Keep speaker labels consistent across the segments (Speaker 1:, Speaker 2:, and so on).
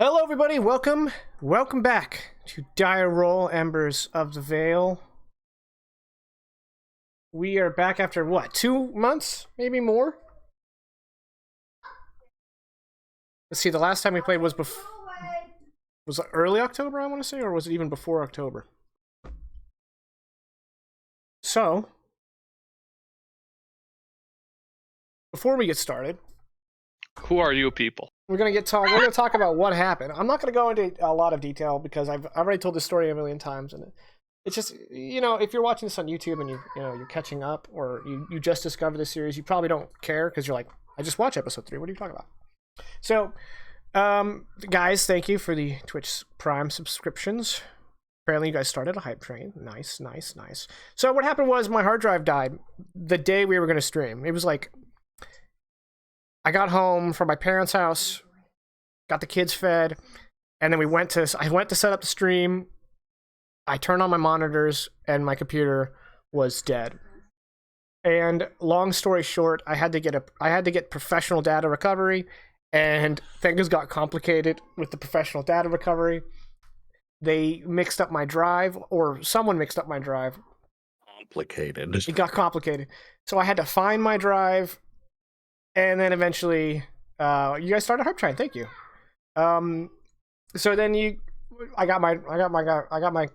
Speaker 1: Hello, everybody. Welcome back to Dire Roll Embers of the Vale. We are back after what, 2 months, maybe more? Let's see. The last time we played was was it early October, I want to say, or was it even before October? So, before we get started,
Speaker 2: who are you people?
Speaker 1: We're gonna talk about what happened. I'm not gonna go into a lot of detail because I've already told this story a million times, and it's just, if you're watching this on YouTube and you're catching up, or you just discovered this series, you probably don't care because you're like, I just watched episode 3. What are you talking about? So, guys, thank you for the Twitch Prime subscriptions. Apparently, you guys started a hype train. Nice. So what happened was my hard drive died the day we were gonna stream. It was like, I got home from my parents' house, got the kids fed, and then I went to set up the stream. I turned on my monitors, and my computer was dead. And long story short, I had to get professional data recovery, and things got complicated with the professional data recovery. They mixed up my drive, or someone mixed up my drive.
Speaker 3: Complicated.
Speaker 1: It got complicated. So I had to find my drive. And then eventually, you guys started Harp Train. Thank you. So then I got my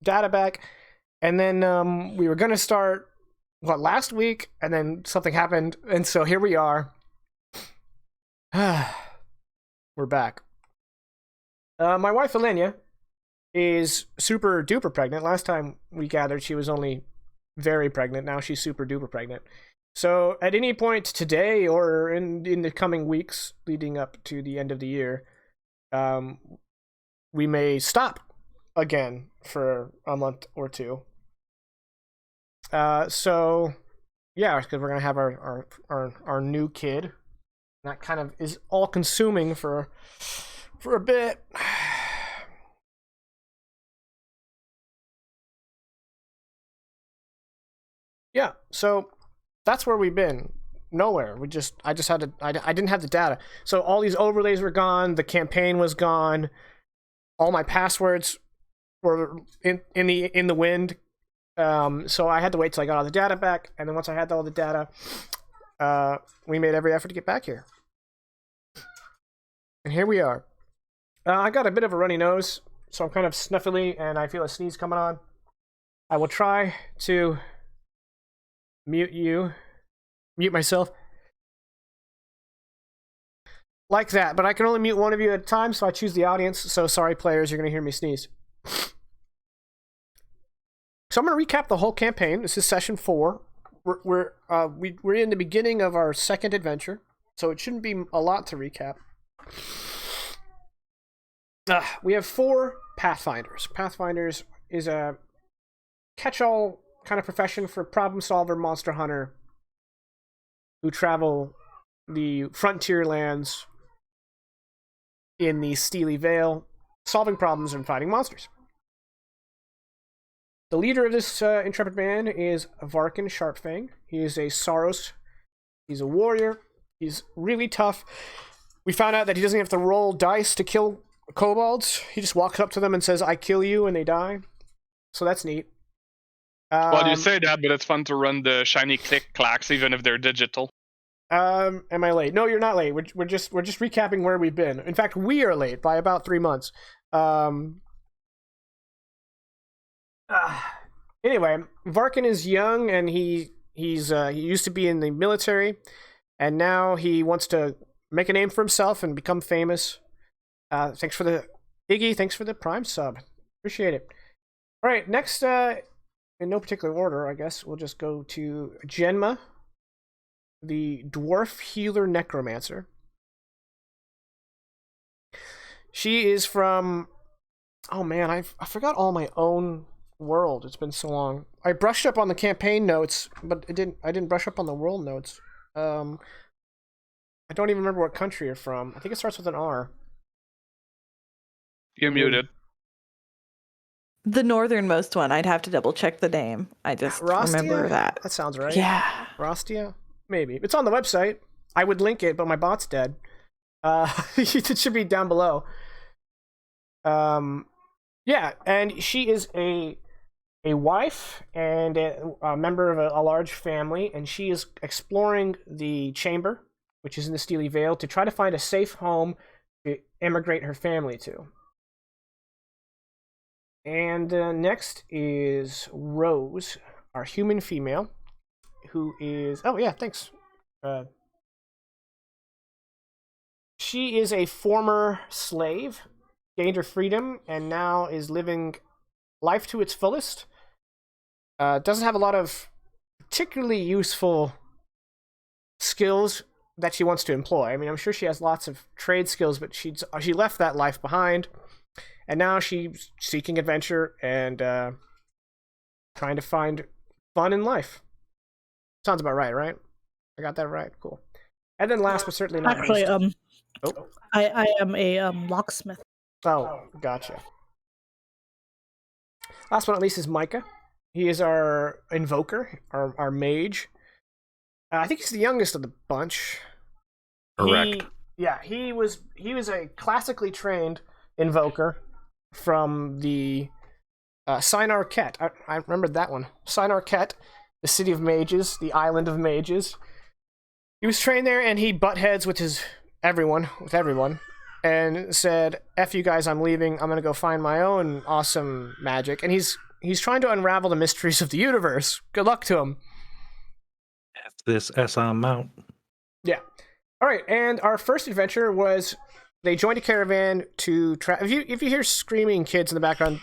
Speaker 1: data back, and then we were gonna start last week, and then something happened, and so here we are. We're back. My wife Elenia is super duper pregnant. Last time we gathered, she was only very pregnant. Now she's super duper pregnant. So at any point today or in the coming weeks leading up to the end of the year, we may stop again for a month or two. So yeah, because we're gonna have our new kid. That kind of is all consuming for a bit. Yeah, so that's where we've been. Nowhere. I didn't have the data. So all these overlays were gone. The campaign was gone. All my passwords were in the wind. So I had to wait till I got all the data back. And then once I had all the data, we made every effort to get back here. And here we are. I got a bit of a runny nose, so I'm kind of snuffly, and I feel a sneeze coming on. I will try to mute myself like that, but I can only mute one of you at a time, so I choose the audience. So sorry, players, you're gonna hear me sneeze. So I'm gonna recap the whole campaign. This is session 4. We're in the beginning of our second adventure, so it shouldn't be a lot to recap. We have 4 pathfinders. Pathfinders is a catch-all kind of profession for problem solver, monster hunter, who travel the frontier lands in the Steely Vale, solving problems and fighting monsters. The leader of this intrepid band is Varkin Sharpfang. He is a Saros. He's a warrior. He's really tough. We found out that he doesn't have to roll dice to kill kobolds. He just walks up to them and says, "I kill you," and they die. So that's neat.
Speaker 2: Well, you say that, but it's fun to run the shiny click-clacks, even if they're digital.
Speaker 1: Am I late? No, you're not late. We're just recapping where we've been. In fact, we are late by about 3 months. Anyway, Varkin is young, and he used to be in the military, and now he wants to make a name for himself and become famous. Thanks for the Iggy. Thanks for the Prime sub. Appreciate it. All right, next. In no particular order, I guess we'll just go to Genma, the dwarf healer necromancer. She is from... Oh man, I forgot all my own world. It's been so long. I brushed up on the campaign notes, but I didn't brush up on the world notes. I don't even remember what country you're from. I think it starts with an R.
Speaker 2: You're muted.
Speaker 4: The northernmost one. I'd have to double check the name. I just remember that.
Speaker 1: That sounds right.
Speaker 4: Yeah.
Speaker 1: Rostia? Maybe. It's on the website. I would link it, but my bot's dead. It should be down below. Yeah, and she is a wife and a member of a large family, and she is exploring the chamber, which is in the Steely Vale, to try to find a safe home to immigrate her family to. And next is Rose, our human female, who is... Oh, yeah, thanks. She is a former slave, gained her freedom, and now is living life to its fullest. Doesn't have a lot of particularly useful skills that she wants to employ. I mean, I'm sure she has lots of trade skills, but she left that life behind, and now she's seeking adventure and trying to find fun in life. Sounds about right? I got that right. Cool. And then last but certainly not
Speaker 5: Actually,
Speaker 1: least... Oh.
Speaker 5: I am a locksmith.
Speaker 1: Oh, gotcha. Last but not least is Micah. He is our invoker, our mage. I think he's the youngest of the bunch.
Speaker 3: Correct.
Speaker 1: He was a classically trained invoker from the Sinar Ket. I remembered that one. Sinar Ket, the city of mages, the island of mages. He was trained there, and he butt heads with everyone, and said, "F you guys, I'm leaving. I'm gonna go find my own awesome magic." And he's trying to unravel the mysteries of the universe. Good luck to him.
Speaker 3: F this S on Mount.
Speaker 1: Yeah. All right, and our first adventure was they joined a caravan to travel. If you hear screaming kids in the background,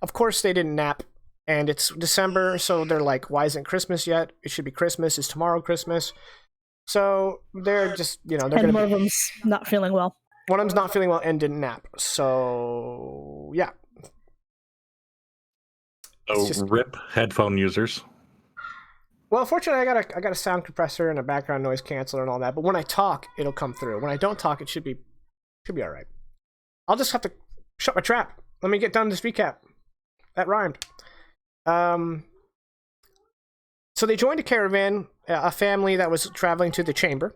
Speaker 1: of course they didn't nap, and it's December, so they're like, "Why isn't Christmas yet? It should be Christmas. Is tomorrow Christmas?" So they're just, they're
Speaker 5: And
Speaker 1: gonna
Speaker 5: one of them's not feeling well.
Speaker 1: One of them's not feeling well and didn't nap. So yeah.
Speaker 3: So rip headphone users.
Speaker 1: Well, fortunately, I got a sound compressor and a background noise canceller and all that. But when I talk, it'll come through. When I don't talk, it should be all right. I'll just have to shut my trap. Let me get done this recap. That rhymed. So they joined a caravan, a family that was traveling to the chamber.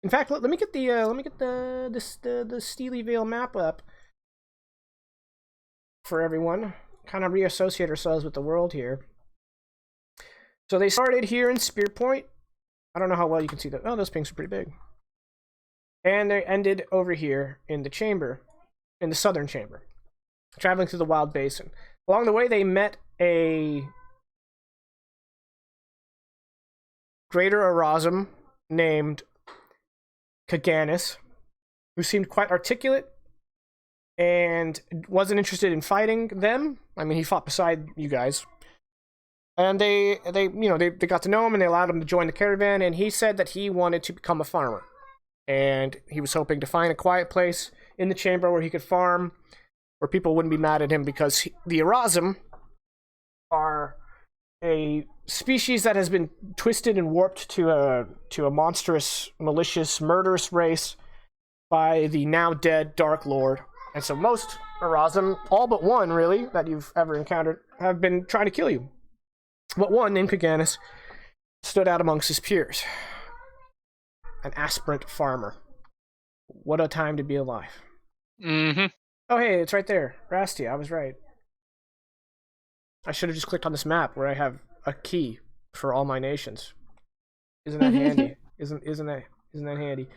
Speaker 1: In fact, let me get the Steely Vale map up for everyone. Kind of reassociate ourselves with the world here. So they started here in Spear Point. I don't know how well you can see that. Oh, those pings are pretty big. And they ended over here in the chamber, in the southern chamber, traveling through the Wild Basin. Along the way, they met a greater Erasm named Kaganis, who seemed quite articulate and wasn't interested in fighting them. I mean, he fought beside you guys. And they got to know him, and they allowed him to join the caravan, and he said that he wanted to become a farmer. And he was hoping to find a quiet place in the chamber where he could farm, where people wouldn't be mad at him, because the Erasm are a species that has been twisted and warped to a monstrous, malicious, murderous race by the now dead Dark Lord. And so most Erasm, all but one really, that you've ever encountered, have been trying to kill you. But one, named Kaganis, stood out amongst his peers. An aspirant farmer. What a time to be alive.
Speaker 2: Mm-hmm.
Speaker 1: Oh, hey, it's right there. Rastia, I was right. I should have just clicked on this map where I have a key for all my nations. Isn't that handy? Isn't that handy?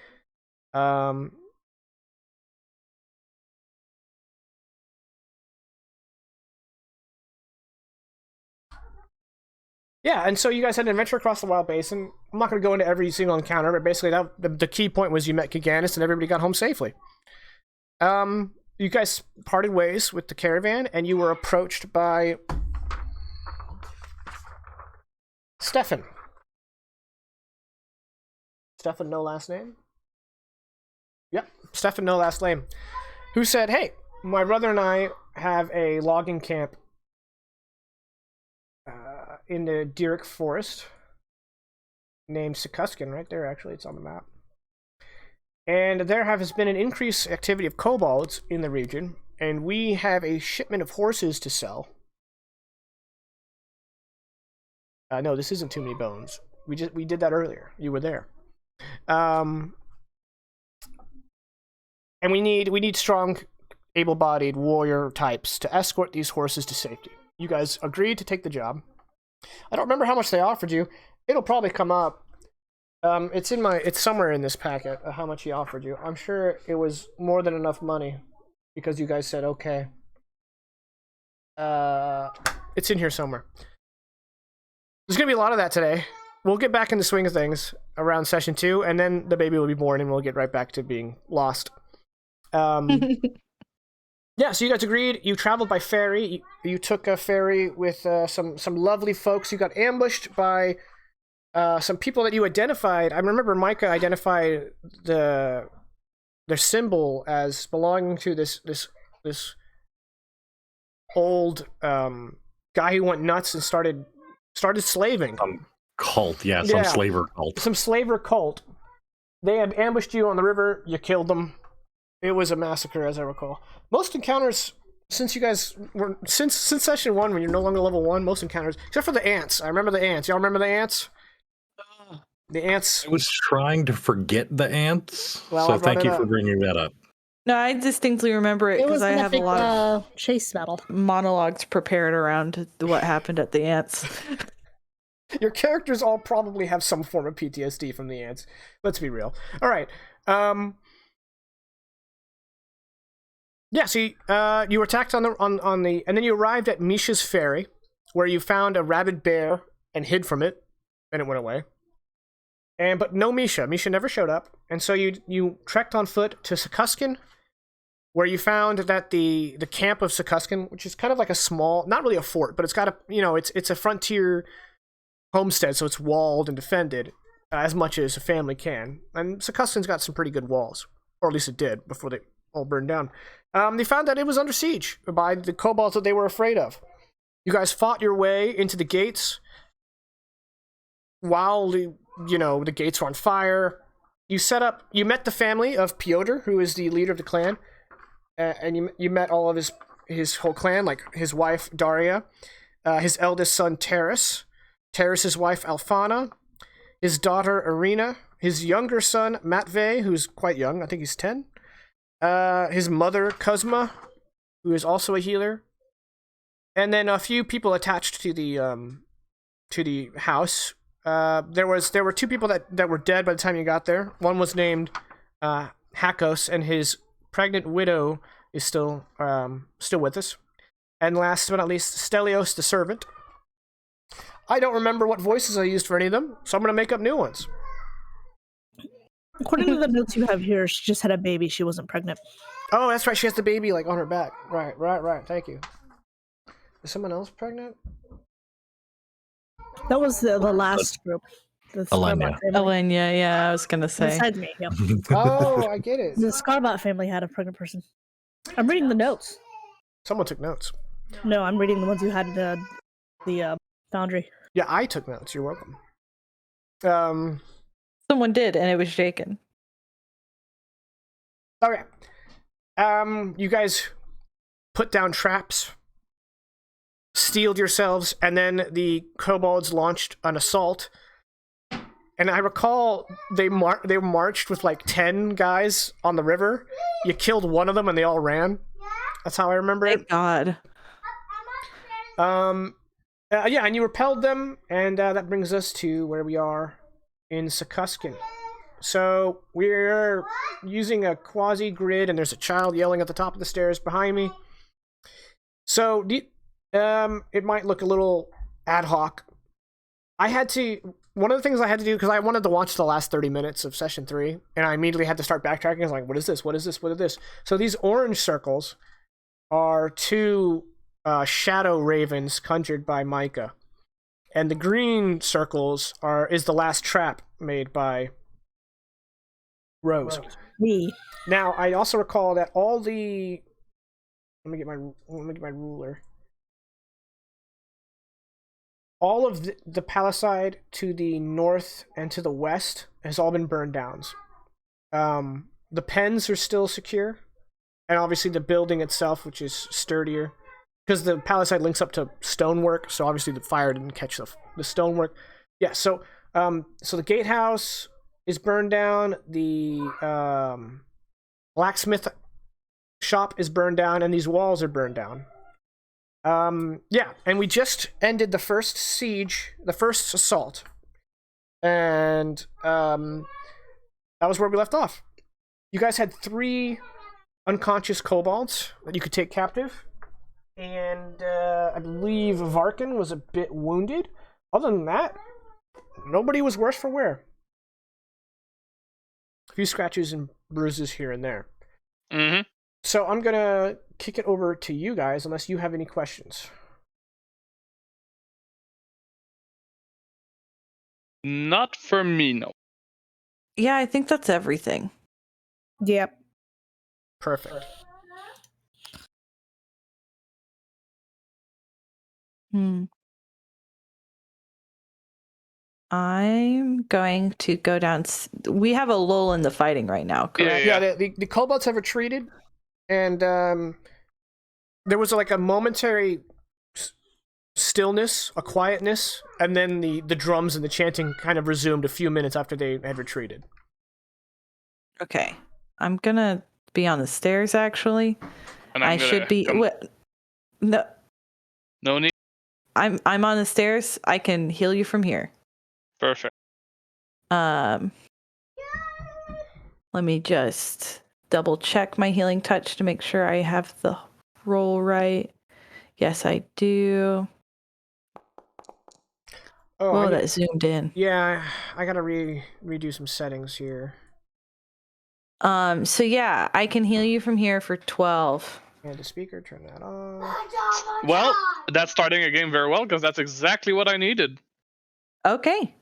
Speaker 1: Yeah, and so you guys had an adventure across the Wild Basin. I'm not going to go into every single encounter, but basically the key point was you met Kaganis and everybody got home safely. You guys parted ways with the caravan, and you were approached by Stefan. Stefan, no last name? Yep, Stefan, no last name. Who said, "Hey, my brother and I have a logging camp in the Dirk Forest named Sykuskan, right there, actually, it's on the map. And there has been an increased activity of kobolds in the region, and we have a shipment of horses to sell." No, this isn't Too Many Bones. We did that earlier. You were there. And we need strong able-bodied warrior types to escort these horses to safety. You guys agreed to take the job. I don't remember how much they offered you. It'll probably come up. It's somewhere in this packet, how much he offered you. I'm sure it was more than enough money because you guys said okay. It's in here somewhere. There's gonna be a lot of that today. We'll get back in the swing of things around session 2, and then the baby will be born, and we'll get right back to being lost. Yeah, so you guys agreed. You traveled by ferry. You took a ferry with some lovely folks. You got ambushed by some people that you identified. I remember Micah identified their symbol as belonging to this old guy who went nuts and started slaving.
Speaker 3: Some cult, some slaver cult.
Speaker 1: Some slaver cult. They had ambushed you on the river. You killed them. It was a massacre, as I recall. Most encounters, since you guys were since session 1, when you're no longer level 1, most encounters, except for the ants. I remember the ants. Y'all remember the ants? The ants.
Speaker 3: I was trying to forget the ants,
Speaker 1: Well,
Speaker 3: so thank you for bringing that up.
Speaker 4: No, I distinctly remember it because I have a lot of
Speaker 5: chase battle
Speaker 4: monologues prepared around what happened at the ants.
Speaker 1: Your characters all probably have some form of PTSD from the ants. Let's be real. All right. Yeah, so you were attacked on the and then you arrived at Misha's ferry, where you found a rabid bear and hid from it, and it went away. But no Misha. Misha never showed up, and so you trekked on foot to Sykuskan, where you found that the camp of Sykuskan, which is kind of like a small, not really a fort, but it's got it's a frontier homestead, so it's walled and defended as much as a family can. And Sykuskan's got some pretty good walls, or at least it did before they all burned down. They found that it was under siege by the kobolds that they were afraid of. You guys fought your way into the gates while the gates were on fire. You met the family of Pyotr, who is the leader of the clan, and you met all of his whole clan, like his wife Daria, his eldest son Taris's wife Alfana, his daughter Irina, his younger son Matvey, who's quite young, I think he's 10. His mother Kuzma, who is also a healer, and then a few people attached to the house. There were 2 people that were dead by the time you got there. One was named Hakos, and his pregnant widow is still with us. And last but not least, Stelios the servant. I don't remember what voices I used for any of them, so I'm gonna make up new ones.
Speaker 5: According to the notes you have here, she just had a baby. She wasn't pregnant.
Speaker 1: Oh, that's right. She has the baby like on her back. Right. Thank you. Is someone else pregnant?
Speaker 5: That was the last group.
Speaker 4: Elenia, yeah, I was gonna say.
Speaker 5: Besides me, yeah.
Speaker 1: Oh, I get it.
Speaker 5: The Scarbot family had a pregnant person. I'm reading the notes.
Speaker 1: Someone took notes.
Speaker 5: No, I'm reading the ones you had in the foundry.
Speaker 1: Yeah, I took notes. You're welcome.
Speaker 4: Someone did, and it was Jaken.
Speaker 1: Okay. You guys put down traps, steeled yourselves, and then the kobolds launched an assault. And I recall they marched with like 10 guys on the river. You killed one of them, and they all ran. That's how I remember it.
Speaker 4: Thank God.
Speaker 1: Yeah, and you repelled them, and that brings us to where we are in Sykuskan. So we're using a quasi grid, and there's a child yelling at the top of the stairs behind me. So it might look a little ad hoc. One of the things I had to do, because I wanted to watch the last 30 minutes of session 3, and I immediately had to start backtracking. I was like, what is this? What is this? What is this? So these orange circles are 2 shadow ravens conjured by Micah. And the green circles is the last trap made by Rose.
Speaker 5: Me.
Speaker 1: Now, I also recall that all the... Let me get my ruler. All of the palisade to the north and to the west has all been burned down. The pens are still secure, and obviously the building itself, which is sturdier, because the palisade links up to stonework, so obviously the fire didn't catch the stonework. Yeah, so the gatehouse is burned down. The blacksmith shop is burned down, and these walls are burned down. Yeah, and we just ended the first siege, the first assault, and that was where we left off. You guys had 3 unconscious kobolds that you could take captive, and I believe Varkin was a bit wounded. Other than that, nobody was worse for wear. A few scratches and bruises here and there.
Speaker 2: Mm-hmm.
Speaker 1: So I'm gonna kick it over to you guys, unless you have any questions.
Speaker 2: Not for me, no.
Speaker 4: Yeah, I think that's everything.
Speaker 5: Yep.
Speaker 1: Perfect.
Speaker 4: I'm going to go down. We have a lull in the fighting right now, correct?
Speaker 1: Yeah, the kobolds have retreated, and there was like a momentary stillness, a quietness, and then the drums and the chanting kind of resumed a few minutes after they had retreated.
Speaker 4: Okay. I'm gonna be on the stairs, actually.
Speaker 2: And
Speaker 4: I should be... What? No.
Speaker 2: No need.
Speaker 4: I'm on the stairs. I can heal you from here.
Speaker 2: Perfect.
Speaker 4: Let me just double check my healing touch to make sure I have the roll right. Yes, I do. Oh, that zoomed in.
Speaker 1: Yeah, I gotta redo some settings here.
Speaker 4: So yeah, I can heal you from here for 12.
Speaker 1: And the speaker, turn that off.
Speaker 2: Well, that's starting a game very well, because that's exactly what I needed.
Speaker 4: Okay.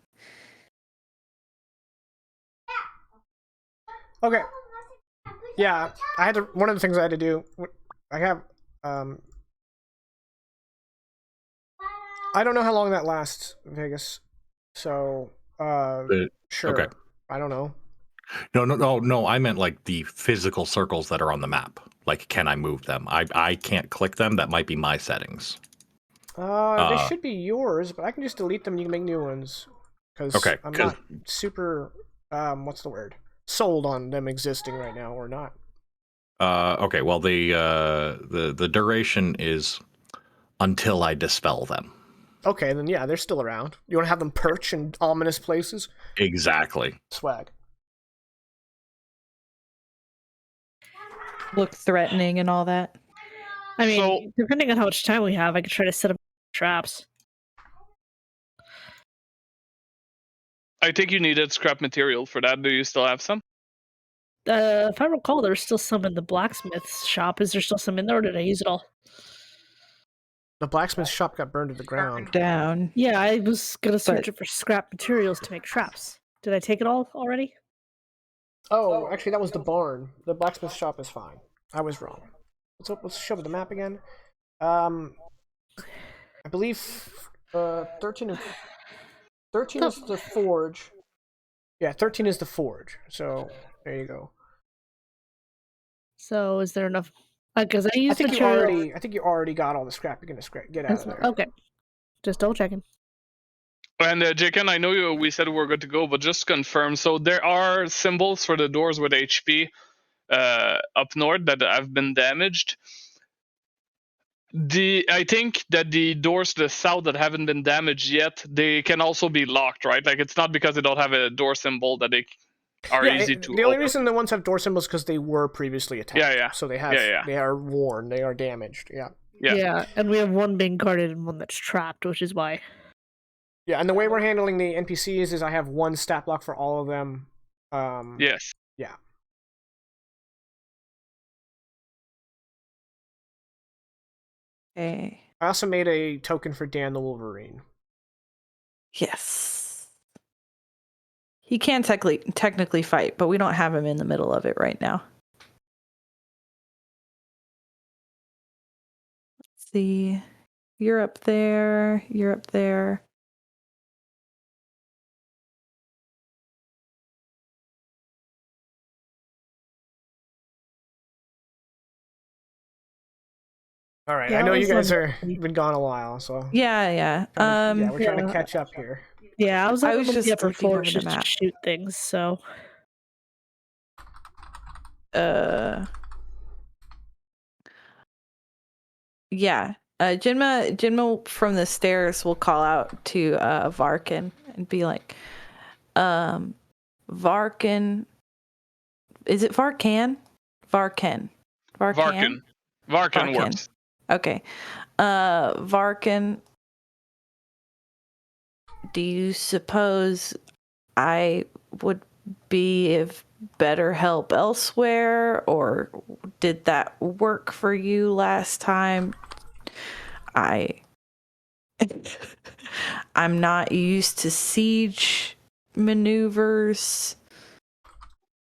Speaker 1: Okay. Yeah, I had to. One of the things I had to do. I have. I don't know how long that lasts, Vegas. So, sure.
Speaker 3: Okay.
Speaker 1: I don't know.
Speaker 3: No. I meant like the physical circles that are on the map. Like, can I move them? I can't click them. That might be my settings.
Speaker 1: They should be yours, but I can just delete them and you can make new ones. Because I'm not super, what's the word? Sold on them existing right now or not.
Speaker 3: Okay, well, the duration is until I dispel them.
Speaker 1: Okay, then yeah, they're still around. You want to have them perch in ominous places?
Speaker 3: Exactly.
Speaker 1: Swag.
Speaker 4: Look threatening and all that.
Speaker 5: I mean, depending on how much time we have, I could try to set up traps.
Speaker 2: I think you needed scrap material for that. Do you still have some?
Speaker 5: If I recall, there's still some in the blacksmith's shop. Is there still some in there, or did I use it all?
Speaker 1: The blacksmith shop got burned to the ground.
Speaker 4: Down.
Speaker 5: Yeah, I was gonna search it for scrap materials to make traps. Did I take it all already?
Speaker 1: Oh, actually, that was the barn. The blacksmith shop is fine. I was wrong. Let's show the map again. I believe 13 is the forge. Yeah, 13 is the forge. So there you go.
Speaker 5: So is there enough? Because I used
Speaker 1: I think you already got all the scrap you're gonna get out of there.
Speaker 5: Okay, just double checking.
Speaker 2: And Jaken, I know we said we're good to go, but just confirm. So there are symbols for the doors with HP up north that have been damaged. I think that the doors to the south that haven't been damaged yet, they can also be locked, right? Like, it's not because they don't have a door symbol that they are easy to
Speaker 1: The only
Speaker 2: open.
Speaker 1: reason the ones have door symbols is because they were previously attacked.
Speaker 2: Yeah.
Speaker 1: So they have.
Speaker 2: Yeah.
Speaker 1: They are worn. They are damaged. Yeah.
Speaker 5: Yeah, and we have one being guarded and one that's trapped, which is why.
Speaker 1: Yeah, and the way we're handling the NPCs is I have one stat block for all of them.
Speaker 2: Yes.
Speaker 1: Yeah.
Speaker 4: Okay.
Speaker 1: I also made a token for Dan the Wolverine.
Speaker 4: Yes. He can technically fight, but we don't have him in the middle of it right now. Let's see. You're up there. You're up there.
Speaker 1: All right, I know you guys are been gone a while, so
Speaker 4: yeah.
Speaker 1: we're trying to catch up here.
Speaker 5: Yeah, I was just
Speaker 4: just
Speaker 5: upper
Speaker 4: looking over
Speaker 5: forge
Speaker 4: the
Speaker 5: just to
Speaker 4: map.
Speaker 5: shoot things. So
Speaker 4: Yeah. Jinma from the stairs will call out to Varkin and be like, Varkin. Is it Varkan? Varkan.
Speaker 2: Varkin works.
Speaker 4: Okay. Varkin, do you suppose I would be of better help elsewhere, or did that work for you last time? I'm not used to siege maneuvers.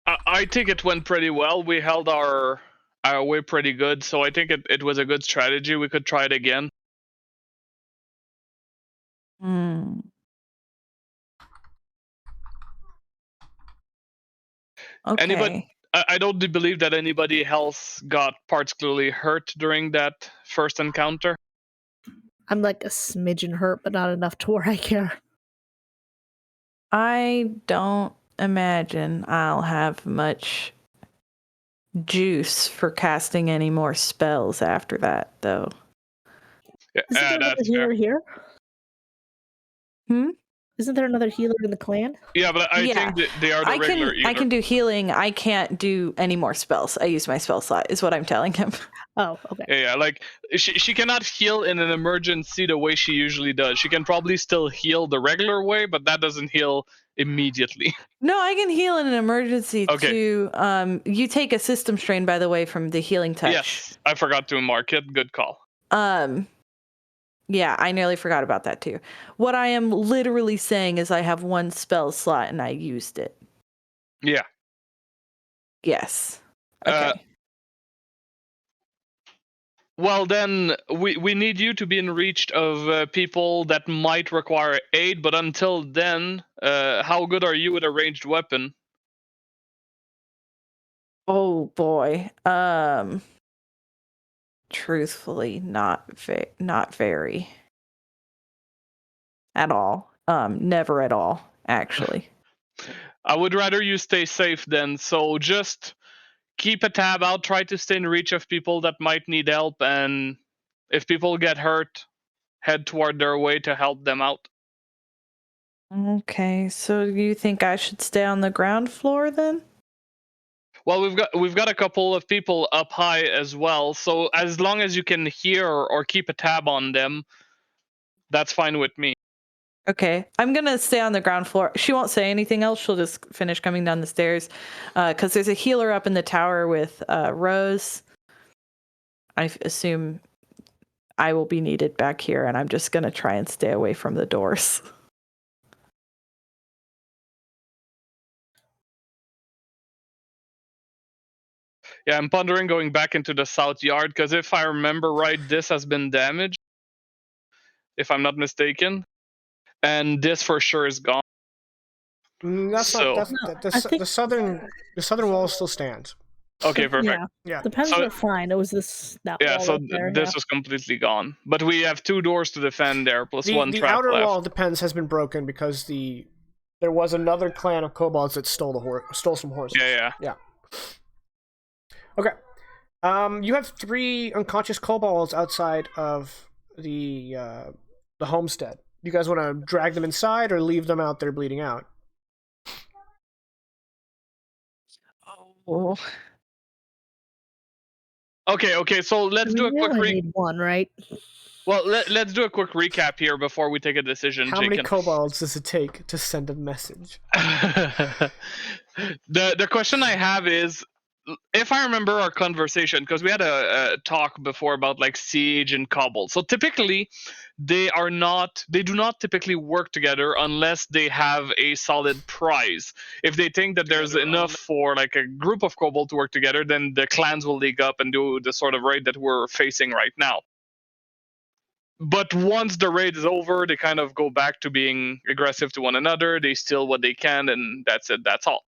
Speaker 2: I think it went pretty well. We held our way pretty good, so I think it was a good strategy. We could try it again.
Speaker 4: Okay.
Speaker 2: Anybody? I don't believe that anybody else got particularly hurt during that first encounter.
Speaker 5: I'm like a smidgen hurt, but not enough to where I care.
Speaker 4: I don't imagine I'll have much juice for casting any more spells after that, though.
Speaker 2: Yeah,
Speaker 5: Isn't there another
Speaker 2: that's
Speaker 5: healer
Speaker 2: fair.
Speaker 5: here?
Speaker 4: Hmm?
Speaker 5: Isn't there another healer in the clan?
Speaker 2: Yeah, but I think they are the regular healer.
Speaker 4: I can do healing. I can't do any more spells. I use my spell slot, is what I'm telling him.
Speaker 5: Oh, okay.
Speaker 2: Yeah, like she cannot heal in an emergency the way she usually does. She can probably still heal the regular way, but that doesn't heal immediately.
Speaker 4: No, I can heal in an emergency
Speaker 2: Okay.
Speaker 4: too. You take a system strain, by the way, from the healing touch.
Speaker 2: Yes, I forgot to mark it. Good call.
Speaker 4: Yeah, I nearly forgot about that too. What I am literally saying is I have one spell slot and I used it.
Speaker 2: Yeah.
Speaker 4: Yes. Okay.
Speaker 2: Well, then we need you to be in reach of people that might require aid. But until then, how good are you with a ranged weapon?
Speaker 4: Oh boy. Truthfully, not very. At all. Never at all, actually.
Speaker 2: I would rather you stay safe then. So just keep a tab out. Try to stay in reach of people that might need help, and if people get hurt, head toward their way to help them out.
Speaker 4: Okay, so you think I should stay on the ground floor then?
Speaker 2: Well, we've got a couple of people up high as well. So as long as you can hear or keep a tab on them, that's fine with me.
Speaker 4: Okay, I'm gonna stay on the ground floor. She won't say anything else. She'll just finish coming down the stairs, because there's a healer up in the tower with Rose. I assume I will be needed back here, and I'm just gonna try and stay away from the doors.
Speaker 2: Yeah, I'm pondering going back into the south yard, because if I remember right, this has been damaged, if I'm not mistaken, and this for sure is gone.
Speaker 1: That's
Speaker 2: So-
Speaker 1: not.
Speaker 5: No,
Speaker 1: The
Speaker 5: I think-
Speaker 1: southern wall still stands.
Speaker 2: Okay, perfect.
Speaker 5: Yeah.
Speaker 1: Yeah.
Speaker 5: The pens
Speaker 2: So-
Speaker 5: were fine. It was that
Speaker 2: Yeah,
Speaker 5: wall
Speaker 2: so
Speaker 5: up there.
Speaker 2: this was completely gone. But we have 2 doors to defend there, plus one
Speaker 1: The
Speaker 2: trap
Speaker 1: outer
Speaker 2: left.
Speaker 1: wall of the pens has been broken because there was another clan of kobolds that stole some horses.
Speaker 2: Yeah.
Speaker 1: Okay. You have 3 unconscious kobolds outside of the homestead. You guys want to drag them inside or leave them out there bleeding out?
Speaker 4: Oh.
Speaker 2: Okay, so let's do a
Speaker 5: We
Speaker 2: quick
Speaker 5: only need one, right?
Speaker 2: Well, let's do a quick recap here before we take a decision,
Speaker 1: How many
Speaker 2: Jaken.
Speaker 1: kobolds does it take to send a message?
Speaker 2: The question I have is, if I remember our conversation, because we had a talk before about like siege and kobold. So typically, they do not typically work together unless they have a solid prize. If they think that there's enough for like a group of kobold to work together, then the clans will league up and do the sort of raid that we're facing right now. But once the raid is over, they kind of go back to being aggressive to one another. They steal what they can, and that's it. That's all.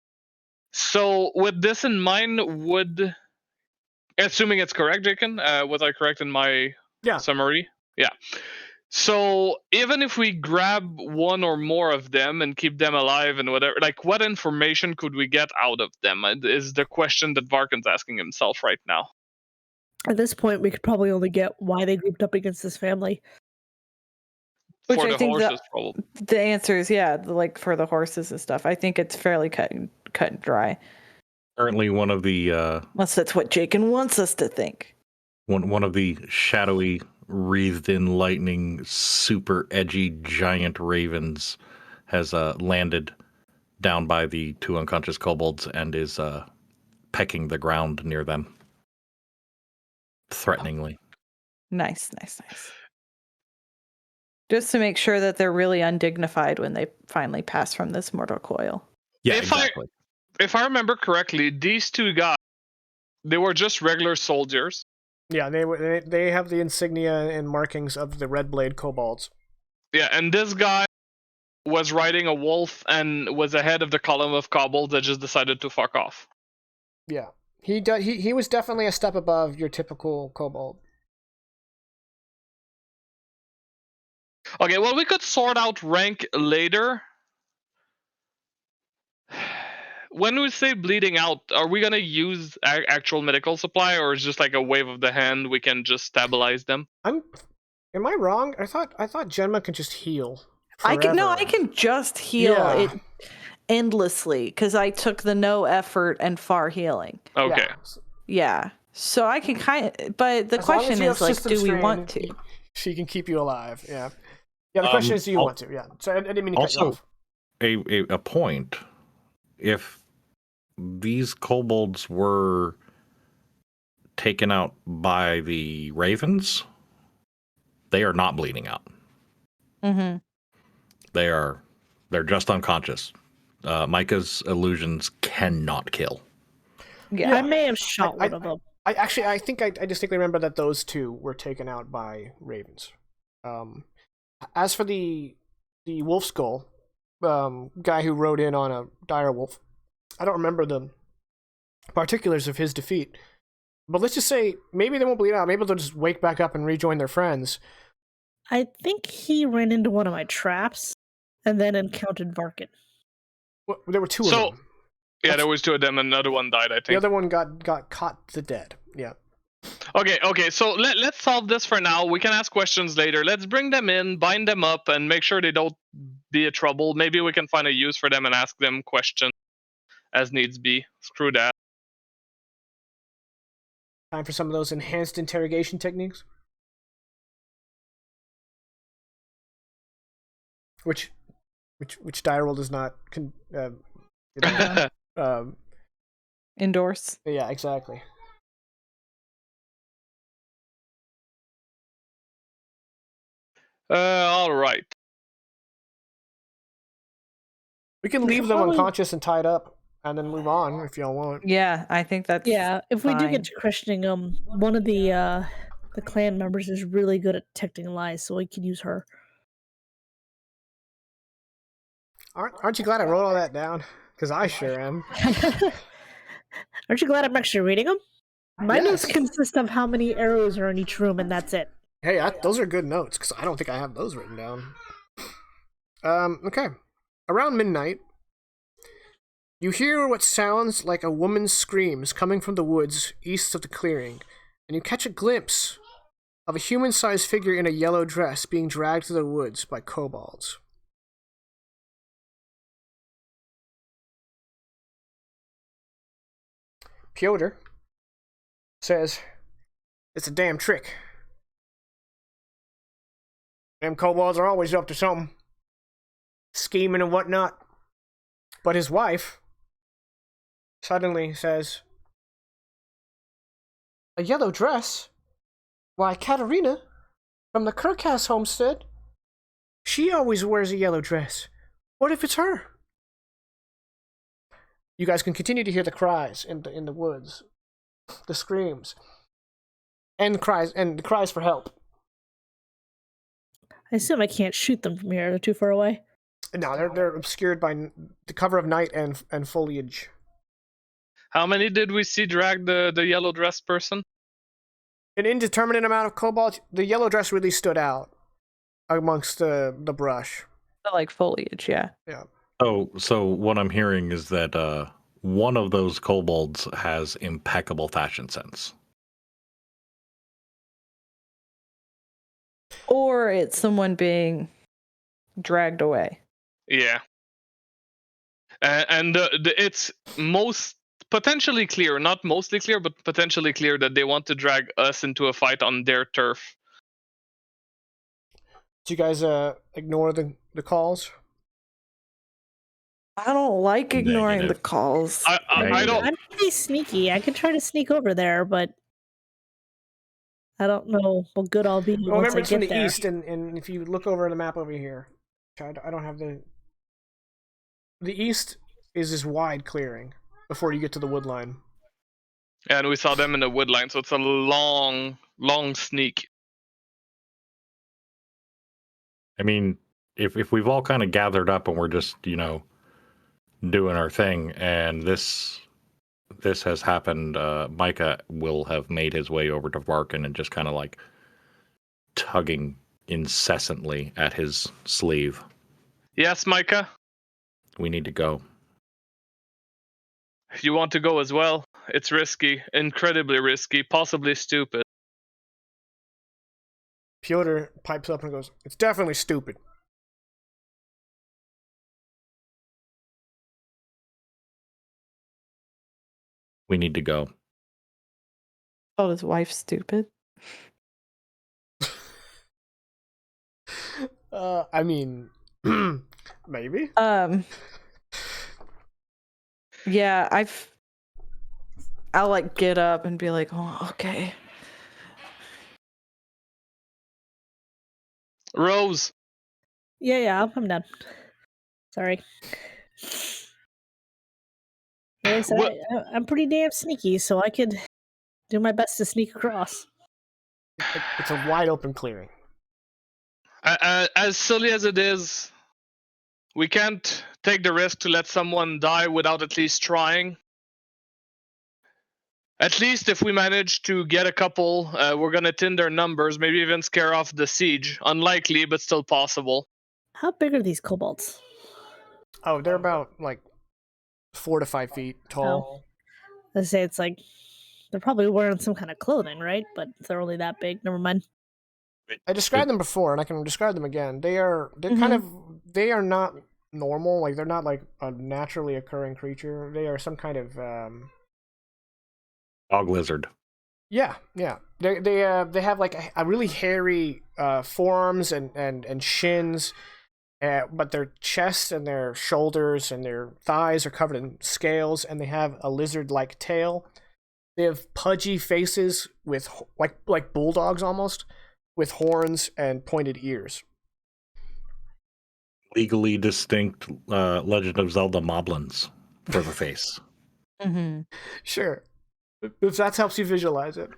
Speaker 2: So with this in mind, assuming it's correct, Jaken, was I correct in my summary? Yeah. So even if we grab one or more of them and keep them alive and whatever, like what information could we get out of them is the question that Varkin's asking himself right now.
Speaker 5: At this point, we could probably only get why they grouped up against this family.
Speaker 4: Which
Speaker 2: For
Speaker 4: I
Speaker 2: the
Speaker 4: think
Speaker 2: horses, probably.
Speaker 4: the answer is like for the horses and stuff. I think it's fairly cut and dry.
Speaker 3: Currently, one of the
Speaker 4: Unless that's what Jaken wants us to think.
Speaker 3: one of the shadowy, wreathed in lightning, super edgy giant ravens has landed down by the 2 unconscious kobolds and is pecking the ground near them, threateningly.
Speaker 4: Nice. Just to make sure that they're really undignified when they finally pass from this mortal coil.
Speaker 3: Yeah,
Speaker 2: If
Speaker 3: exactly.
Speaker 2: If I remember correctly, these 2 guys, they were just regular soldiers.
Speaker 1: Yeah, they have the insignia and markings of the Red Blade kobolds.
Speaker 2: Yeah, and this guy was riding a wolf and was ahead of the column of kobolds that just decided to fuck off.
Speaker 1: Yeah, he was definitely a step above your typical kobold.
Speaker 2: Okay, well, we could sort out rank later. When we say bleeding out, are we gonna use actual medical supply, or is just like a wave of the hand we can just stabilize them?
Speaker 1: Am I wrong? I thought Genma could just heal.
Speaker 4: I can
Speaker 1: forever.
Speaker 4: just heal
Speaker 1: Yeah.
Speaker 4: it endlessly because I took the no effort and far healing.
Speaker 2: Okay.
Speaker 1: Yeah.
Speaker 4: So I can but the
Speaker 1: As long as
Speaker 4: question
Speaker 1: you have
Speaker 4: is like,
Speaker 1: system
Speaker 4: do we
Speaker 1: strain,
Speaker 4: want to?
Speaker 1: She can keep you alive. Yeah. Yeah. The question is, do you want to? Yeah. So I didn't mean to cut you
Speaker 3: Also,
Speaker 1: off.
Speaker 3: a point. If these kobolds were taken out by the ravens, they are not bleeding out.
Speaker 4: Mm-hmm.
Speaker 3: They're just unconscious. Micah's illusions cannot kill.
Speaker 4: Yeah.
Speaker 5: I may have shot one of them.
Speaker 1: I think I distinctly remember that those 2 were taken out by ravens. As for the wolf skull guy who rode in on a dire wolf, I don't remember the particulars of his defeat. But let's just say maybe they won't bleed out. Maybe they'll just wake back up and rejoin their friends.
Speaker 5: I think he ran into one of my traps and then encountered Varkin.
Speaker 1: Well, there were 2
Speaker 2: So-
Speaker 1: of them.
Speaker 2: Yeah, there was 2 of them, and another one died, I
Speaker 1: The
Speaker 2: think.
Speaker 1: other one got caught to dead. Yeah.
Speaker 2: Okay, so let's solve this for now. We can ask questions later. Let's bring them in, bind them up, and make sure they don't be a trouble. Maybe we can find a use for them and ask them questions as needs be. Screw that.
Speaker 1: Time for some of those enhanced interrogation techniques. Which Direwolf does not
Speaker 4: Endorse.
Speaker 1: yeah, exactly.
Speaker 2: All right.
Speaker 1: We can leave them unconscious and tied up and then move on if y'all want.
Speaker 4: Yeah, I think that's
Speaker 5: Yeah, if we do
Speaker 4: fine.
Speaker 5: get to questioning one of the clan members is really good at detecting lies, so we can use her.
Speaker 1: Aren't you glad I wrote all that down? Because I sure am.
Speaker 5: Aren't you glad I'm actually reading them? My notes
Speaker 1: Yes.
Speaker 5: consist of how many arrows are in each room, and that's it.
Speaker 1: Hey, those are good notes because I don't think I have those written down. Okay. Around midnight, you hear what sounds like a woman's screams coming from the woods east of the clearing, and you catch a glimpse of a human-sized figure in a yellow dress being dragged through the woods by kobolds. Piotr says, "It's a damn trick. Them kobolds are always up to something. Scheming and whatnot." But his wife suddenly says, "A yellow dress? Why, Katerina, from the Kirkhouse homestead. She always wears a yellow dress. What if it's her?" You guys can continue to hear the cries in the woods, the screams, and the cries for help.
Speaker 5: I assume I can't shoot them from here. They're too far away.
Speaker 1: No, they're obscured by the cover of night and foliage.
Speaker 2: How many did we see drag the yellow dress person?
Speaker 1: An indeterminate amount of kobolds. The yellow dress really stood out amongst the brush.
Speaker 4: Like foliage, yeah.
Speaker 1: Yeah.
Speaker 3: So what I'm hearing is that one of those kobolds has impeccable fashion sense.
Speaker 4: Or it's someone being dragged away.
Speaker 2: Yeah. And it's most potentially clear, not mostly clear, but potentially clear that they want to drag us into a fight on their turf.
Speaker 1: Do you guys ignore the calls?
Speaker 4: I don't like ignoring
Speaker 3: Negative.
Speaker 4: the calls.
Speaker 2: I don't.
Speaker 5: I'm pretty sneaky. I could try to sneak over there, but I don't know what good I'll be
Speaker 1: Well,
Speaker 5: once
Speaker 1: remember
Speaker 5: I
Speaker 1: it's from
Speaker 5: get
Speaker 1: the
Speaker 5: there.
Speaker 1: east, and if you look over at the map over here, I don't have the east is this wide clearing before you get to the wood line.
Speaker 2: And we saw them in the wood line, so it's a long sneak.
Speaker 3: I mean, if we've all kind of gathered up and we're just, doing our thing, and this has happened, Micah will have made his way over to Varkin and just kind of like tugging incessantly at his sleeve.
Speaker 2: Yes, Micah?
Speaker 3: We need to go.
Speaker 2: You want to go as well? It's risky, incredibly risky, possibly stupid.
Speaker 1: Pyotr pipes up and goes, "It's definitely stupid."
Speaker 3: We need to go.
Speaker 4: Called his wife stupid.
Speaker 1: I mean, maybe.
Speaker 4: Yeah, I'll like get up and be like, oh, okay.
Speaker 2: Rose.
Speaker 5: Yeah, I'm done. Sorry. Like I said,
Speaker 2: What-
Speaker 5: I'm pretty damn sneaky, so I could do my best to sneak across.
Speaker 1: It's a wide open clearing.
Speaker 2: As silly as it is, we can't take the risk to let someone die without at least trying. At least if we manage to get a couple, we're gonna thin their numbers, maybe even scare off the siege. Unlikely, but still possible.
Speaker 5: How big are these kobolds?
Speaker 1: Oh, they're about like 4 to 5 feet tall.
Speaker 5: I say it's like they're probably wearing some kind of clothing, right? But if they're only that big, never mind.
Speaker 1: I described them before, and I can describe them again. They're kind of, they are not normal. Like, they're not like a naturally occurring creature. They are some kind of
Speaker 3: Dog lizard.
Speaker 1: yeah. They have like a really hairy forearms and shins, but their chest and their shoulders and their thighs are covered in scales, and they have a lizard-like tail. They have pudgy faces with like bulldogs almost, with horns and pointed ears.
Speaker 3: Legally distinct Legend of Zelda moblins for the face.
Speaker 4: Mm-hmm.
Speaker 1: Sure, if that helps you visualize it.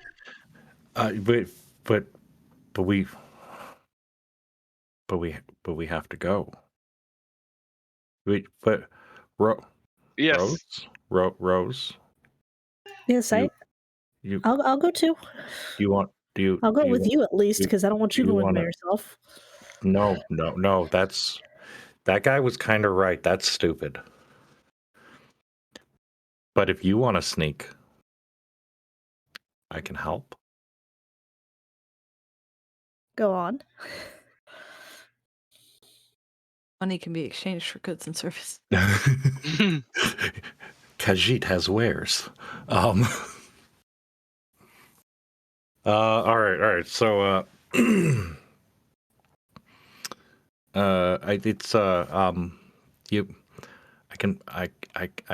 Speaker 3: But we have to go.
Speaker 2: Yes.
Speaker 3: Rose.
Speaker 5: Yes,
Speaker 3: You
Speaker 5: I'll go too. I'll go with you at least because I don't want you going by yourself.
Speaker 3: No. That guy was kind of right. That's stupid. But if you want to sneak, I can help.
Speaker 5: Go on.
Speaker 4: Money can be exchanged for goods and service.
Speaker 3: Khajiit has wares. All right. So, I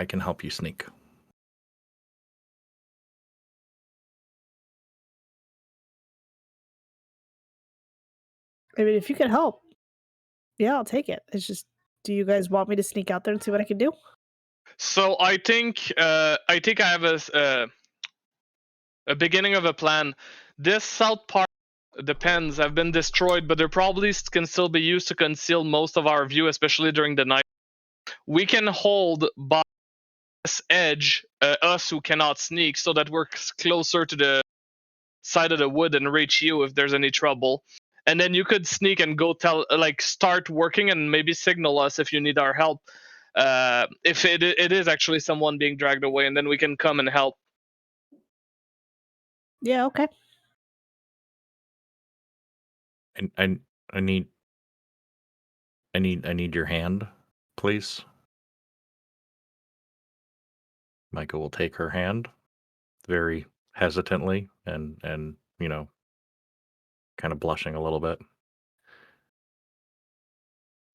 Speaker 3: can help you sneak.
Speaker 5: I mean, if you can help, yeah, I'll take it. It's just, do you guys want me to sneak out there and see what I can do?
Speaker 2: So I think I have a beginning of a plan. This south part, the pens have been destroyed, but they probably can still be used to conceal most of our view, especially during the night. We can hold by this edge us who cannot sneak, so that we're closer to the side of the wood and reach you if there's any trouble. And then you could sneak and go start working and maybe signal us if you need our help. If it is actually someone being dragged away, and then we can come and help.
Speaker 5: Yeah, okay.
Speaker 3: I need your hand, please. Micah will take her hand very hesitantly and kind of blushing a little bit.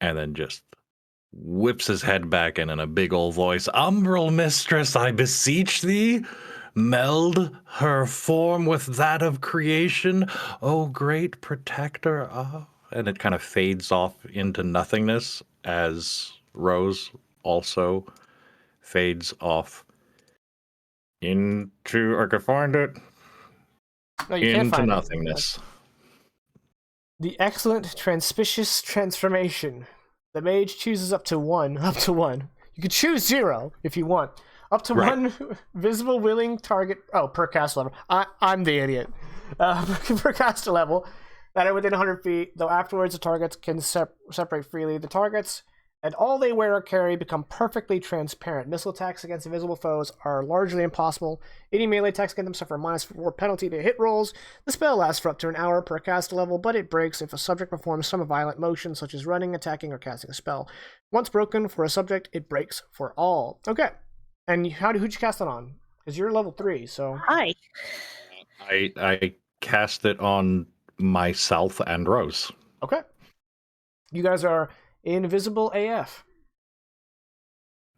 Speaker 3: And then just whips his head back in a big old voice. Umbral mistress, I beseech thee, meld her form with that of creation, O great protector of... And it kind of fades off into nothingness as Rose also fades off into... I can find it.
Speaker 1: No, you can't
Speaker 3: Into
Speaker 1: find
Speaker 3: nothingness.
Speaker 1: it. The excellent transpicious transformation. The mage chooses up to one. You could choose 0 if you want. Up to
Speaker 3: Right.
Speaker 1: 1 visible willing target. Oh, per cast level. I'm the idiot. Per cast level that are within 100 feet, though afterwards the targets can separate freely. The targets and all they wear or carry become perfectly transparent. Missile attacks against invisible foes are largely impossible. Any melee attacks against them suffer a -4 penalty to hit rolls. The spell lasts for up to an hour per cast level, but it breaks if a subject performs some violent motion, such as running, attacking, or casting a spell. Once broken for a subject, it breaks for all. Okay. And who'd you cast it on? Because you're level 3, so...
Speaker 5: Hi.
Speaker 3: I cast it on myself and Rose.
Speaker 1: Okay. You guys are invisible AF.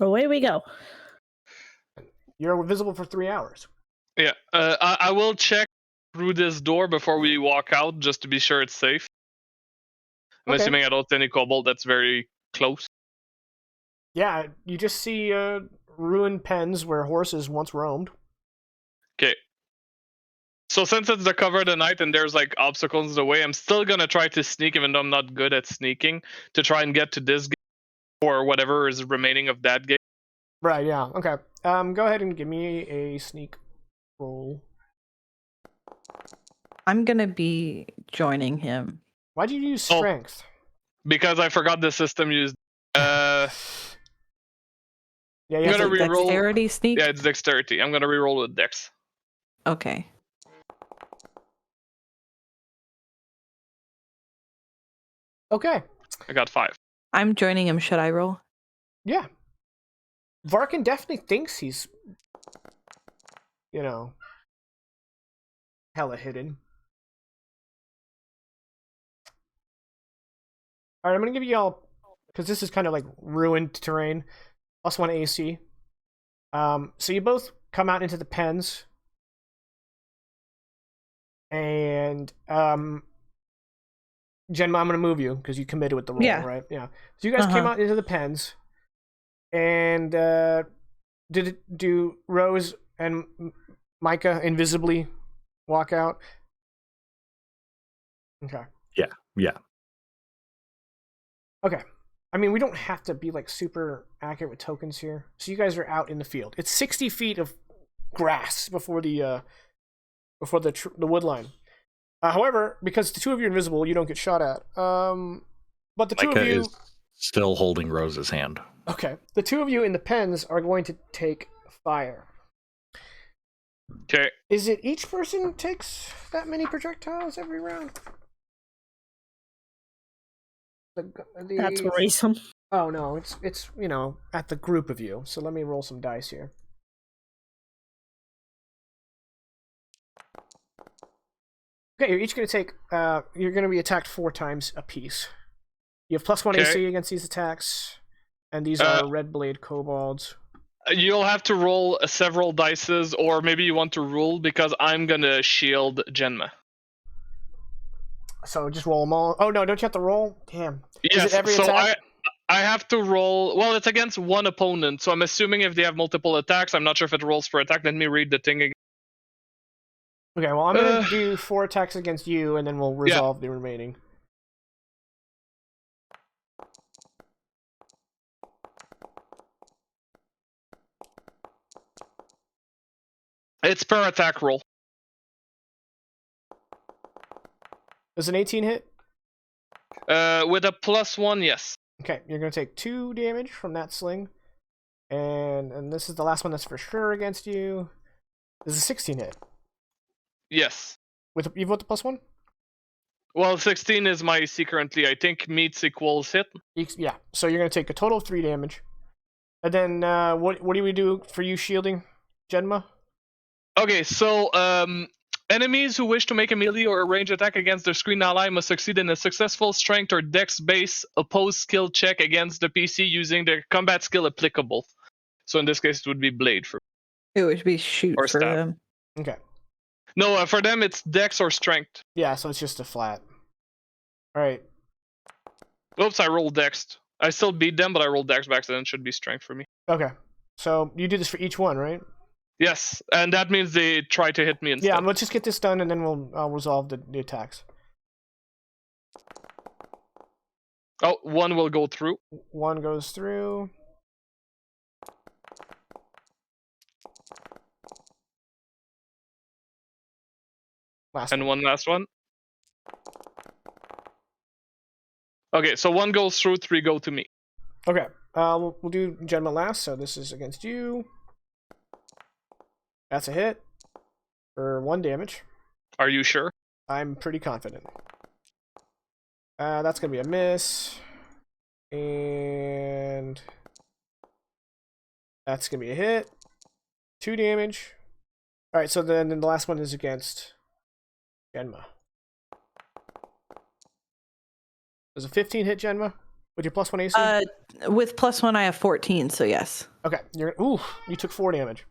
Speaker 5: Away we go.
Speaker 1: You're invisible for 3 hours.
Speaker 2: Yeah, I will check through this door before we walk out, just to be sure it's safe. I'm
Speaker 1: Okay.
Speaker 2: assuming I don't see any kobold that's very close.
Speaker 1: Yeah, you just see ruined pens where horses once roamed.
Speaker 2: Okay. So since it's the cover of the night and there's like obstacles in the way, I'm still gonna try to sneak, even though I'm not good at sneaking, to try and get to this gate or whatever is remaining of that gate.
Speaker 1: Right, yeah. Okay. Go ahead and give me a sneak roll.
Speaker 4: I'm gonna be joining him.
Speaker 1: Why'd you use
Speaker 2: Oh.
Speaker 1: strength?
Speaker 2: Because I forgot the system used.
Speaker 1: Yeah, you
Speaker 2: I'm
Speaker 1: have
Speaker 2: gonna
Speaker 1: to...
Speaker 2: re-roll.
Speaker 4: Dexterity sneak?
Speaker 2: Yeah, it's dexterity. I'm gonna reroll with dex.
Speaker 4: Okay.
Speaker 1: Okay.
Speaker 2: I got 5.
Speaker 4: I'm joining him. Should I roll?
Speaker 1: Yeah. Varkin definitely thinks he's, hella hidden. Alright, I'm gonna give you all, because this is kind of like ruined terrain, +1 AC. So you both come out into the pens. And, Jenma, I'm gonna move you, because you committed with the roll,
Speaker 4: Yeah.
Speaker 1: right? Yeah. So you guys came out into the pens. And, do Rose and Micah invisibly walk out? Okay.
Speaker 3: Yeah.
Speaker 1: Okay. I mean, we don't have to be like super accurate with tokens here. So you guys are out in the field. It's 60 feet of grass before the wood line. However, because the 2 of you are invisible, you don't get shot at. But the 2
Speaker 3: Micah
Speaker 1: of you...
Speaker 3: is still holding Rose's hand.
Speaker 1: Okay. The 2 of you in the pens are going to take fire.
Speaker 2: Okay.
Speaker 1: Is it each person takes that many projectiles every round?
Speaker 5: That's worrisome.
Speaker 1: Oh no, it's at the group of you. So let me roll some dice here. Okay, you're each gonna take. You're gonna be attacked 4 times apiece. You have +1 AC against these attacks, and these are red blade kobolds.
Speaker 2: You'll have to roll several dices, or maybe you want to rule, because I'm gonna shield Jenma.
Speaker 1: So just roll them all. Oh no, don't you have to roll? Damn.
Speaker 2: Yes,
Speaker 1: Is it every
Speaker 2: so
Speaker 1: attack?
Speaker 2: I have to roll. Well, it's against one opponent, so I'm assuming if they have multiple attacks, I'm not sure if it rolls per attack. Let me read the thing again.
Speaker 1: Okay, well I'm gonna do 4 attacks against you, and then we'll resolve the remaining.
Speaker 2: It's per attack roll.
Speaker 1: Does an 18 hit?
Speaker 2: With a +1, yes.
Speaker 1: Okay, you're gonna take 2 damage from that sling, and this is the last one that's for sure against you. This is a 16 hit.
Speaker 2: Yes.
Speaker 1: With the +1?
Speaker 2: Well, 16 is my AC currently. I think meets equals hit.
Speaker 1: Yeah. So you're gonna take a total of 3 damage. And then what do we do for you shielding, Genma?
Speaker 2: Okay, so enemies who wish to make a melee or a range attack against their screen ally must succeed in a successful strength or dex base opposed skill check against the PC using their combat skill applicable. So in this case, it would be blade for
Speaker 4: It would be shoot
Speaker 2: or
Speaker 4: for
Speaker 2: stab.
Speaker 4: them.
Speaker 1: Okay.
Speaker 2: No, for them it's dex or strength.
Speaker 1: Yeah, so it's just a flat. All right.
Speaker 2: Oops, I rolled dex. I still beat them, but I rolled dex back, so then it should be strength for me.
Speaker 1: Okay. So you do this for each one, right?
Speaker 2: Yes, and that means they try to hit me instead.
Speaker 1: Yeah, let's just get this done, and then I'll resolve the attacks.
Speaker 2: Oh, one will go through.
Speaker 1: One goes through.
Speaker 2: And one last one. Okay, so one goes through, 3 go to me.
Speaker 1: Okay. We'll do Genma last. So this is against you. That's a hit for 1 damage.
Speaker 2: Are you sure?
Speaker 1: I'm pretty confident. That's gonna be a miss, and that's gonna be a hit. 2 damage. All right. So then the last one is against Genma. Does a 15 hit Genma with your +1 AC?
Speaker 4: With +1, I have 14, so yes.
Speaker 1: Okay. You took 4 damage.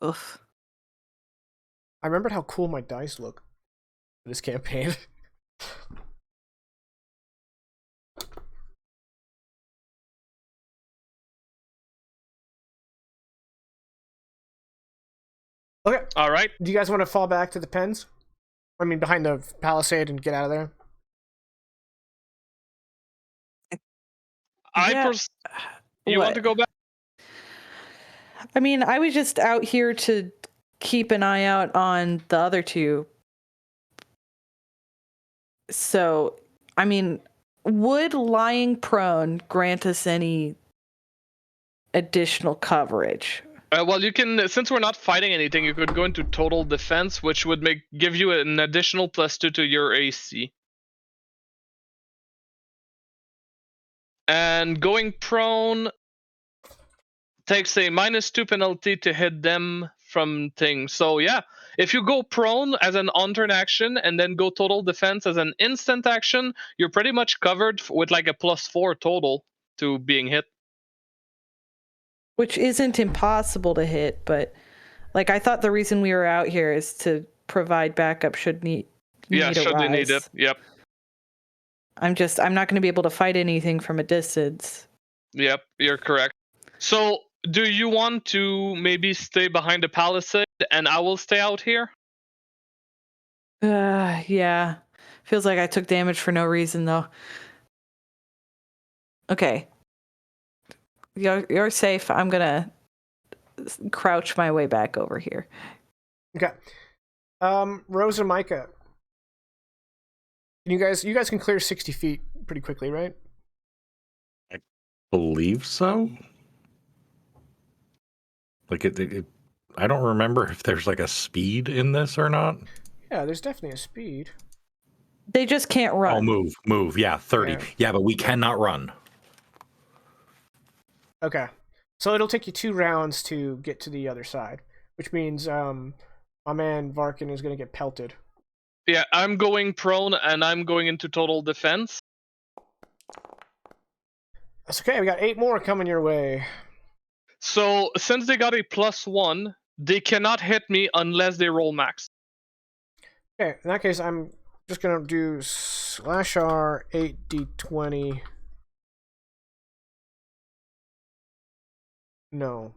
Speaker 4: Oof.
Speaker 1: I remembered how cool my dice look for this campaign. Okay.
Speaker 2: All right.
Speaker 1: Do you guys want to fall back to the pens? I mean, behind the palisade and get out of there?
Speaker 4: Yeah.
Speaker 2: You want to go back?
Speaker 4: I mean, I was just out here to keep an eye out on the other two. So, I mean, would lying prone grant us any additional coverage?
Speaker 2: Well, you can, since we're not fighting anything, you could go into total defense, which would give you an additional +2 to your AC. And going prone takes a -2 penalty to hit them from things. So yeah, if you go prone as an on-turn action and then go total defense as an instant action, you're pretty much covered with like a +4 total to being hit.
Speaker 4: Which isn't impossible to hit, but like I thought the reason we were out here is to provide backup should need
Speaker 2: should they need
Speaker 4: arise.
Speaker 2: it. Yep.
Speaker 4: I'm not going to be able to fight anything from a distance.
Speaker 2: Yep, you're correct. So, do you want to maybe stay behind the palisade and I will stay out here?
Speaker 4: Yeah. Feels like I took damage for no reason though. Okay. You're safe. I'm going to crouch my way back over here.
Speaker 1: Okay. Rose and Micah. You guys can clear 60 feet pretty quickly, right?
Speaker 3: I believe so. Like I don't remember if there's like a speed in this or not.
Speaker 1: Yeah, there's definitely a speed.
Speaker 4: They just can't run.
Speaker 3: Oh, move. Yeah, 30. Yeah, but we cannot run.
Speaker 1: Okay. So it'll take you 2 rounds to get to the other side, which means my man Varkin is going to get pelted.
Speaker 2: Yeah, I'm going prone and I'm going into total defense.
Speaker 1: That's okay. We got 8 more coming your way.
Speaker 2: So, since they got a +1, they cannot hit me unless they roll max.
Speaker 1: Okay, in that case, I'm just going to do /R 8d20. No.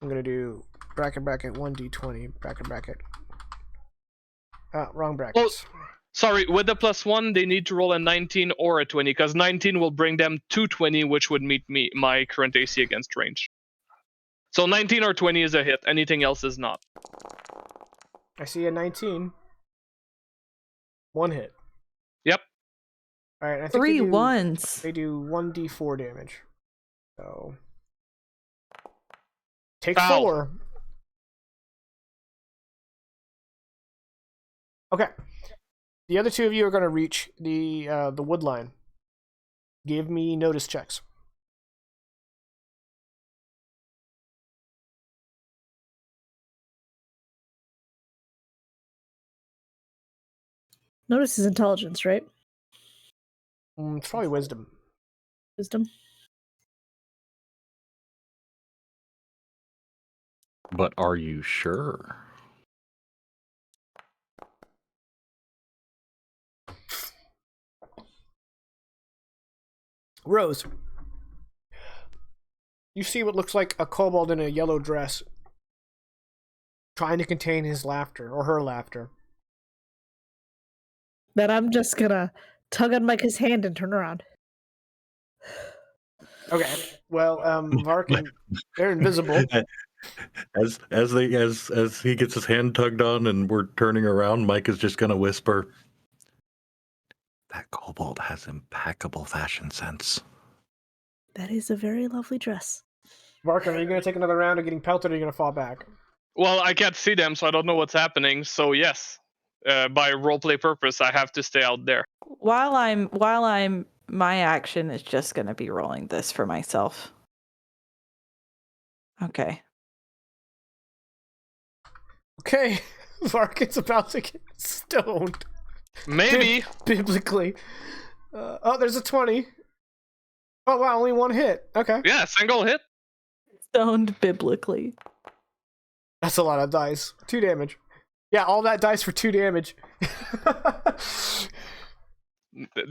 Speaker 1: I'm going to do bracket 1d20, bracket. Wrong brackets.
Speaker 2: Oh, sorry, with the +1, they need to roll a 19 or a 20, because 19 will bring them to 20, which would meet my current AC against range. So 19 or 20 is a hit. Anything else is not.
Speaker 1: I see a 19. 1 hit.
Speaker 2: Yep.
Speaker 1: All right. I think
Speaker 4: 3 ones.
Speaker 1: They do 1d4 damage. So Take
Speaker 2: Foul.
Speaker 1: 4. Okay. The other 2 of you are going to reach the wood line. Give me notice checks.
Speaker 5: Notice is intelligence, right?
Speaker 1: It's probably wisdom.
Speaker 5: Wisdom.
Speaker 3: But are you sure?
Speaker 1: Rose, you see what looks like a kobold in a yellow dress trying to contain his laughter, or her laughter.
Speaker 5: Then I'm just gonna tug on Micah's hand and turn around.
Speaker 1: Okay, well, Varkin, they're invisible.
Speaker 3: As he gets his hand tugged on and we're turning around, Mike is just gonna whisper, "That kobold has impeccable fashion sense."
Speaker 5: That is a very lovely dress.
Speaker 1: Varkin, are you going to take another round of getting pelted, or are you going to fall back?
Speaker 2: Well, I can't see them, so I don't know what's happening. So yes, by roleplay purpose, I have to stay out there.
Speaker 4: While I'm my action is just gonna be rolling this for myself. Okay.
Speaker 1: Okay, Varkin's about to get stoned.
Speaker 2: Maybe.
Speaker 1: Biblically. Oh, there's a 20. Oh, wow, only 1 hit. Okay.
Speaker 2: Yeah, single hit.
Speaker 4: Stoned biblically.
Speaker 1: That's a lot of dice. 2 damage. Yeah, all that dice for 2 damage.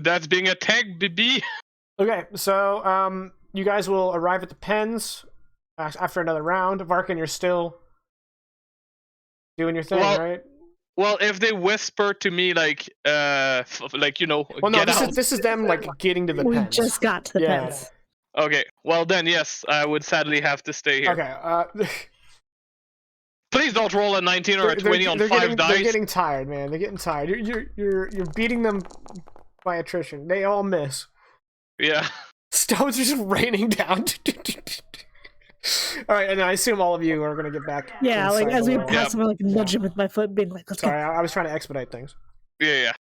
Speaker 2: That's being a tank, BB.
Speaker 1: Okay, so you guys will arrive at the pens after another round. Varkin, you're still doing your thing,
Speaker 2: Well,
Speaker 1: right?
Speaker 2: Well, if they whisper to me like you know,
Speaker 1: Well, no,
Speaker 2: get out.
Speaker 1: this is them like getting to the
Speaker 5: We
Speaker 1: pens.
Speaker 5: just got to the
Speaker 1: Yeah.
Speaker 5: pens.
Speaker 2: Okay, well then yes, I would sadly have to stay here.
Speaker 1: Okay.
Speaker 2: Please don't roll a 19 or a 20 on 5
Speaker 1: They're
Speaker 2: dice.
Speaker 1: getting tired, man. They're getting tired. You're beating them by attrition. They all miss.
Speaker 2: Yeah.
Speaker 1: Stones are just raining down. All right, and I assume all of you are gonna get back.
Speaker 5: Yeah, like
Speaker 1: inside
Speaker 5: as
Speaker 1: the
Speaker 5: we
Speaker 1: wall.
Speaker 5: pass him, I like nudge him with my foot, being like, "Let's
Speaker 1: Sorry,
Speaker 5: go."
Speaker 1: I was trying to expedite things.
Speaker 2: Yeah.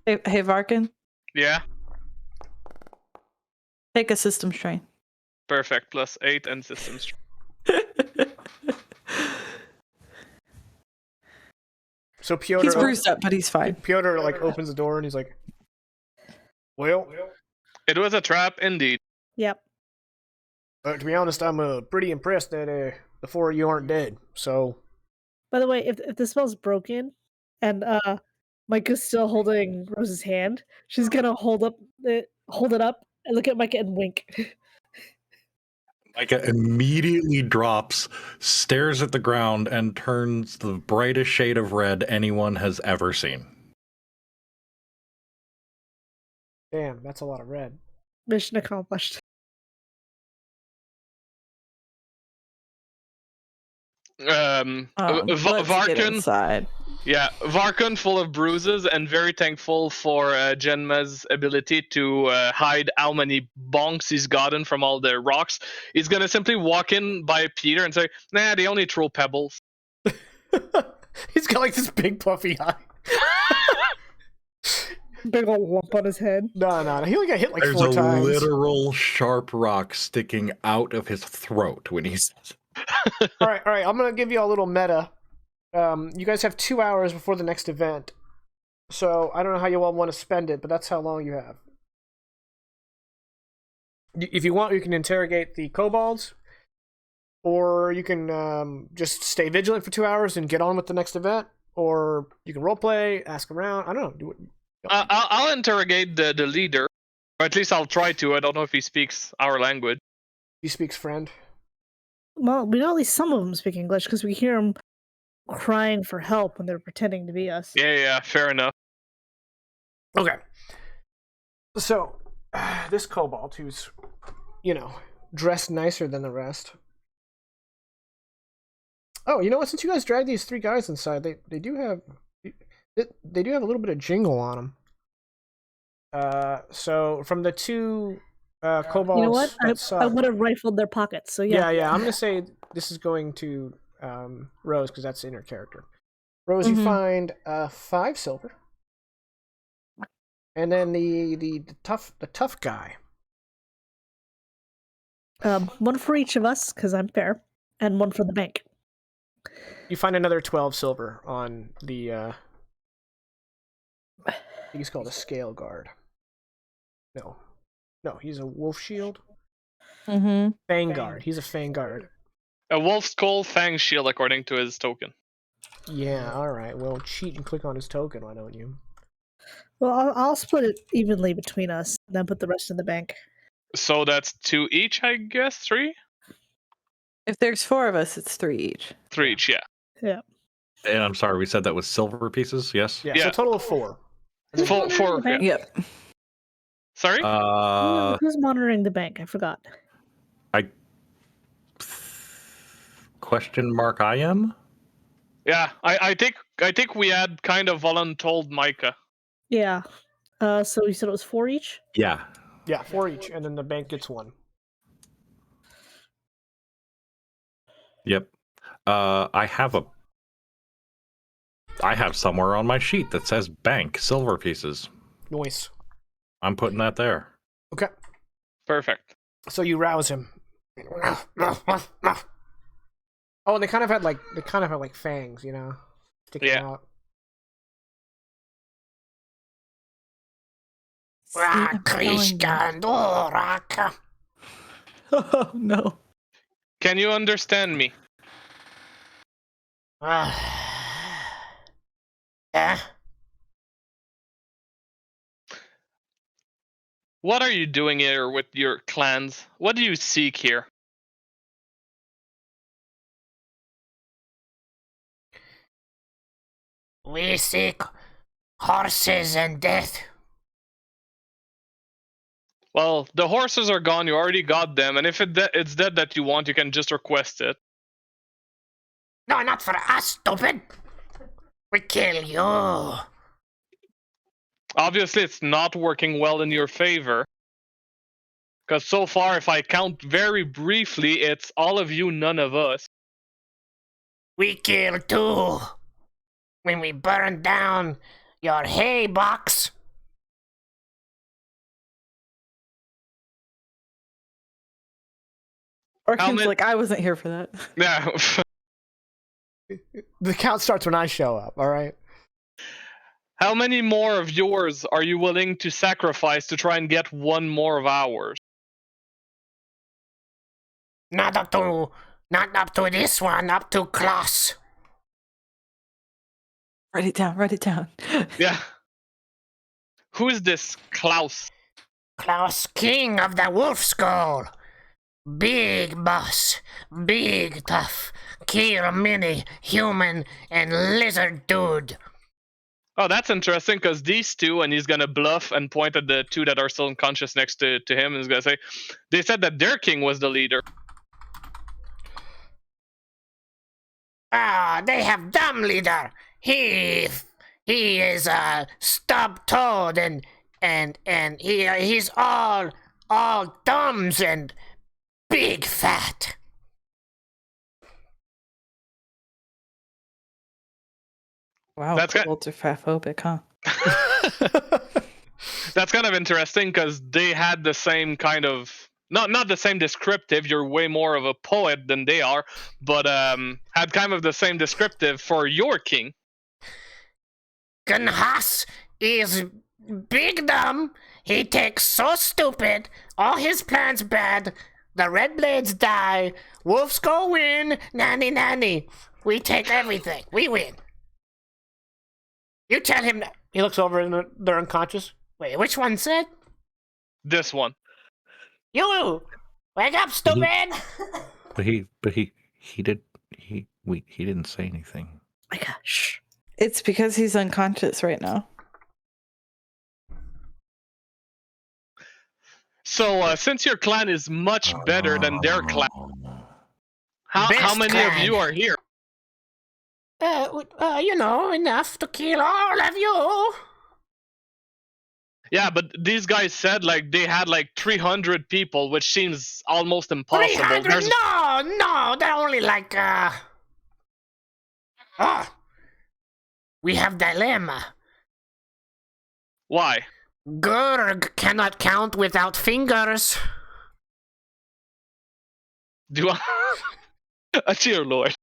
Speaker 4: Hey Varkin,
Speaker 2: Yeah.
Speaker 4: take a system strain.
Speaker 2: Perfect. Plus 8 and systems.
Speaker 1: So Piotr,
Speaker 4: He's bruised up, but he's fine.
Speaker 1: Piotr like opens the door and he's like, "Well,
Speaker 2: It was a trap indeed.
Speaker 5: Yep.
Speaker 1: to be honest, I'm pretty impressed that the 4 of you aren't dead. So
Speaker 5: By the way, if the spell's broken, and Micah's still holding Rose's hand, she's gonna hold it up and look at Micah and wink.
Speaker 3: Micah immediately drops, stares at the ground, and turns the brightest shade of red anyone has ever seen.
Speaker 1: damn, that's a lot of red."
Speaker 5: Mission accomplished.
Speaker 4: Let's get
Speaker 2: Varkin.
Speaker 4: inside.
Speaker 2: Yeah, Varkin full of bruises and very thankful for Genma's ability to hide how many bonks he's gotten from all the rocks. He's gonna simply walk in by Peter and say, "Nah, they only throw pebbles."
Speaker 1: He's got like this big puffy eye.
Speaker 5: Big old lump on his head.
Speaker 1: No. He only got hit like
Speaker 3: There's
Speaker 1: 4
Speaker 3: a
Speaker 1: times.
Speaker 3: literal sharp rock sticking out of his throat when he's.
Speaker 1: All right. I'm gonna give you a little meta. You guys have 2 hours before the next event, so I don't know how you all want to spend it, but that's how long you have. If you want, you can interrogate the kobolds, or you can just stay vigilant for 2 hours and get on with the next event, or you can roleplay, ask around. I don't know.
Speaker 2: I'll interrogate the leader, or at least I'll try to. I don't know if he speaks our language.
Speaker 1: He speaks friend.
Speaker 5: Well, we know at least some of them speak English because we hear them crying for help when they're pretending to be us.
Speaker 2: Yeah, fair enough.
Speaker 1: Okay. So, this kobold who's, dressed nicer than the rest. Oh, you know what? Since you guys dragged these 3 guys inside, they do have a little bit of jingle on them. So from the 2 Kobolds.
Speaker 5: You know what?
Speaker 1: That's,
Speaker 5: I would have rifled their pockets. So yeah.
Speaker 1: yeah. I'm gonna say this is going to Rose because that's in her character. Rose, you
Speaker 4: Mhm.
Speaker 1: find 5 silver, and then the tough guy.
Speaker 5: One for each of us because I'm fair, and one for the bank.
Speaker 1: You find another 12 silver on the. I think he's called a scale guard. No, he's a wolf shield.
Speaker 4: Mm-hmm.
Speaker 1: Fang guard. He's a fang guard.
Speaker 2: A wolf's skull, fang shield, according to his token.
Speaker 1: Yeah, alright. Well, cheat and click on his token, why don't you?
Speaker 5: Well, I'll split it evenly between us, then put the rest in the bank.
Speaker 2: So that's 2 each, I guess? 3?
Speaker 4: If there's 4 of us, it's 3 each.
Speaker 2: 3 each, yeah.
Speaker 5: Yeah.
Speaker 3: And I'm sorry, we said that was silver pieces. Yes.
Speaker 1: Yeah, so
Speaker 2: Yeah.
Speaker 1: a total of 4.
Speaker 2: Four. Yeah.
Speaker 4: Yep.
Speaker 2: Sorry?
Speaker 5: Who's monitoring the bank? I forgot.
Speaker 3: Question mark. I am.
Speaker 2: Yeah, I think we had kind of voluntold Micah.
Speaker 5: Yeah. So you said it was 4 each?
Speaker 3: Yeah.
Speaker 1: Yeah, 4 each, and then the bank gets 1.
Speaker 3: Yep. I have somewhere on my sheet that says bank silver pieces.
Speaker 1: Nice.
Speaker 3: I'm putting that there.
Speaker 1: Okay.
Speaker 2: Perfect.
Speaker 1: So you rouse him. Oh, and they kind of had like fangs, you know, sticking
Speaker 2: Yeah.
Speaker 1: out.
Speaker 4: See, I'm telling you. Oh no.
Speaker 2: Can you understand me?
Speaker 1: Yeah.
Speaker 2: What are you doing here with your clans? What do you seek here?
Speaker 1: We seek horses and death.
Speaker 2: Well, the horses are gone. You already got them, and if it's dead that you want, you can just request it.
Speaker 1: No, not for us, stupid. We kill you.
Speaker 2: Obviously, it's not working well in your favor. Because so far, if I count very briefly, it's all of you, none of us.
Speaker 1: We kill too. When we burn down your hay box.
Speaker 4: Orkin's
Speaker 2: many-
Speaker 4: like, I wasn't here for that.
Speaker 2: Yeah.
Speaker 1: The count starts when I show up, alright?
Speaker 2: How many more of yours are you willing to sacrifice to try and get 1 more of ours?
Speaker 1: Not up to this one, up to Klaus.
Speaker 4: Write it down. Write it down.
Speaker 2: Yeah. Who is this Klaus?
Speaker 1: Klaus, king of the wolf skull. Big boss, big tough, kill many human and lizard dude.
Speaker 2: Oh, that's interesting, because these 2, and he's going to bluff and point at the 2 that are still unconscious next to him, and he's going to say, they said that their king was the leader.
Speaker 1: Ah, they have dumb leader. He is stub-toed and he's all thumbs and big fat.
Speaker 4: Wow,
Speaker 2: That's good.
Speaker 4: kobolds are fatphobic, huh?
Speaker 2: That's kind of interesting, because they had the same kind of not the same descriptive. You're way more of a poet than they are, but had kind of the same descriptive for your king.
Speaker 1: Gunhas is big dumb. He takes so stupid. All his plans bad. The Red Blades die. Wolves go win. Nanny nanny. We take everything. We win. You tell him that. He looks over and they're unconscious. Wait, which one said?
Speaker 2: This one.
Speaker 1: You! Wake up, stupid!
Speaker 3: But he didn't say anything.
Speaker 5: My gosh.
Speaker 4: It's because he's unconscious right now.
Speaker 2: So, since your clan is much better than their clan, how
Speaker 1: Best
Speaker 2: many
Speaker 1: clan.
Speaker 2: of you are here?
Speaker 1: You know, enough to kill all of you.
Speaker 2: Yeah, but these guys said like they had like 300 people, which seems almost impossible.
Speaker 1: 300?
Speaker 2: There's-
Speaker 1: No, they're only like, Oh, we have dilemma.
Speaker 2: Why?
Speaker 1: Gurg cannot count without fingers.
Speaker 2: Do I? A cheer, Lord.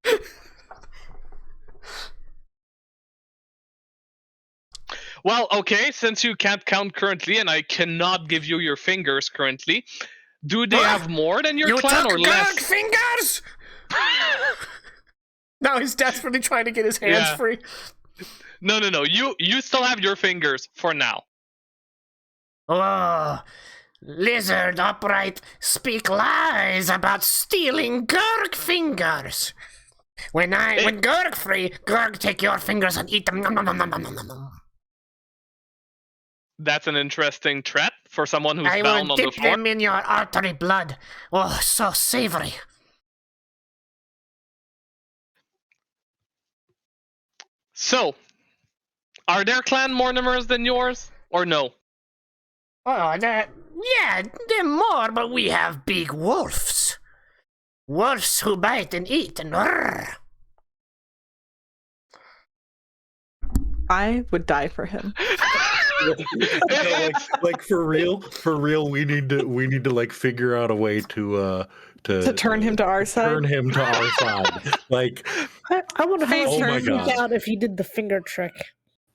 Speaker 2: Well, okay, since you can't count currently and I cannot give you your fingers currently, do they have more than your
Speaker 1: You
Speaker 2: clan
Speaker 1: took
Speaker 2: or
Speaker 1: Gurg
Speaker 2: less?
Speaker 1: fingers? Now he's desperately trying to get his hands
Speaker 2: Yeah.
Speaker 1: free.
Speaker 2: No. You still have your fingers for now.
Speaker 1: Oh, lizard upright speak lies about stealing Gurg fingers. When Gurg free, Gurg take your fingers and eat them. Nom, nom, nom, nom, nom, nom, nom.
Speaker 2: That's an interesting threat for someone who's
Speaker 1: I
Speaker 2: down
Speaker 1: will
Speaker 2: on the
Speaker 1: dip
Speaker 2: floor.
Speaker 1: them in your artery blood. Oh, so savory.
Speaker 2: So, are their clan more numerous than yours, or no?
Speaker 1: Oh, yeah, they're more, but we have big wolves. Wolves who bite and eat and rrr.
Speaker 4: I would die for him.
Speaker 3: like for real, we need to like figure out a way to
Speaker 4: turn him to our side.
Speaker 3: turn him to our side. Like,
Speaker 5: I wonder how
Speaker 4: Face
Speaker 5: much
Speaker 3: turn.
Speaker 5: he'd
Speaker 3: Oh my
Speaker 5: freak
Speaker 3: God.
Speaker 5: out if he did the finger trick.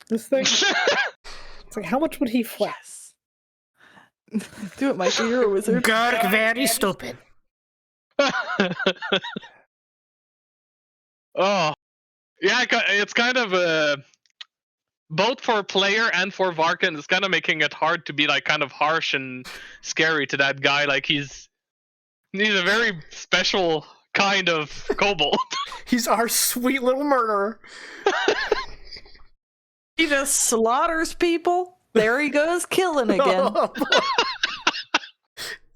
Speaker 5: This thing. It's like, how much would he flex?
Speaker 4: Do it, Mikey. You're a wizard.
Speaker 1: Gurg very stupid.
Speaker 2: Oh, yeah, it's kind of both for player and for Varkan. It's kind of making it hard to be like kind of harsh and scary to that guy. Like he's a very special kind of kobold.
Speaker 1: He's our sweet little murderer.
Speaker 4: He just slaughters people. There he goes, killing again.
Speaker 1: Oh, boy.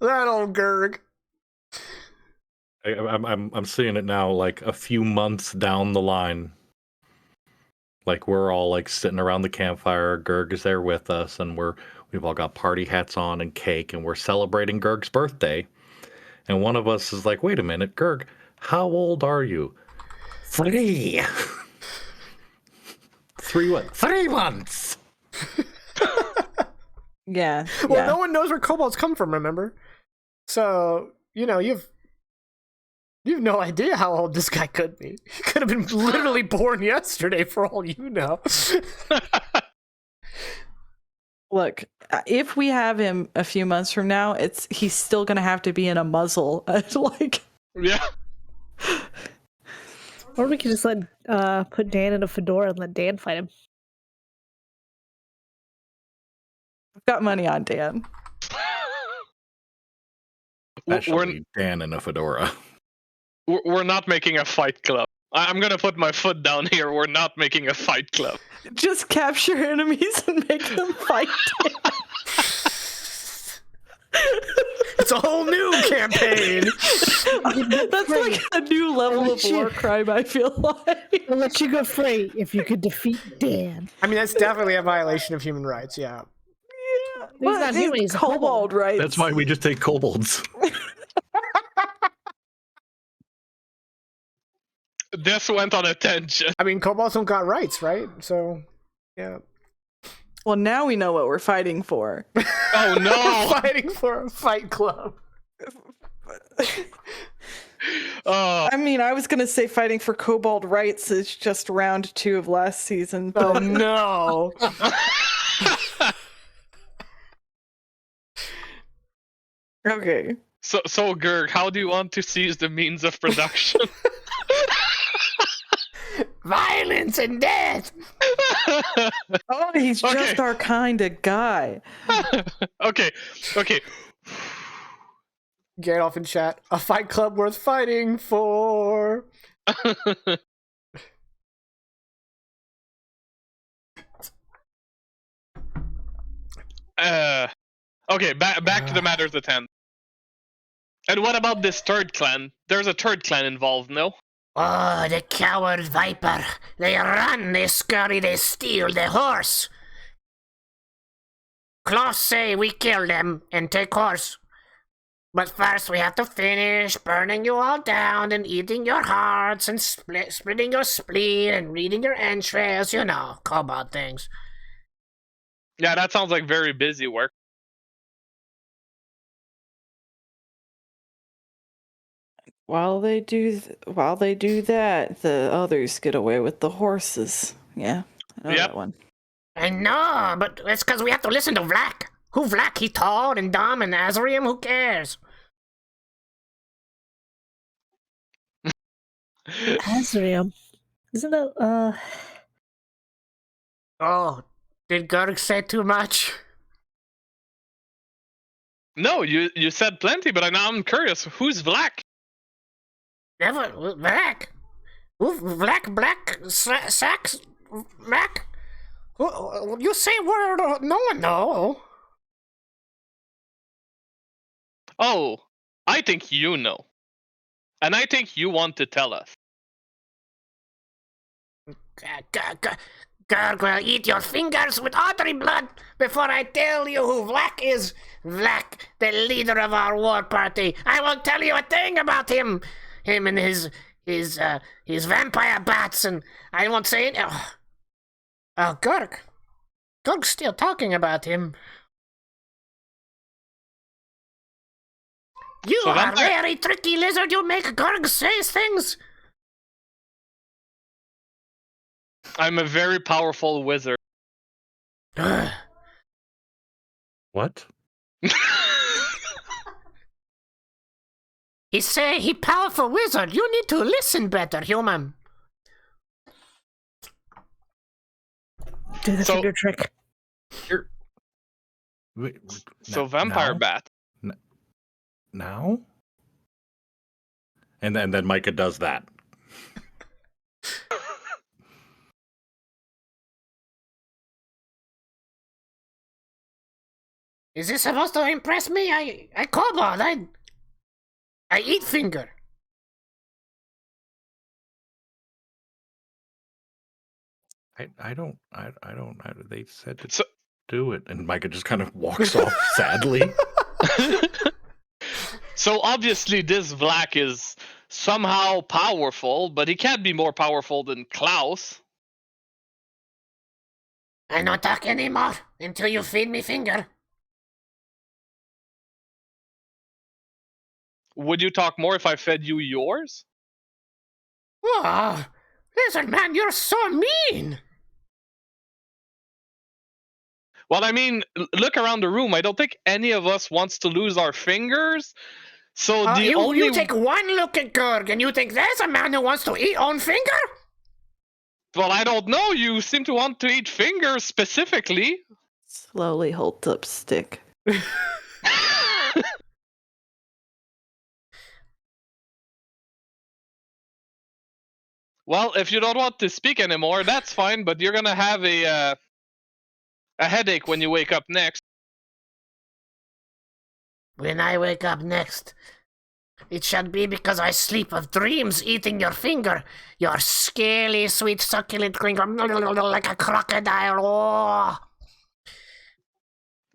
Speaker 1: That old Gurg.
Speaker 3: I'm seeing it now. Like a few months down the line, like we're all like sitting around the campfire. Gurg is there with us, and we've all got party hats on and cake, and we're celebrating Gurg's birthday. And one of us is like, "Wait a minute, Gurg, how old are you?" 3. 3 what? 3 months.
Speaker 4: Yeah.
Speaker 1: Well,
Speaker 4: yeah.
Speaker 1: no one knows where kobolds come from, remember? So, you've no idea how old this guy could be. He could have been literally born yesterday, for all you know.
Speaker 4: Look, if we have him a few months from now, he's still gonna have to be in a muzzle. Like,
Speaker 2: Yeah.
Speaker 5: Or we could just put Dan in a fedora and let Dan fight him.
Speaker 4: I've got money on Dan.
Speaker 3: Especially Dan in a fedora.
Speaker 2: We're not making a fight club. I'm gonna put my foot down here. We're not making a fight club.
Speaker 4: Just capture enemies and make them fight.
Speaker 1: It's a whole new campaign.
Speaker 4: That's like a new level of
Speaker 5: Shit.
Speaker 4: war crime, I feel like.
Speaker 5: I'll let you go free if you could defeat Dan.
Speaker 1: I mean, that's definitely a violation of human rights, yeah.
Speaker 4: Yeah,
Speaker 5: He's not human, he's a
Speaker 4: kobold, right?
Speaker 3: That's why we just take kobolds.
Speaker 2: This went on a tangent.
Speaker 1: I mean, kobolds don't got rights, right? So, yeah.
Speaker 4: Well, now we know what we're fighting for.
Speaker 2: Oh no!
Speaker 1: Fighting for a fight club.
Speaker 2: Oh,
Speaker 4: I mean, I was gonna say fighting for kobold rights is just round 2 of last season.
Speaker 1: Oh,
Speaker 4: But
Speaker 1: no.
Speaker 4: okay.
Speaker 2: so Gurg, how do you want to seize the means of production?
Speaker 1: Violence and death.
Speaker 4: Oh, he's just
Speaker 2: Okay.
Speaker 4: our kind of guy.
Speaker 2: Okay.
Speaker 1: Gandalf in chat. A fight club worth fighting for.
Speaker 2: Okay, back to the matters at hand. And what about this third clan? There's a third clan involved, no?
Speaker 1: Oh, the coward viper. They run, they scurry, they steal the horse. Klaus say we kill them and take horse. But first we have to finish burning you all down and eating your hearts and splitting your spleen and reading your entrails, you know, kobold things.
Speaker 2: Yeah, that sounds like very busy work.
Speaker 4: While they do that, the others get away with the horses. Yeah, I know
Speaker 2: Yep.
Speaker 4: that one.
Speaker 1: I know, but it's because we have to listen to Vlak. Who Vlak? He tall and dumb and Azarium? Who cares?
Speaker 5: Azrium. Isn't that
Speaker 1: Oh, did Gurg say too much?
Speaker 2: No, you said plenty, but now I'm curious. Who's Vlak?
Speaker 1: Never, Vlak. Who Vlak, Black, Sax, Vlak? You say word, no one know.
Speaker 2: Oh, I think you know. And I think you want to tell us.
Speaker 1: Gurg will eat your fingers with otter blood before I tell you who Vlak is. Vlak, the leader of our war party. I won't tell you a thing about him. Him and his vampire bats, and I won't say it. Oh, Gurg. Gurg's still talking about him. You
Speaker 2: So
Speaker 1: are
Speaker 2: vampire-
Speaker 1: very tricky, lizard. You make Gurg say things.
Speaker 2: I'm a very powerful wizard.
Speaker 3: What?
Speaker 1: He say he powerful wizard. You need to listen better, human.
Speaker 5: do the
Speaker 2: So-
Speaker 5: finger trick?
Speaker 3: Wait,
Speaker 2: So vampire
Speaker 3: now?
Speaker 2: bat.
Speaker 3: Now? And then Micah does that.
Speaker 1: Is this supposed to impress me? I kobold. I eat finger.
Speaker 3: I don't. They said to
Speaker 2: So-
Speaker 3: do it, and Micah just kind of walks off sadly.
Speaker 2: So obviously this Vlak is somehow powerful, but he can't be more powerful than Klaus.
Speaker 1: I not talk anymore until you feed me finger.
Speaker 2: Would you talk more if I fed you yours?
Speaker 1: Oh, lizard man, you're so mean.
Speaker 2: Well, I mean, look around the room. I don't think any of us wants to lose our fingers. So the
Speaker 1: you
Speaker 2: only
Speaker 1: take one look at Gurg and you think there's a man who wants to eat own finger?
Speaker 2: well, I don't know. You seem to want to eat fingers specifically.
Speaker 4: Slowly holds up stick.
Speaker 2: Well, if you don't want to speak anymore, that's fine. But you're gonna have a headache when you wake up next.
Speaker 1: When I wake up next, it shall be because I sleep of dreams eating your finger, your scaly, sweet, succulent finger, like a crocodile. Oh.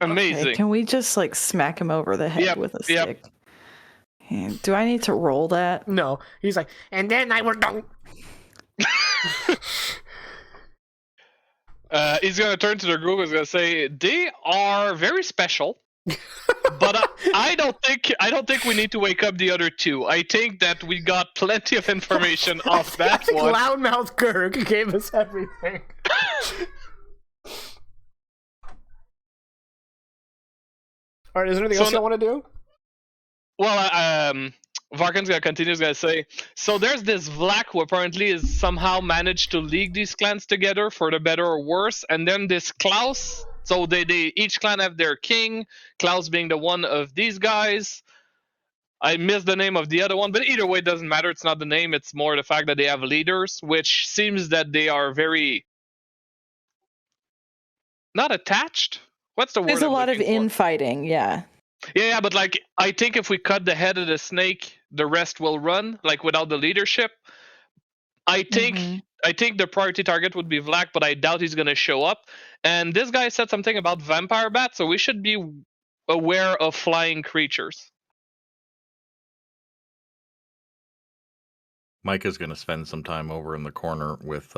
Speaker 2: Amazing.
Speaker 4: Okay, can we just like smack him over the head
Speaker 2: Yep,
Speaker 4: with a
Speaker 2: yep.
Speaker 4: stick? And do I need to roll that?
Speaker 1: No, he's like, and then I will don't.
Speaker 2: He's gonna turn to the group. He's gonna say they are very special, but I don't think we need to wake up the other two. I think that we got plenty of information off
Speaker 1: I
Speaker 2: that
Speaker 1: think
Speaker 2: one.
Speaker 1: Loudmouth Gurg gave us everything. All right, is there anything
Speaker 2: So
Speaker 1: else you want to do?
Speaker 2: Well, Varkan's gonna continue. He's gonna say, so there's this Vlak who apparently is somehow managed to league these clans together for the better or worse, and then this Klaus. So they each clan have their king. Klaus being the one of these guys. I missed the name of the other one, but either way, it doesn't matter. It's not the name. It's more the fact that they have leaders, which seems that they are very not attached. What's the word?
Speaker 4: There's a
Speaker 2: I'm
Speaker 4: lot of
Speaker 2: looking for?
Speaker 4: infighting, yeah.
Speaker 2: Yeah, but like I think if we cut the head of the snake, the rest will run. Like without the leadership, I think
Speaker 4: Mhm.
Speaker 2: I think the priority target would be Vlak, but I doubt he's gonna show up. And this guy said something about vampire bats, so we should be aware of flying creatures.
Speaker 3: Micah's gonna spend some time over in the corner with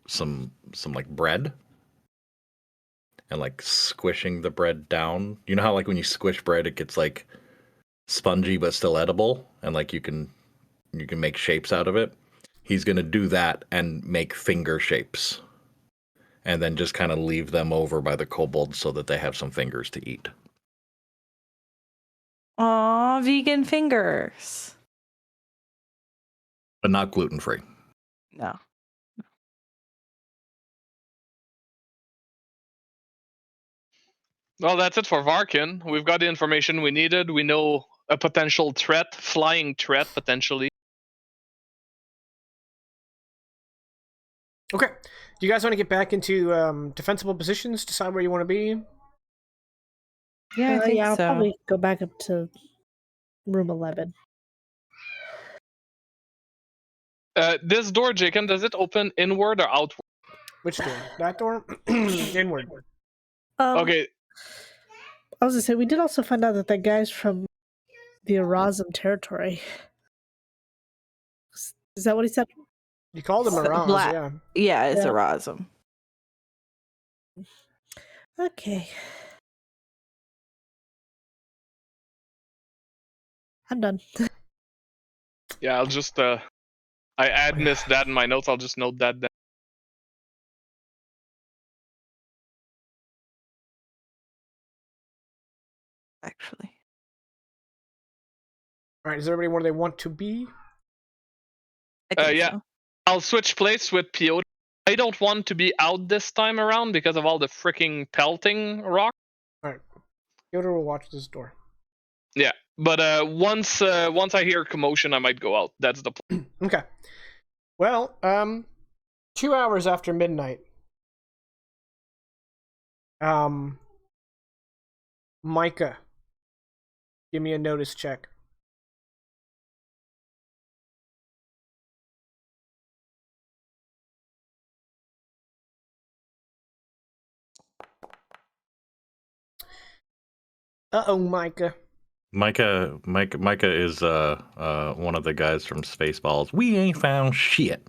Speaker 3: some like bread and like squishing the bread down. You know how like when you squish bread it gets like spongy but still edible, and like you can make shapes out of it. He's gonna do that and make finger shapes, and then just kind of leave them over by the kobolds so that they have some fingers to eat.
Speaker 4: Aw, vegan fingers.
Speaker 3: But not gluten-free.
Speaker 4: No.
Speaker 2: Well, that's it for Varkin. We've got the information we needed. We know a potential threat, flying threat, potentially.
Speaker 1: Okay. Do you guys want to get back into defensible positions? Decide where you want to be?
Speaker 4: Yeah, I think
Speaker 5: yeah, I'll
Speaker 4: so.
Speaker 5: probably go back up to room 11.
Speaker 2: This door, Jaken, does it open inward or outward?
Speaker 1: Which door? That door? Inward.
Speaker 2: Okay.
Speaker 5: I was gonna say, we did also find out that that guy's from the Erasm territory. Is that what he said?
Speaker 1: You called him Araz,
Speaker 4: Black.
Speaker 1: yeah.
Speaker 4: Yeah, it's
Speaker 5: Yeah.
Speaker 4: Erasm.
Speaker 5: Okay. I'm done.
Speaker 2: Yeah, I'll just I missed that in my notes. I'll just note that down.
Speaker 4: Actually.
Speaker 1: All right, is everybody where they want to be?
Speaker 4: I think
Speaker 2: Yeah.
Speaker 4: so.
Speaker 2: I'll switch place with Piotr. I don't want to be out this time around because of all the freaking pelting rock.
Speaker 1: All right. Yoda will watch this door.
Speaker 2: Yeah, but once I hear commotion, I might go out. That's the plan.
Speaker 1: Okay. Well, 2 hours after midnight. Micah, give me a notice check. Uh-oh, Micah.
Speaker 3: Micah is one of the guys from Spaceballs. We ain't found shit.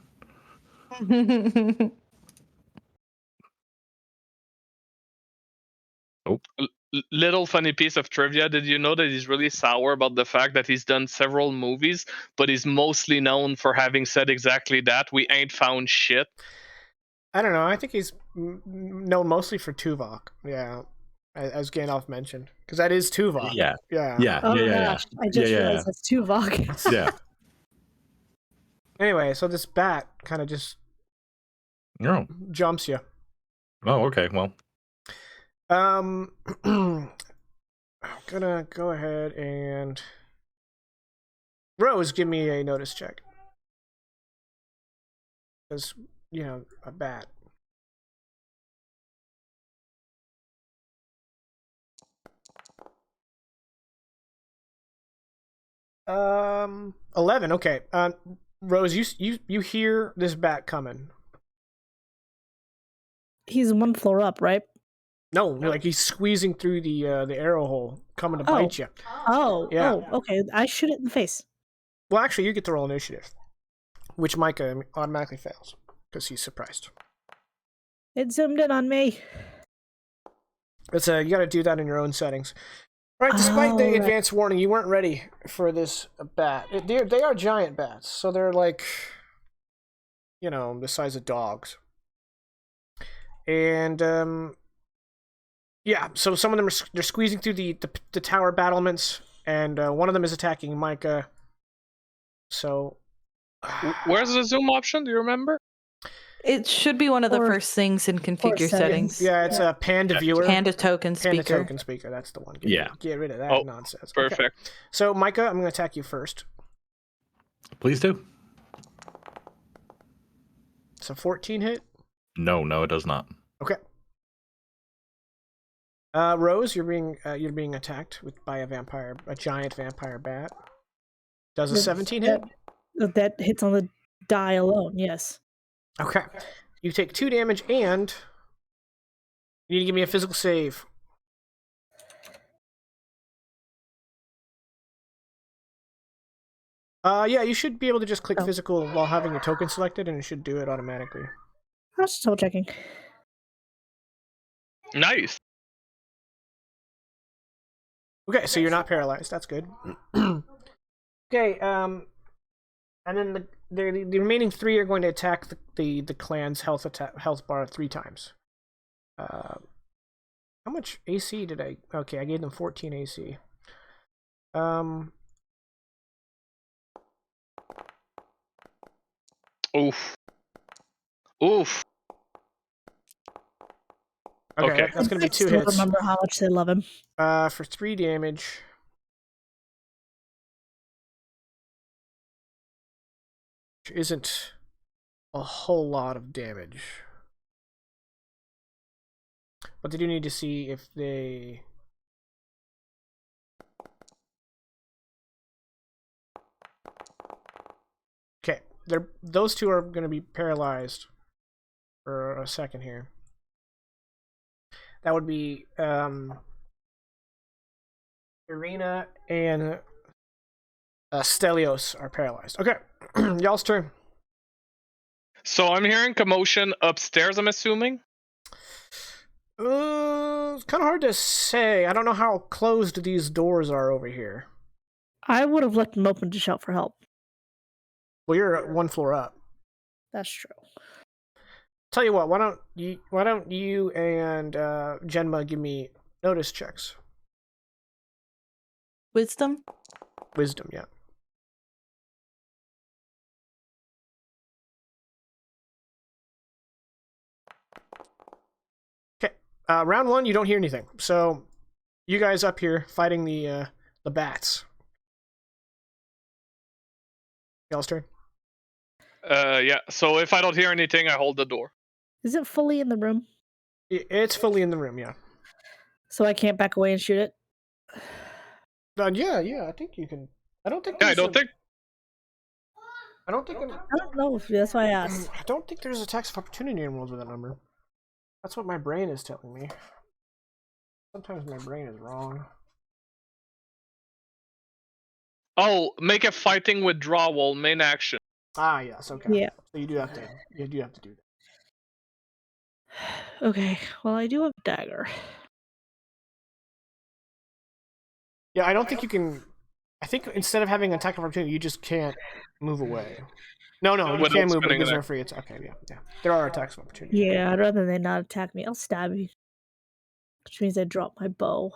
Speaker 2: Little funny piece of trivia. Did you know that he's really sour about the fact that he's done several movies, but he's mostly known for having said exactly that? We ain't found shit.
Speaker 1: I don't know. I think he's known mostly for Tuvok. Yeah, as Gandalf mentioned, because that is Tuvok.
Speaker 3: Yeah.
Speaker 1: Yeah.
Speaker 5: Oh
Speaker 3: Yeah.
Speaker 5: gosh, I just realized that's Tuvok.
Speaker 3: Yeah.
Speaker 1: Anyway, so this bat kind of just
Speaker 3: Oh.
Speaker 1: jumps you.
Speaker 3: Oh, okay. Well.
Speaker 1: I'm gonna go ahead and Rose, give me a notice check. Because, you know, a bat. Um, 11. Okay. Rose, you hear this bat coming?
Speaker 5: He's one floor up, right?
Speaker 1: No, like he's squeezing through the arrow hole, coming to bite you.
Speaker 5: Oh,
Speaker 1: Yeah.
Speaker 5: oh, okay. I shoot it in the face.
Speaker 1: Well, actually, you get to roll initiative, which Micah automatically fails because he's surprised.
Speaker 5: It zoomed in on me.
Speaker 1: It's you got to do that in your own settings. All right. Despite the advance warning, you weren't ready for this bat. They are giant bats, so they're like, you know, the size of dogs. And yeah, so some of them they're squeezing through the tower battlements, and one of them is attacking Micah. So,
Speaker 2: Where's the zoom option? Do you remember?
Speaker 4: It should be one of the first things in configure settings.
Speaker 1: Yeah, it's a Panda Viewer.
Speaker 4: Panda Token Speaker.
Speaker 1: Panda Token Speaker, that's the one. Get rid of that nonsense.
Speaker 2: Perfect.
Speaker 1: Okay. So, Micah, I'm going to attack you first.
Speaker 3: Please do.
Speaker 1: So, 14 hit?
Speaker 3: No, it does not.
Speaker 1: Okay. Rose, you're being attacked by a giant vampire bat. Does a 17 hit?
Speaker 5: That hits on the die alone, yes.
Speaker 1: Okay. You take 2 damage and you need to give me a physical save. Yeah, you should be able to just click physical while having your token selected, and it should do it automatically.
Speaker 5: I was just double checking.
Speaker 2: Nice.
Speaker 1: Okay, so you're not paralyzed. That's good. Okay, and then the remaining 3 are going to attack the clan's health bar 3 times. How much AC did I? Okay, I gave them 14 AC.
Speaker 2: Oof. Oof.
Speaker 1: Okay,
Speaker 2: Okay.
Speaker 1: that's gonna be 2
Speaker 5: Still
Speaker 1: hits.
Speaker 5: remember how much they love him.
Speaker 1: For 3 damage. Which isn't a whole lot of damage. But they do need to see if they... Okay, those 2 are going to be paralyzed for a second here. That would be Irina and Stelios are paralyzed. Okay, y'all's turn.
Speaker 2: So I'm hearing commotion upstairs, I'm assuming?
Speaker 1: It's kind of hard to say. I don't know how closed these doors are over here.
Speaker 5: I would have left him open to shout for help.
Speaker 1: Well, you're at 1 floor up.
Speaker 5: That's true.
Speaker 1: Tell you what, why don't you and Genma give me notice checks?
Speaker 4: Wisdom?
Speaker 1: Wisdom, yeah. Okay, round 1, you don't hear anything. So, you guys up here fighting the bats. Y'all's turn.
Speaker 2: Yeah. So if I don't hear anything, I hold the door.
Speaker 5: Is it fully in the room?
Speaker 1: It's fully in the room, yeah.
Speaker 5: So I can't back away and shoot it?
Speaker 1: Yeah, I think you can. I don't think.
Speaker 2: Yeah, I don't think.
Speaker 1: I don't think.
Speaker 5: I don't know. That's why I asked.
Speaker 1: I don't think there's attacks of opportunity in rolls with that number. That's what my brain is telling me. Sometimes my brain is wrong.
Speaker 2: Oh, make a fighting withdrawal main action.
Speaker 1: Ah, yes. Okay.
Speaker 5: Yeah.
Speaker 1: So you do have to. You do have to do that.
Speaker 5: Okay. Well, I do have a dagger.
Speaker 1: Yeah, I don't think you can. I think instead of having an attack of opportunity, you just can't move away. No, you
Speaker 2: Without
Speaker 1: can move, but it
Speaker 2: spending
Speaker 1: gives
Speaker 2: an
Speaker 1: no free. It's okay. Yeah. There are attacks of opportunity.
Speaker 5: Yeah, I'd rather they not attack me. I'll stab you. Which means I drop my bow.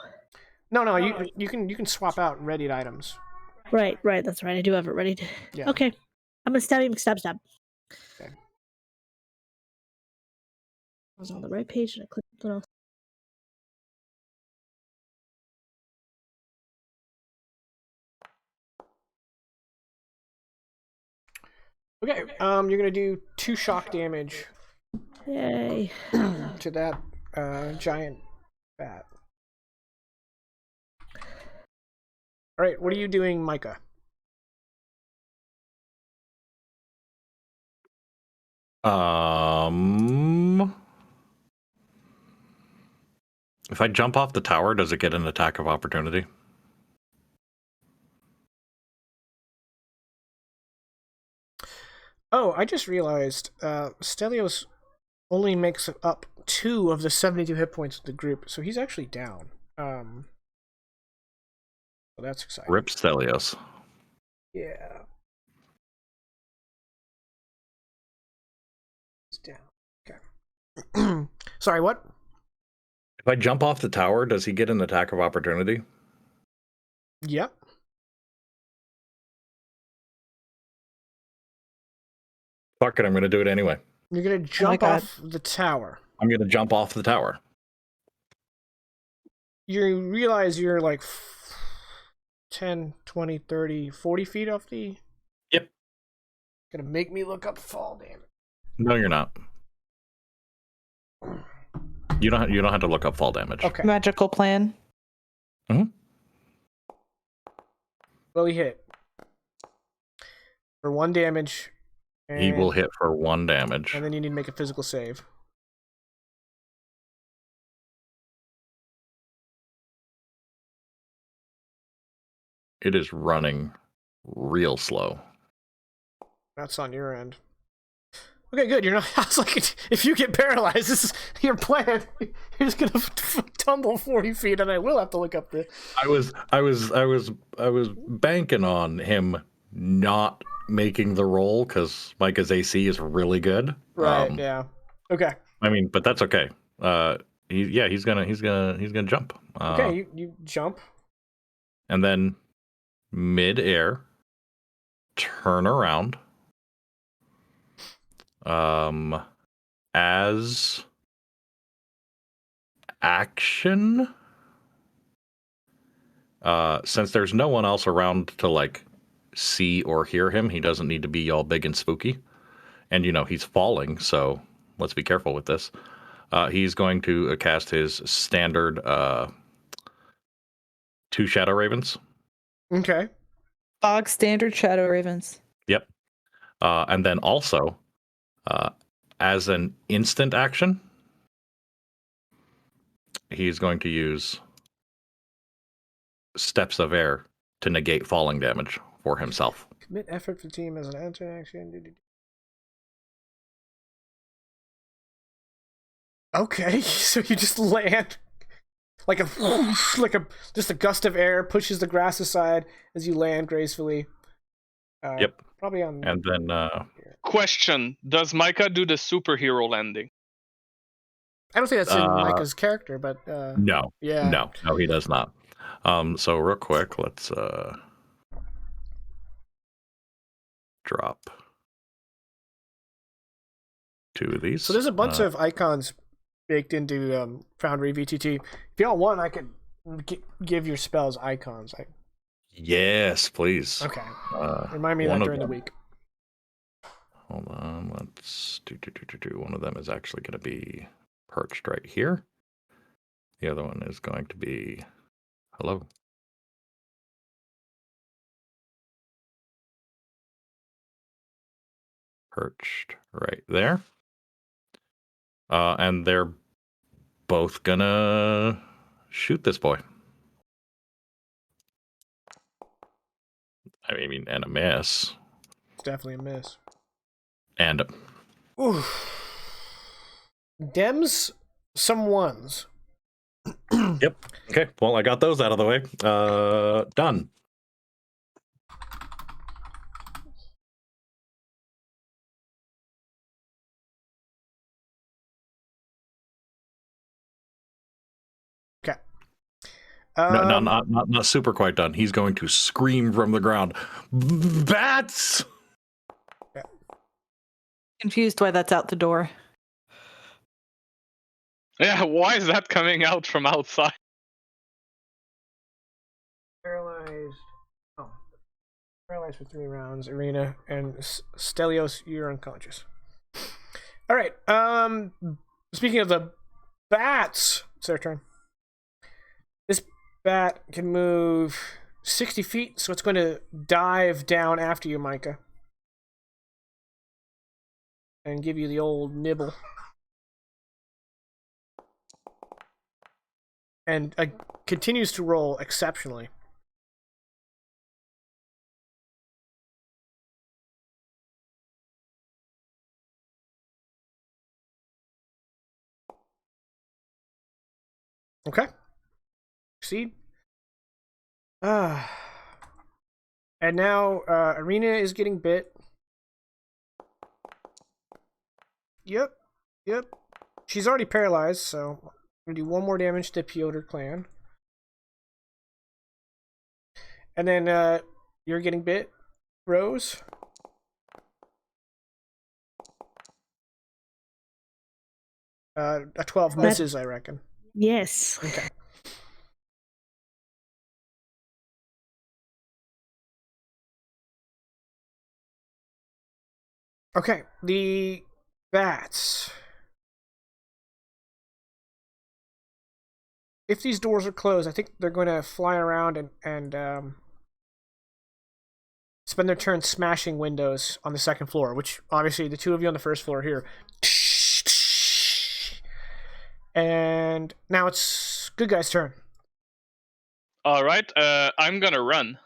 Speaker 1: No. You can swap out readied items.
Speaker 5: Right. That's right. I do have it ready to.
Speaker 1: Yeah.
Speaker 5: Okay. I'm gonna stab him. Stab.
Speaker 1: Okay.
Speaker 5: I was on the right page and I clicked something else.
Speaker 1: Okay. You're gonna do 2 shock damage
Speaker 5: Yay.
Speaker 1: to that giant bat. All right. What are you doing, Micah?
Speaker 3: If I jump off the tower, does it get an attack of opportunity?
Speaker 1: Oh, I just realized Stelios only makes up 2 of the 72 hit points of the group, so he's actually down. So that's exciting.
Speaker 3: Rip Stelios.
Speaker 1: Yeah. He's down. Okay. Sorry, what?
Speaker 3: If I jump off the tower, does he get an attack of opportunity?
Speaker 1: Yep.
Speaker 3: Fuck it, I'm going to do it anyway.
Speaker 1: You're gonna jump off the tower.
Speaker 3: I'm going to jump off the tower.
Speaker 1: You realize you're like 10, 20, 30, 40 feet off the...
Speaker 3: Yep.
Speaker 1: Gonna make me look up fall damage.
Speaker 3: No, you're not. You don't have to look up fall damage.
Speaker 1: Okay.
Speaker 4: Magical plan.
Speaker 1: Well, he hit. For 1 damage,
Speaker 3: He will
Speaker 1: And-
Speaker 3: hit for 1 damage.
Speaker 1: And then you need to make a physical save.
Speaker 3: It is running real slow.
Speaker 1: That's on your end. Okay, good. You're not. I was like, if you get paralyzed, this is your plan. You're just gonna tumble 40 feet, and I will have to look up the.
Speaker 3: I was banking on him not making the roll because Micah's AC is really good.
Speaker 1: Right. Yeah. Okay.
Speaker 3: I mean, but that's okay. He's gonna jump.
Speaker 1: Okay. You jump.
Speaker 3: And then mid-air, turn around. As action, since there's no one else around to like see or hear him, he doesn't need to be all big and spooky. And he's falling, so let's be careful with this. He's going to cast his standard 2 Shadow Ravens.
Speaker 1: Okay.
Speaker 4: Bog standard Shadow Ravens.
Speaker 3: Yep. And then also, as an instant action, he's going to use Steps of Air to negate falling damage for himself.
Speaker 1: Commit effort for the team as an answer action. Okay, so you just land like just a gust of air pushes the grass aside as you land gracefully.
Speaker 3: Yep.
Speaker 1: Probably on.
Speaker 3: And then
Speaker 2: Question: does Micah do the superhero landing?
Speaker 1: I don't think that's in Micah's character, but
Speaker 3: no,
Speaker 1: yeah,
Speaker 3: no, he does not. So real quick, let's drop 2 of these.
Speaker 1: So there's a bunch of icons baked into Foundry VTT. If y'all want, I could give your spells icons.
Speaker 3: Yes, please.
Speaker 1: Okay. Remind me of that during the week.
Speaker 3: Hold on, let's do. One of them is actually going to be perched right here. The other one is going to be hello. Perched right there. And they're both gonna shoot this boy. I mean, and a miss.
Speaker 1: It's definitely a miss.
Speaker 3: And
Speaker 1: Oof. Dems, some ones.
Speaker 3: yep. Okay. Well, I got those out of the way. Done.
Speaker 1: Okay.
Speaker 3: No, not super quite done. He's going to scream from the ground, "Bats!"
Speaker 4: Confused why that's out the door.
Speaker 2: Yeah, why is that coming out from outside?
Speaker 1: Paralyzed. Oh. Paralyzed for 3 rounds. Arena and Stelios, you're unconscious. All right. Speaking of the bats, it's their turn. This bat can move 60 feet, so it's going to dive down after you, Micah, and give you the old nibble. And continues to roll exceptionally. Okay. Succeed. And now Arena is getting bit. Yep. She's already paralyzed, so I'm gonna do 1 more damage to Piotr Clan. And then you're getting bit, Rose. A 12 misses, I reckon.
Speaker 5: Yes.
Speaker 1: Okay. Okay, the bats. If these doors are closed, I think they're going to fly around and spend their turn smashing windows on the second floor, which obviously the two of you on the first floor here. And now it's good guy's turn.
Speaker 2: All right. I'm gonna run.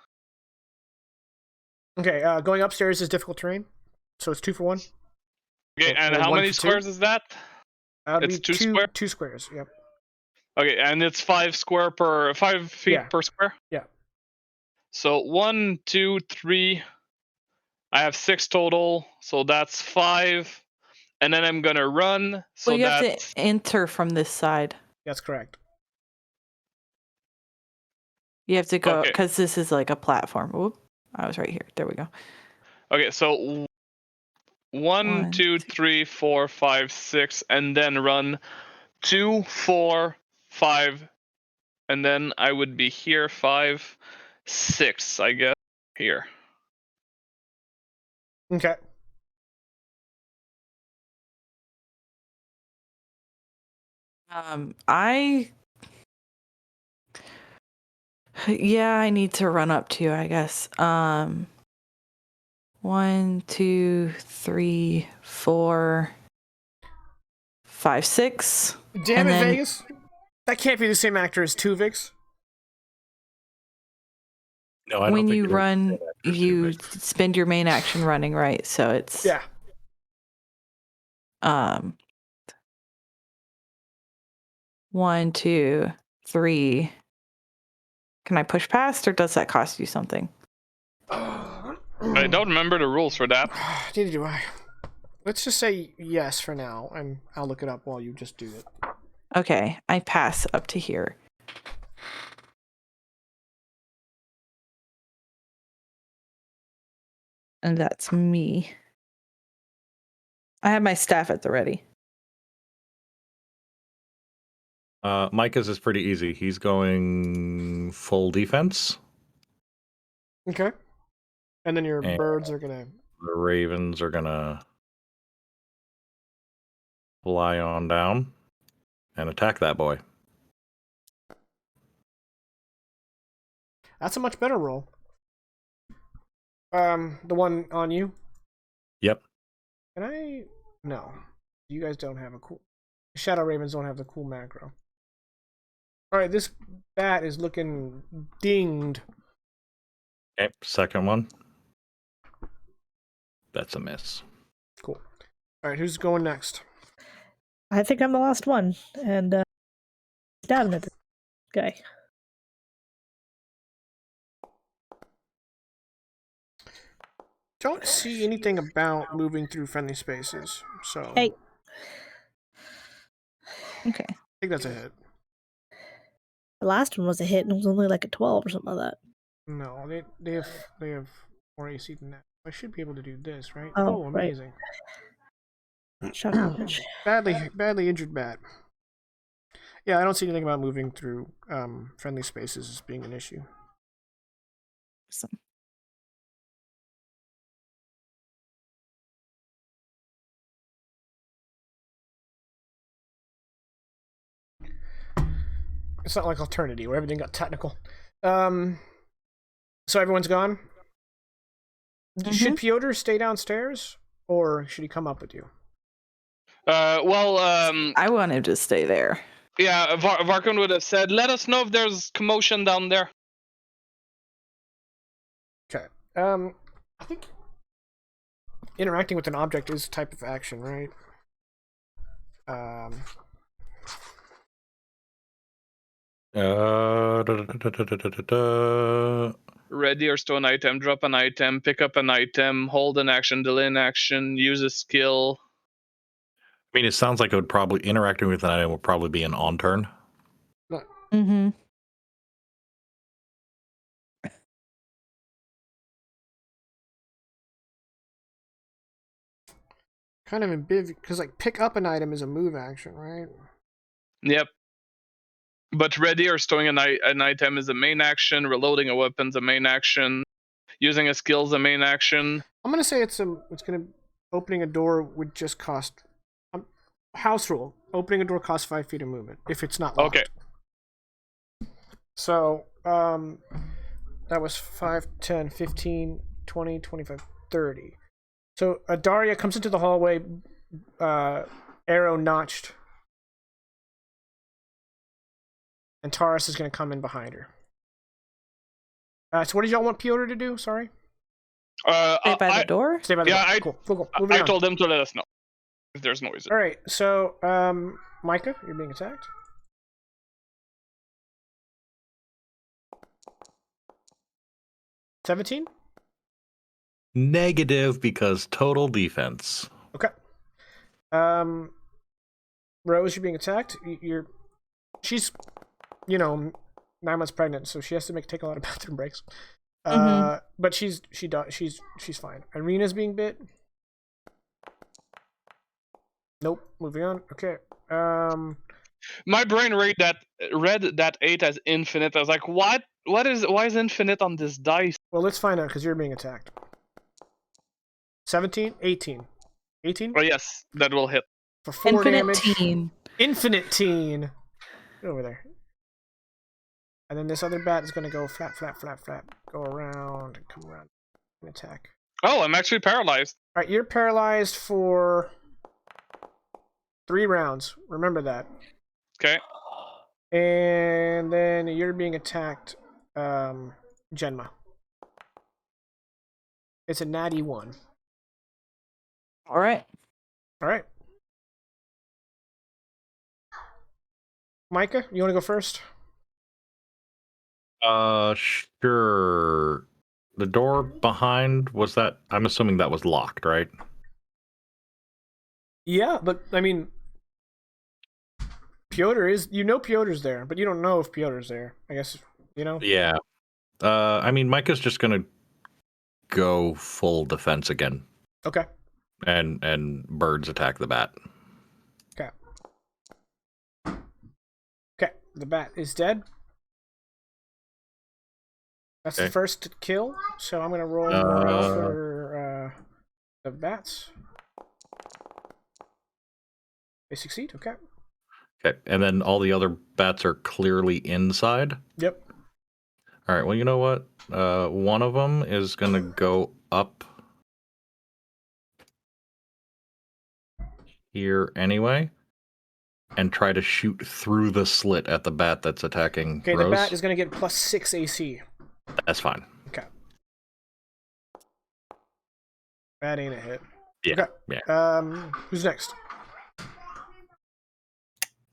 Speaker 1: Okay, going upstairs is difficult terrain, so it's 2 for 1.
Speaker 2: Okay, and how many squares is that?
Speaker 1: It's
Speaker 2: It's 2 square?
Speaker 1: 2 squares. Yep.
Speaker 2: Okay, and it's 5 feet
Speaker 1: Yeah.
Speaker 2: per square.
Speaker 1: Yeah.
Speaker 2: So 1, 2, 3. I have 6 total, so that's 5. And then I'm gonna run. So
Speaker 4: Well, you have
Speaker 2: that's
Speaker 4: to enter from this side.
Speaker 1: That's correct.
Speaker 4: You have to go
Speaker 2: Okay.
Speaker 4: because this is like a platform. Whoop! I was right here. There we go.
Speaker 2: okay. So 1, 2, 3, 4, 5, 6, and then run 2, 4, 5, and then I would be here 5, 6, I guess. Here.
Speaker 1: Okay.
Speaker 4: I need to run up to, I guess. 1, 2, 3, 4, 5, 6.
Speaker 1: Damn
Speaker 4: And
Speaker 1: it,
Speaker 4: then-
Speaker 1: Vegas. That can't be the same actor as Tuvix.
Speaker 3: No, I don't
Speaker 4: When
Speaker 3: think
Speaker 4: you
Speaker 3: it is.
Speaker 4: run,
Speaker 3: That's too
Speaker 4: you
Speaker 3: big.
Speaker 4: spend your main action running, right? So it's
Speaker 1: Yeah.
Speaker 4: 1, 2, 3. Can I push past, or does that cost you something?
Speaker 2: I don't remember the rules for that.
Speaker 1: Neither do I. Let's just say yes for now, and I'll look it up while you just do it.
Speaker 4: Okay, I pass up to here. And that's me. I have my staff at the ready.
Speaker 3: Micah's is pretty easy. He's going full defense.
Speaker 1: Okay. And then your
Speaker 3: And-
Speaker 1: birds are gonna.
Speaker 3: The Ravens are gonna fly on down and attack that boy.
Speaker 1: That's a much better roll. The one on you.
Speaker 3: Yep.
Speaker 1: Can I? No. You guys don't have a cool. Shadow Ravens don't have the cool macro. All right, this bat is looking dinged.
Speaker 3: Okay, second one. That's a miss.
Speaker 1: Cool. All right, who's going next?
Speaker 5: I think I'm the last one, and stabbing at this guy.
Speaker 1: Don't see anything about moving through friendly spaces, so
Speaker 5: Hey.
Speaker 4: Okay.
Speaker 1: I think that's a hit.
Speaker 5: The last one was a hit, and it was only like a 12 or something like that.
Speaker 1: No, they have more AC than that. I should be able to do this, right?
Speaker 5: Oh, right.
Speaker 1: Amazing.
Speaker 5: Shock damage.
Speaker 1: Badly injured bat. Yeah, I don't see anything about moving through friendly spaces as being an issue.
Speaker 4: Awesome.
Speaker 1: It's not like Alternity where everything got technical. So everyone's gone? Should Piotr stay downstairs, or should he come up with you?
Speaker 4: I want him to stay there.
Speaker 2: Yeah, Varkun would have said, let us know if there's commotion down there.
Speaker 1: Okay. I think interacting with an object is a type of action, right?
Speaker 2: Ready or store an item, drop an item, pick up an item, hold an action, delay an action, use a skill.
Speaker 3: I mean, it sounds like it would probably interacting with an item would probably be an on turn.
Speaker 4: Mm-hmm.
Speaker 1: Kind of ambivalent, because like pick up an item is a move action, right?
Speaker 2: Yep. But ready or storing an item is a main action, reloading a weapon's a main action, using a skill is a main action.
Speaker 1: I'm gonna say it's gonna opening a door would just cost house rule. Opening a door costs 5 feet of movement if it's not locked.
Speaker 2: Okay.
Speaker 1: So that was 5, 10, 15, 20, 25, 30. So Daria comes into the hallway, arrow notched. And Taurus is going to come in behind her. So what did y'all want Piotr to do? Sorry?
Speaker 4: Stay by the door?
Speaker 1: Stay by the door. Cool. Moving
Speaker 2: I
Speaker 1: on.
Speaker 2: told them to let us know if there's noises.
Speaker 1: All right, so Micah, you're being attacked. $17?
Speaker 3: Negative because total defense.
Speaker 1: Okay. Rose, you're being attacked. She's, 9 months pregnant, so she has to take a lot of bathroom breaks. But she's fine. Irina's being bit. Nope. Moving on. Okay.
Speaker 2: My brain read that 8 as infinite. I was like, what? Why is infinite on this dice?
Speaker 1: Well, let's find out because you're being attacked. 17, 18. 18?
Speaker 2: Oh yes, that will hit.
Speaker 1: For 4
Speaker 4: Infinite
Speaker 1: damage.
Speaker 4: teen.
Speaker 1: Infinite teen. Get over there. And then this other bat is going to go flat. Go around and come around and attack.
Speaker 2: Oh, I'm actually paralyzed.
Speaker 1: All right, you're paralyzed for 3 rounds. Remember that.
Speaker 2: Okay.
Speaker 1: And then you're being attacked, Genma. It's a natty 1.
Speaker 4: All right.
Speaker 1: Micah, you want to go first?
Speaker 3: Sure. The door behind, was that? I'm assuming that was locked, right?
Speaker 1: Yeah, but I mean, Piotr's there, but you don't know if Piotr's there. I guess,
Speaker 3: Yeah. I mean, Micah's just gonna go full defense again.
Speaker 1: Okay.
Speaker 3: And birds attack the bat.
Speaker 1: Okay, the bat is dead. That's the first kill, so I'm gonna roll morale for the bats. They succeed, okay.
Speaker 3: Okay, and then all the other bats are clearly inside?
Speaker 1: Yep.
Speaker 3: All right, well, you know what? One of them is gonna go up here anyway and try to shoot through the slit at the bat that's attacking
Speaker 1: Okay,
Speaker 3: Rose.
Speaker 1: the bat is gonna get +6 AC.
Speaker 3: That's fine.
Speaker 1: Okay. That ain't a hit.
Speaker 3: Yeah.
Speaker 1: Okay.
Speaker 3: Yeah.
Speaker 1: Who's next?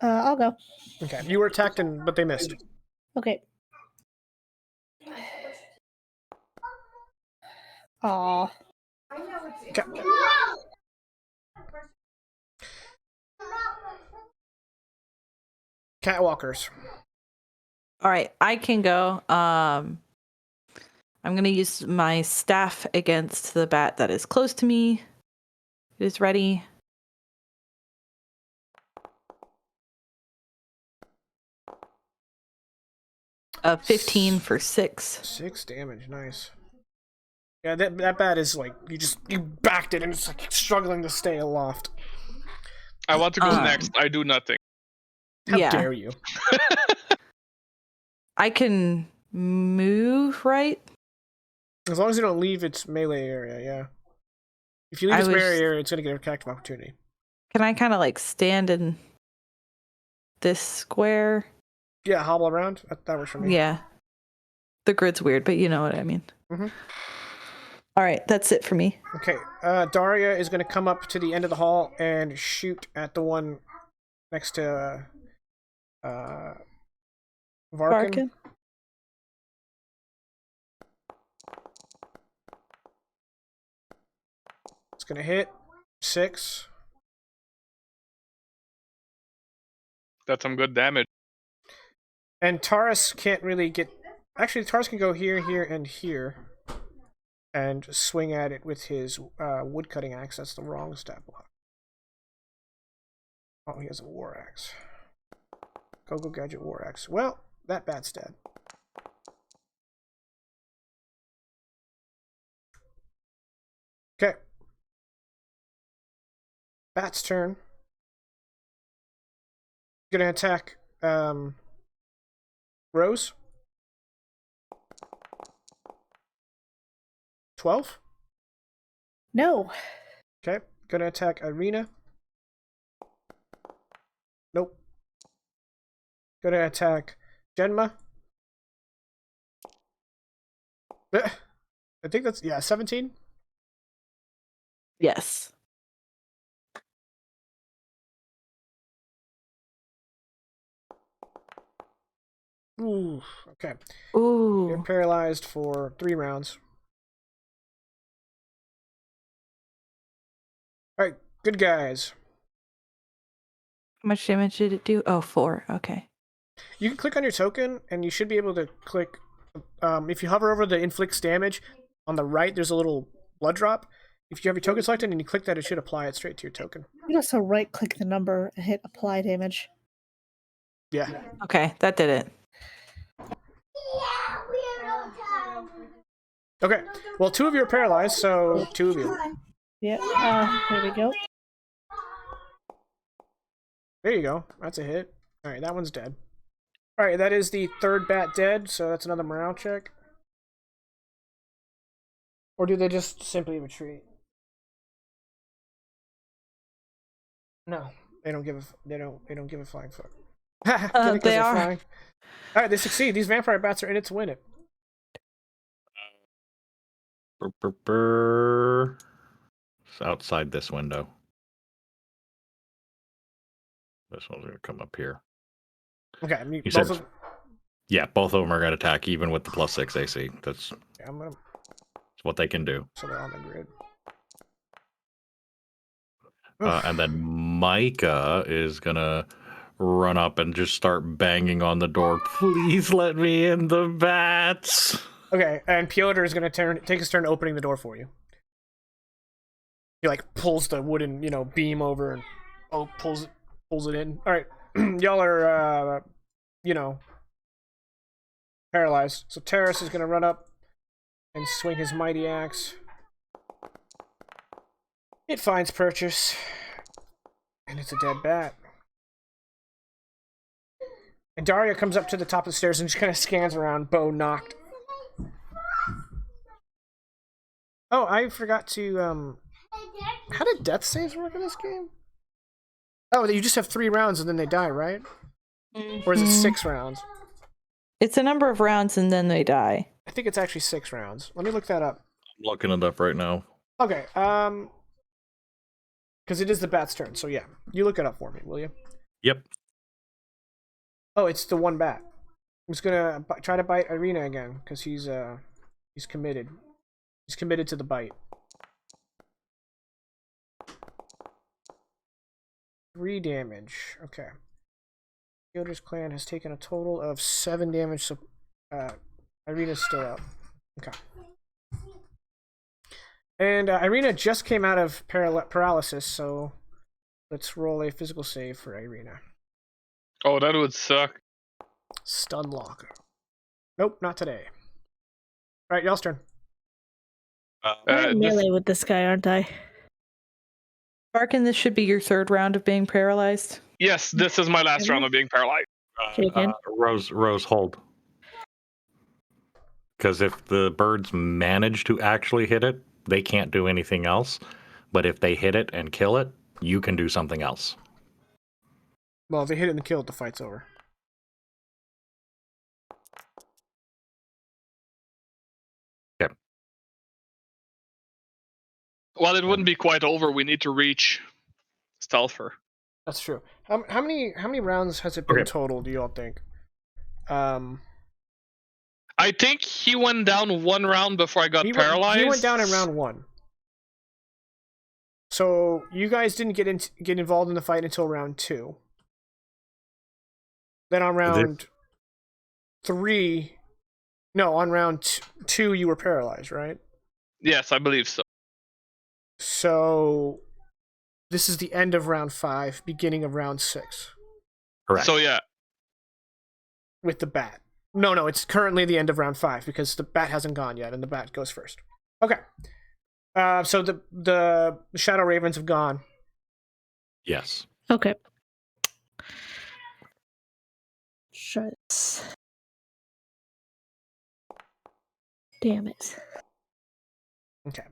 Speaker 5: I'll go.
Speaker 1: Okay. You were attacked, but they missed.
Speaker 5: Okay. Aw.
Speaker 1: Okay. Catwalkers.
Speaker 4: All right, I can go. I'm gonna use my staff against the bat that is close to me. It is ready. A 15 for 6.
Speaker 1: 6 damage, nice. Yeah, that bat is like you backed it and it's like struggling to stay aloft.
Speaker 2: I want to go next. I do nothing.
Speaker 1: How dare you?
Speaker 4: I can move, right?
Speaker 1: As long as you don't leave its melee area, yeah. If you leave its melee area, it's gonna get an attack of opportunity.
Speaker 4: Can I kind of like stand in this square?
Speaker 1: Yeah, hobble around. That works for me.
Speaker 4: Yeah. The grid's weird, but you know what I mean.
Speaker 1: Mm-hmm.
Speaker 4: All right, that's it for me.
Speaker 1: Okay, Daria is going to come up to the end of the hall and shoot at the one next to Varkin. It's going to hit 6.
Speaker 2: That's some good damage.
Speaker 1: And Taurus can't really get... Actually, Taurus can go here, here, and here. And swing at it with his wood-cutting axe. That's the wrong stat block. Oh, he has a war axe. Go gadget war axe. Well, that bat's dead. Okay. Bat's turn. Gonna attack Rose. 12.
Speaker 5: No.
Speaker 1: Okay, gonna attack Irina. Nope. Gonna attack Genma. I think that's 17.
Speaker 4: Yes.
Speaker 1: Ooh, okay.
Speaker 4: Ooh.
Speaker 1: You're paralyzed for 3 rounds. All right, good guys.
Speaker 4: How much damage did it do? Oh, 4. Okay.
Speaker 1: You can click on your token, and you should be able to click. If you hover over the inflicts damage on the right, there's a little blood drop. If you have your token selected and you click that, it should apply it straight to your token.
Speaker 5: You can also right-click the number and hit apply damage.
Speaker 1: Yeah.
Speaker 4: Okay, that did it.
Speaker 1: Okay. Well, 2 of you are paralyzed, so 2 of you.
Speaker 5: Yeah. There we go.
Speaker 1: There you go. That's a hit. All right, that one's dead. All right, that is the 3rd bat dead, so that's another morale check. Or do they just simply retreat? No, they don't give a they don't give a flying fuck.
Speaker 4: They
Speaker 1: they're
Speaker 4: are.
Speaker 1: flying. All right, they succeed. These vampire bats are in it to win it.
Speaker 3: It's outside this window. This one's gonna come up here.
Speaker 1: Okay, I mean,
Speaker 3: You
Speaker 1: both
Speaker 3: said-
Speaker 1: of
Speaker 3: Yeah, both of them are gonna attack, even with the +6 AC. That's
Speaker 1: yeah, I'm gonna
Speaker 3: what they can do.
Speaker 1: so they're on the grid.
Speaker 3: And then Micah is gonna run up and just start banging on the door. Please let me in the bats.
Speaker 1: Okay, and Piotr is gonna take his turn opening the door for you. He like pulls the wooden, beam over and pulls it in. All right, y'all are paralyzed. So Terrace is gonna run up and swing his mighty axe. It finds purchase, and it's a dead bat. And Daria comes up to the top of the stairs and just kind of scans around, bow knocked. Oh, I forgot to how did death saves work in this game? Oh, you just have 3 rounds and then they die, right? Or is it 6 rounds?
Speaker 4: It's a number of rounds and then they die.
Speaker 1: I think it's actually 6 rounds. Let me look that up.
Speaker 3: I'm looking it up right now.
Speaker 1: Okay, because it is the bat's turn, so yeah. You look it up for me, will you?
Speaker 3: Yep.
Speaker 1: Oh, it's the 1 bat. I'm just gonna try to bite Irina again, because he's committed. He's committed to the bite. 3 damage. Okay. Fielders clan has taken a total of 7 damage, so Irina's still up. Okay. And Irina just came out of paralysis, so let's roll a physical save for Irina.
Speaker 2: Oh, that would suck.
Speaker 1: Stun lock. Nope, not today. Alright, y'all's turn.
Speaker 5: I'm melee with this guy, aren't I?
Speaker 4: Barkin, this should be your 3rd round of being paralyzed.
Speaker 2: Yes, this is my last round of being paralyzed.
Speaker 5: Jaken?
Speaker 3: Rose, hold. Because if the birds manage to actually hit it, they can't do anything else. But if they hit it and kill it, you can do something else.
Speaker 1: Well, if they hit it and kill it, the fight's over.
Speaker 3: Okay.
Speaker 2: Well, it wouldn't be quite over. We need to reach Stealther.
Speaker 1: That's true. How many rounds has it been
Speaker 3: Okay.
Speaker 1: total, do you all think?
Speaker 2: I think he went down 1 round before I got paralyzed.
Speaker 1: He went down in round 1. So you guys didn't get involved in the fight until round 2. Then on round 3, no, on round 2 you were paralyzed, right?
Speaker 2: Yes, I believe so.
Speaker 1: So this is the end of round 5, beginning of round 6.
Speaker 3: Correct.
Speaker 2: So yeah.
Speaker 1: With the bat. No, it's currently the end of round 5 because the bat hasn't gone yet, and the bat goes first. Okay. So the Shadow Ravens have gone.
Speaker 3: Yes.
Speaker 5: Okay. Try this. Damn it.
Speaker 1: Okay.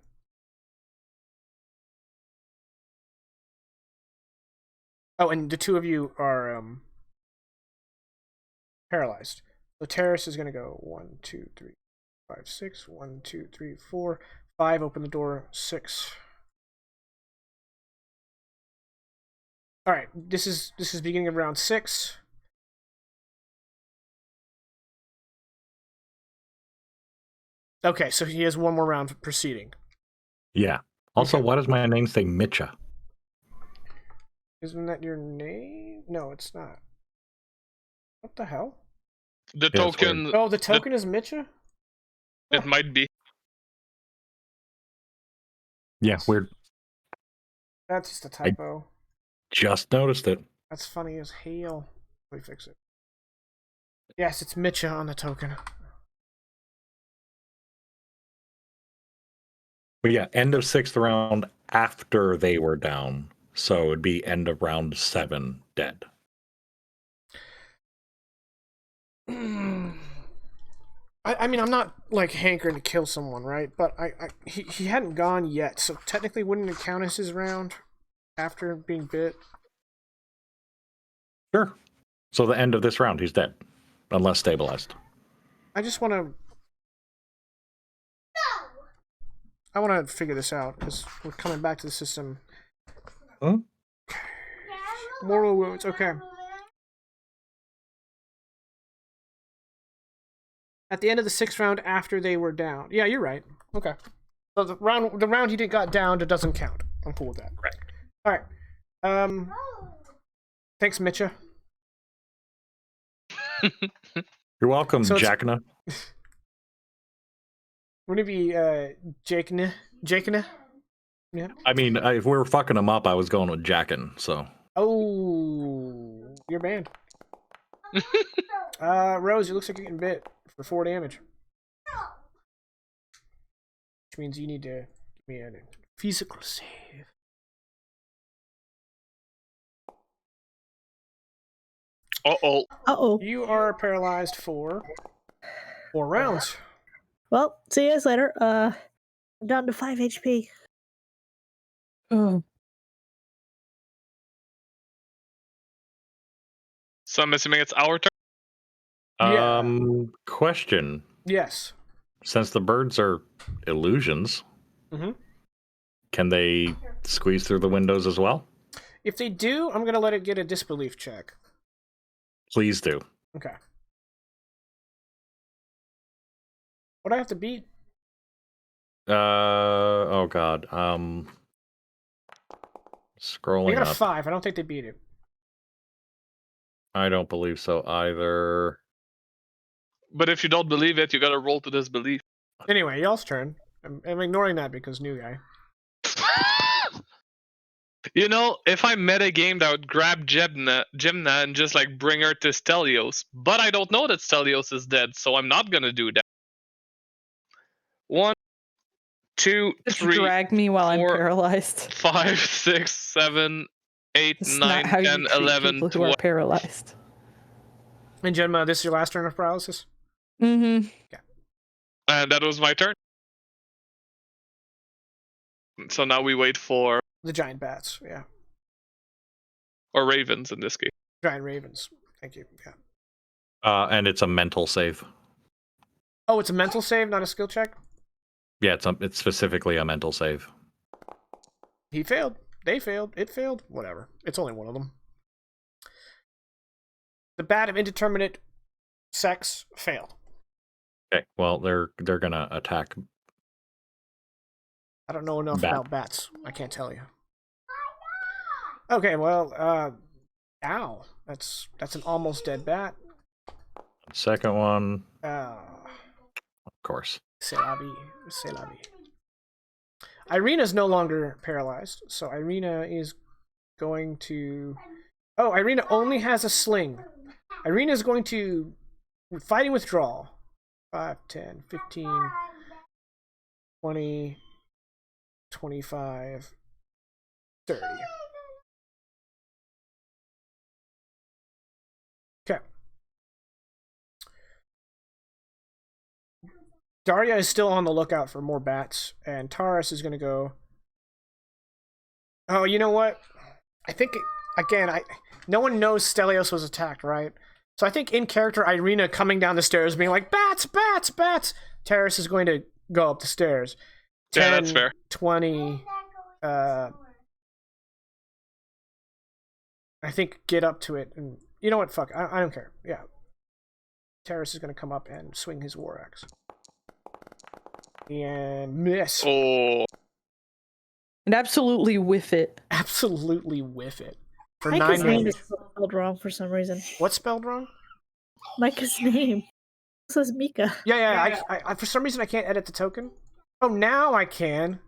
Speaker 1: Oh, and the two of you are paralyzed. So Terrace is gonna go 1, 2, 3, 5, 6. 1, 2, 3, 4, 5. Open the door. 6. All right. This is beginning of round 6. Okay, so he has one more round proceeding.
Speaker 3: Yeah. Also,
Speaker 1: Okay.
Speaker 3: why does my name say Mitcha?
Speaker 1: Isn't that your name? No, it's not. What the hell?
Speaker 2: The
Speaker 3: Yeah, it's weird.
Speaker 2: token.
Speaker 1: Oh, the token is Mitcha?
Speaker 2: It might be.
Speaker 3: Yeah, weird.
Speaker 1: That's just a typo.
Speaker 3: Just noticed it.
Speaker 1: That's funny as hell. Let me fix it. Yes, it's Mitcha on the token.
Speaker 3: But yeah, end of 6th round after they were down. So it'd be end of round 7 dead.
Speaker 1: I mean, I'm not like hankering to kill someone, right? But he hadn't gone yet, so technically wouldn't it count as his round after being bit?
Speaker 3: Sure. So the end of this round, he's dead. Unless stabilized.
Speaker 1: I just want to. I want to figure this out because we're coming back to the system.
Speaker 3: Huh?
Speaker 1: Mortal wounds. Okay. At the end of the 6th round, after they were down. Yeah, you're right. Okay. So the round he got downed, it doesn't count. I'm cool with that.
Speaker 3: Right.
Speaker 1: All right. Thanks, Mitcha.
Speaker 3: You're welcome,
Speaker 1: So it's-
Speaker 3: Jackna.
Speaker 1: Wouldn't it be Jaken? Jaken? Yeah.
Speaker 3: I mean, if we were fucking him up, I was going with Jaken, so.
Speaker 1: Oh, you're banned. Rose, it looks like you're getting bit for 4 damage. Which means you need to give me a physical save.
Speaker 2: Uh-oh.
Speaker 5: Uh-oh.
Speaker 1: You are paralyzed for 4 rounds.
Speaker 5: Well, see you guys later. I'm down to 5 HP.
Speaker 4: Oh.
Speaker 2: So I'm assuming it's our turn.
Speaker 1: Yeah.
Speaker 3: Question.
Speaker 1: Yes.
Speaker 3: Since the birds are illusions,
Speaker 1: Mm-hmm.
Speaker 3: can they squeeze through the windows as well?
Speaker 1: If they do, I'm gonna let it get a disbelief check.
Speaker 3: Please do.
Speaker 1: Okay. What do I have to beat?
Speaker 3: Oh god.
Speaker 1: They
Speaker 3: Scrolling
Speaker 1: got a
Speaker 3: up.
Speaker 1: 5. I don't think they beat it.
Speaker 3: I don't believe so either.
Speaker 2: But if you don't believe it, you gotta roll to disbelief.
Speaker 1: Anyway, y'all's turn. I'm ignoring that because new guy.
Speaker 2: You know, if I meta gamed, I would grab Jimna and just like bring her to Stelios. But I don't know that Stelios is dead, so I'm not gonna do that. 1, 2,
Speaker 4: Just
Speaker 2: 3,
Speaker 4: drag me while I'm
Speaker 2: 4,
Speaker 4: paralyzed.
Speaker 2: 5, 6, 7, 8,
Speaker 4: It's
Speaker 2: 9,
Speaker 4: not how
Speaker 2: 10,
Speaker 4: you treat
Speaker 2: 11,
Speaker 4: people who
Speaker 2: 12.
Speaker 4: are paralyzed.
Speaker 1: And Gemma, this is your last turn of paralysis?
Speaker 4: Mm-hmm.
Speaker 2: And that was my turn. So now we wait for
Speaker 1: The giant bats, yeah.
Speaker 2: or ravens in this case.
Speaker 1: Giant ravens. Thank you. Yeah.
Speaker 3: And it's a mental save.
Speaker 1: Oh, it's a mental save, not a skill check?
Speaker 3: Yeah, it's specifically a mental save.
Speaker 1: He failed. They failed. It failed. Whatever. It's only one of them. The bat of indeterminate sex failed.
Speaker 3: Okay, well they're gonna attack.
Speaker 1: I don't know enough
Speaker 3: Bat.
Speaker 1: about bats. I can't tell you. Okay, well, ow. That's an almost dead bat.
Speaker 3: Second one,
Speaker 1: Of
Speaker 3: course.
Speaker 1: C'est la vie. C'est la vie. Irina's no longer paralyzed, so Irina is going to... Oh, Irina only has a sling. Irina is going to... Fighting withdrawal. 5, 10, 15, 20, 25, 30. Okay. Daria is still on the lookout for more bats, and Taurus is going to go. Oh, you know what? I think again, no one knows Stelios was attacked, right? So I think in character, Irina coming down the stairs, being like, "Bats, bats, bats." Taurus is going to go up the stairs. 10,
Speaker 2: Yeah, that's fair.
Speaker 1: 20. I think get up to it, and you know what? Fuck, I don't care. Yeah, Taurus is going to come up and swing his war axe. And miss.
Speaker 2: Oh,
Speaker 4: And absolutely whiff it.
Speaker 1: Absolutely whiff it. For
Speaker 5: Micah's
Speaker 1: 9
Speaker 5: name
Speaker 1: damage.
Speaker 5: is spelled wrong for some reason.
Speaker 1: What's spelled wrong?
Speaker 5: Micah's name. It says Mika.
Speaker 1: Yeah. I for some reason I can't edit the token. Oh, now I can.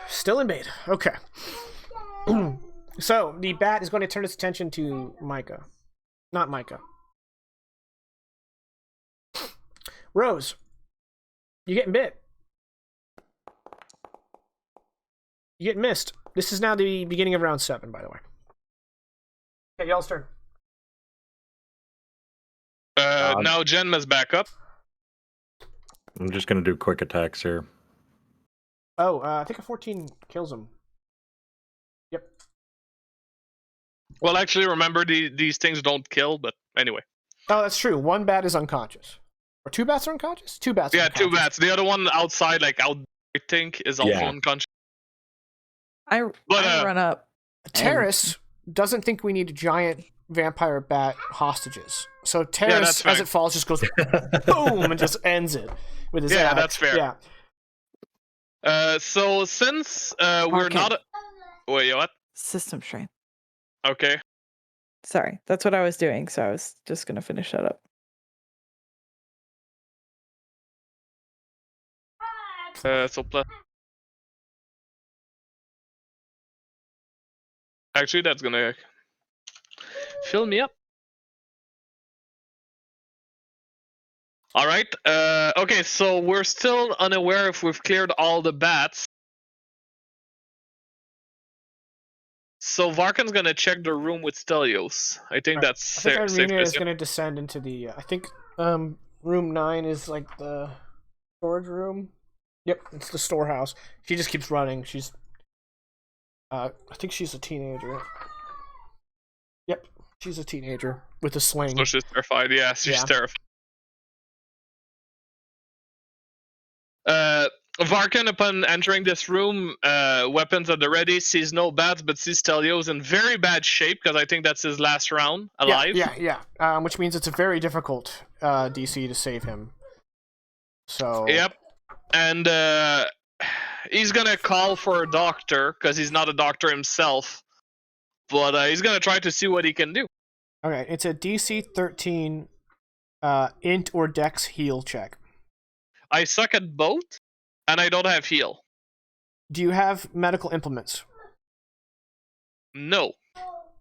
Speaker 1: Still in beta. Okay. So the bat is going to turn its attention to Micah. Not Micah. Rose, you getting bit. You get missed. This is now the beginning of round 7, by the way. Okay, y'all's turn.
Speaker 2: now Genma's back up.
Speaker 3: I'm just gonna do quick attacks here.
Speaker 1: Oh, I think a 14 kills him. Yep.
Speaker 2: Well, actually, remember these things don't kill, but anyway.
Speaker 1: Oh, that's true. 1 bat is unconscious. Or 2 bats are unconscious? 2 bats are
Speaker 2: Yeah,
Speaker 1: unconscious.
Speaker 2: 2 bats. The other one outside, like out, I think, is also
Speaker 3: Yeah.
Speaker 2: unconscious.
Speaker 4: I run up.
Speaker 1: Terrace doesn't think we need giant vampire bat hostages. So
Speaker 2: that's
Speaker 1: Terrace,
Speaker 2: fine.
Speaker 1: as it falls, just goes boom and just ends it with his
Speaker 2: Yeah,
Speaker 1: axe.
Speaker 2: that's fair.
Speaker 1: Yeah.
Speaker 2: So since we're
Speaker 4: Okay.
Speaker 2: not... Wait, what?
Speaker 4: System strain.
Speaker 2: Okay.
Speaker 4: Sorry, that's what I was doing. So I was just gonna finish that up.
Speaker 2: So plus... Actually, that's gonna fill me up. All right. Okay, so we're still unaware if we've cleared all the bats. So Varkan's gonna check the room with Stelios. I think that's
Speaker 1: I think
Speaker 2: safe to
Speaker 1: Irina is
Speaker 2: assume.
Speaker 1: going to descend into the... I think room 9 is like the storage room. Yep, it's the storehouse. She just keeps running. She's... I think she's a teenager. Yep, she's a teenager with a sling.
Speaker 2: So she's terrified. Yeah, she's
Speaker 1: Yeah.
Speaker 2: terrified. Varkan, upon entering this room, weapons at the ready, sees no bats, but sees Stelios in very bad shape, because I think that's his last round alive.
Speaker 1: Yeah. Which means it's a very difficult DC to save him. So...
Speaker 2: Yep. And he's gonna call for a doctor, because he's not a doctor himself. But he's gonna try to see what he can do.
Speaker 1: Okay, it's a DC 13 int or dex heal check.
Speaker 2: I suck at both, and I don't have heal.
Speaker 1: Do you have medical implements?
Speaker 2: No.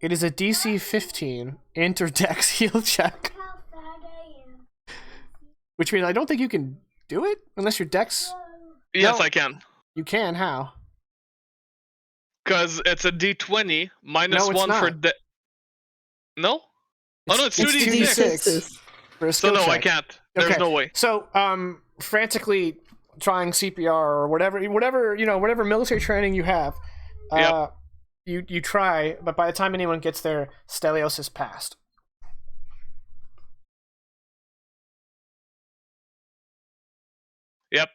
Speaker 1: It is a DC 15 int or dex heal check. Which means I don't think you can do it unless your dex...
Speaker 2: Yes,
Speaker 1: No.
Speaker 2: I can.
Speaker 1: You can, how?
Speaker 2: Because it's a D20 minus
Speaker 1: No, it's
Speaker 2: 1 for
Speaker 1: not.
Speaker 2: No? Oh no, it's 2d6.
Speaker 1: 2d6 for a
Speaker 2: So
Speaker 1: skill
Speaker 2: no, I
Speaker 1: check.
Speaker 2: can't. There's
Speaker 1: Okay.
Speaker 2: no way.
Speaker 1: So, frantically trying CPR or whatever military training you have,
Speaker 2: Yep.
Speaker 1: you try, but by the time anyone gets there, Stelios has passed.
Speaker 2: Yep.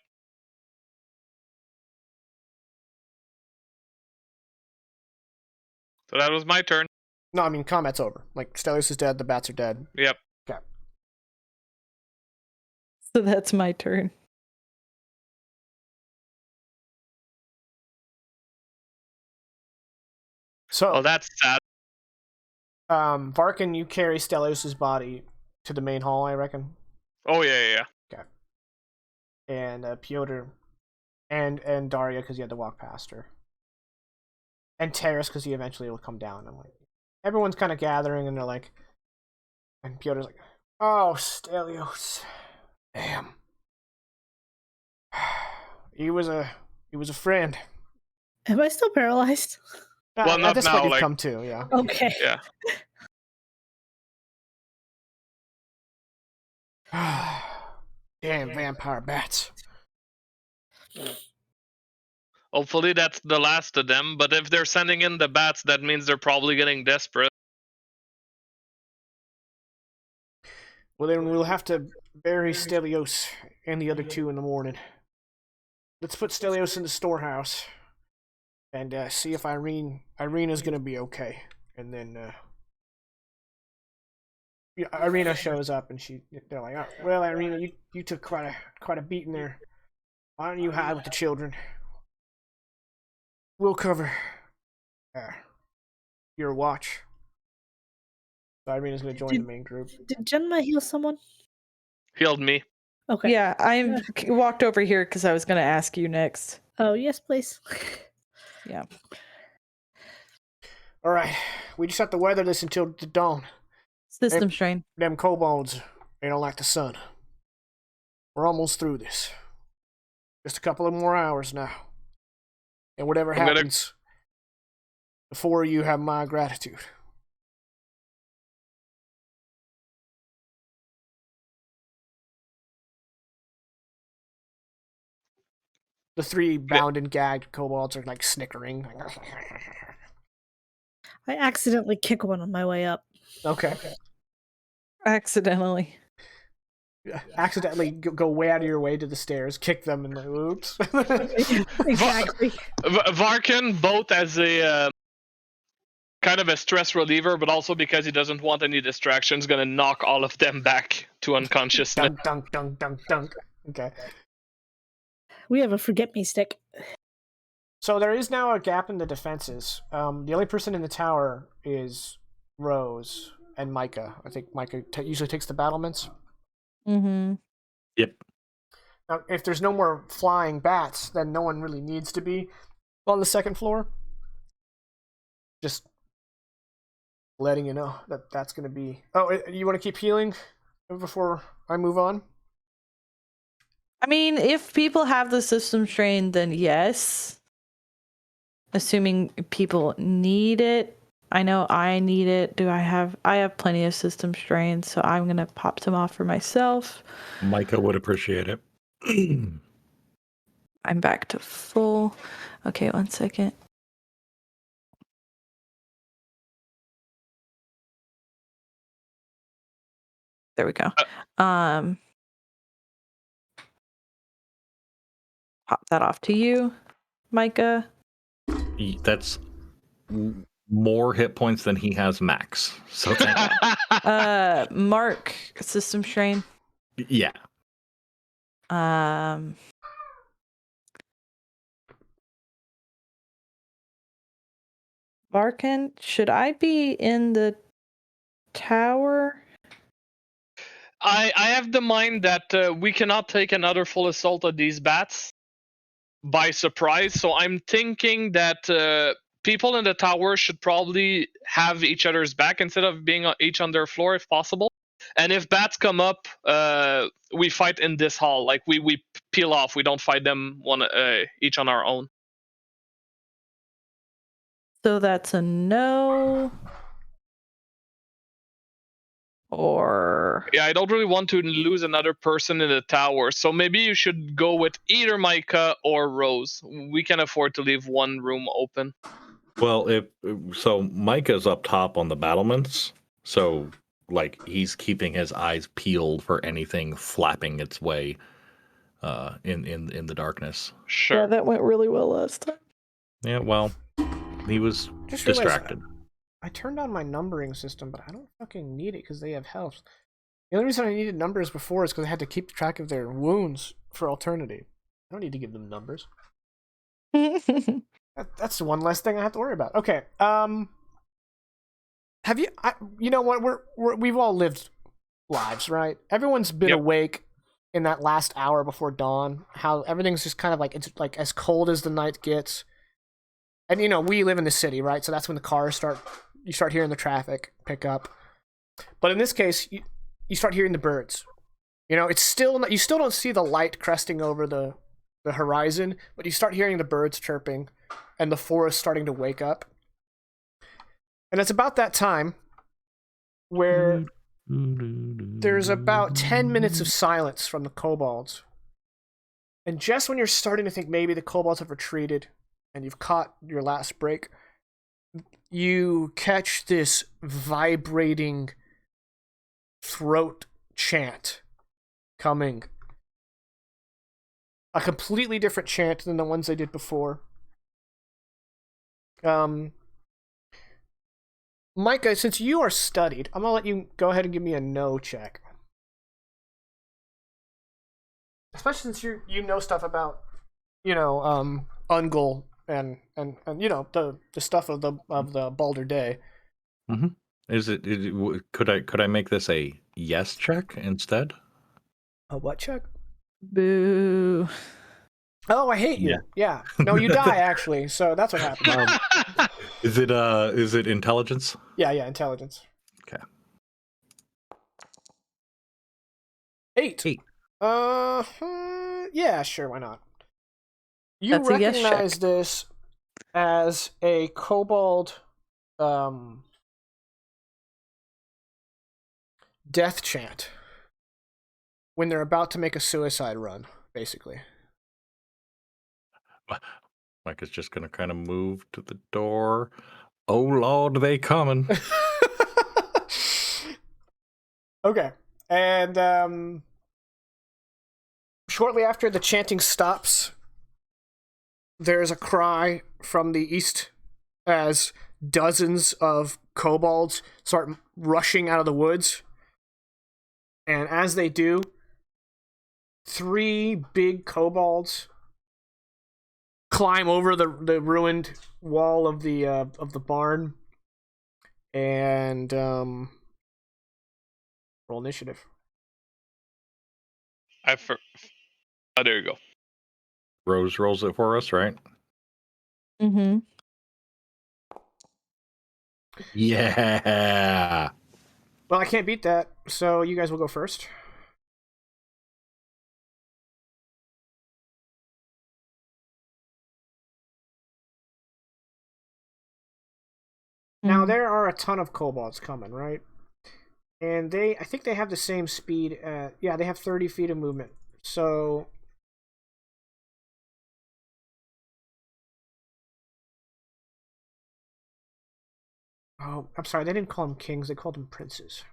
Speaker 2: So that was my turn.
Speaker 1: No, I mean combat's over. Like Stelios is dead, the bats are dead.
Speaker 2: Yep.
Speaker 1: Okay.
Speaker 4: So that's my turn.
Speaker 1: So,
Speaker 2: Well, that's sad.
Speaker 1: Varkan, you carry Stelios' body to the main hall, I reckon.
Speaker 2: Oh yeah.
Speaker 1: And Pyotr and Daria because you had to walk past her. And Terrace because he eventually will come down. And like everyone's kind of gathering and they're like, and Pyotr's like, "Oh, Stelios, damn, he was a friend."
Speaker 5: Am I still paralyzed?
Speaker 2: Well,
Speaker 1: At
Speaker 2: not
Speaker 1: this
Speaker 2: now,
Speaker 1: point, you've
Speaker 2: like-
Speaker 1: come to, yeah.
Speaker 5: Okay.
Speaker 2: Yeah.
Speaker 1: Damn vampire bats.
Speaker 2: Hopefully that's the last of them, but if they're sending in the bats, that means they're probably getting desperate.
Speaker 1: Well, then we'll have to bury Stelios and the other two in the morning. Let's put Stelios in the storehouse and see if Irina's gonna be okay. And then Irina shows up and they're like, oh, well, Irina, you took quite a beating there. Why don't you hide with the children? We'll cover your watch. So Irina's gonna join the main group.
Speaker 5: Did Genma heal someone?
Speaker 2: Healed me.
Speaker 5: Okay.
Speaker 4: Yeah, I walked over here because I was going to ask you next.
Speaker 5: Oh, yes, please.
Speaker 4: Yeah.
Speaker 1: All right, we just have to weather this until the dawn.
Speaker 4: System strain.
Speaker 1: Them kobolds, they don't like the sun. We're almost through this. Just a couple of more hours now. And whatever happens, the four of you have my gratitude. The three bound and gagged kobolds are like snickering.
Speaker 5: I accidentally kick one on my way up.
Speaker 1: Okay.
Speaker 4: Accidentally.
Speaker 1: Accidentally go way out of your way to the stairs, kick them, and like, oops.
Speaker 5: Exactly.
Speaker 2: Varkan, both as a kind of a stress reliever, but also because he doesn't want any distractions, gonna knock all of them back to unconsciousness.
Speaker 1: Dunk, dunk, dunk, dunk, dunk. Okay.
Speaker 5: We have a forget me stick.
Speaker 1: So there is now a gap in the defenses. The only person in the tower is Rose and Micah. I think Micah usually takes the battlements.
Speaker 4: Mm-hmm.
Speaker 3: Yep.
Speaker 1: Now, if there's no more flying bats, then no one really needs to be on the second floor. Just letting you know that that's going to be... Oh, you want to keep healing before I move on?
Speaker 4: I mean, if people have the system strain, then yes. Assuming people need it. I know I need it. I have plenty of system strain, so I'm going to pop some off for myself.
Speaker 3: Micah would appreciate it.
Speaker 4: I'm back to full. Okay, 1 second. There we go. Pop that off to you, Micah.
Speaker 3: That's more hit points than he has max. So thank you.
Speaker 4: Mark, system strain.
Speaker 3: Yeah.
Speaker 4: Varkan, should I be in the tower?
Speaker 2: I have the mind that we cannot take another full assault of these bats by surprise, so I'm thinking that people in the tower should probably have each other's back instead of being each on their floor if possible. And if bats come up, we fight in this hall. Like we peel off. We don't fight them each on our own.
Speaker 4: So that's a no. Or
Speaker 2: yeah, I don't really want to lose another person in the tower, so maybe you should go with either Micah or Rose. We can afford to leave one room open.
Speaker 3: Well, so Micah's up top on the battlements, so like he's keeping his eyes peeled for anything flapping its way in the darkness.
Speaker 2: Sure.
Speaker 4: Yeah, that went really well last time.
Speaker 3: Yeah, well, he was
Speaker 1: Just
Speaker 3: distracted.
Speaker 1: I turned on my numbering system, but I don't fucking need it because they have health. The only reason I needed numbers before is because I had to keep track of their wounds for Alternity. I don't need to give them numbers. That's one less thing I have to worry about. Okay. Have you? You know what? We've all lived lives, right? Everyone's been awake in that last hour before dawn. How everything's just kind of like it's like as cold as the night gets. And you know, we live in the city, right? So that's when the cars you start hearing the traffic pick up. But in this case, you start hearing the birds. You know, it's still you still don't see the light cresting over the horizon, but you start hearing the birds chirping and the forest starting to wake up. And it's about that time where there's about 10 minutes of silence from the kobolds. And just when you're starting to think maybe the kobolds have retreated and you've caught your last break, you catch this vibrating throat chant coming. A completely different chant than the ones they did before. Micah, since you are studied, I'm gonna let you go ahead and give me a no check. Especially since you know stuff about, Ungol and the stuff of the Balder Day.
Speaker 3: Mm-hmm. Could I make this a yes check instead?
Speaker 1: A what check?
Speaker 4: Boo.
Speaker 1: Oh, I hate you. Yeah. No, you die actually. So that's what happened.
Speaker 3: Is it intelligence?
Speaker 1: Yeah, intelligence.
Speaker 3: Okay.
Speaker 1: 8. Yeah, sure, why not? You
Speaker 4: That's a yes
Speaker 1: recognize
Speaker 4: check.
Speaker 1: this as a kobold death chant when they're about to make a suicide run, basically.
Speaker 3: Mike is just gonna kind of move to the door. Oh Lord, they coming!
Speaker 1: Okay, and shortly after the chanting stops, there's a cry from the east as dozens of kobolds start rushing out of the woods. And as they do, 3 big kobolds climb over the ruined wall of the barn and roll initiative.
Speaker 2: Oh, there you go.
Speaker 3: Rose rolls it for us, right?
Speaker 4: Mm-hmm.
Speaker 3: Yeah.
Speaker 1: Well, I can't beat that, so you guys will go first. Now, there are a ton of kobolds coming, right? And I think they have the same speed. Yeah, they have 30 feet of movement. So oh, I'm sorry, they didn't call them kings, they called them princes.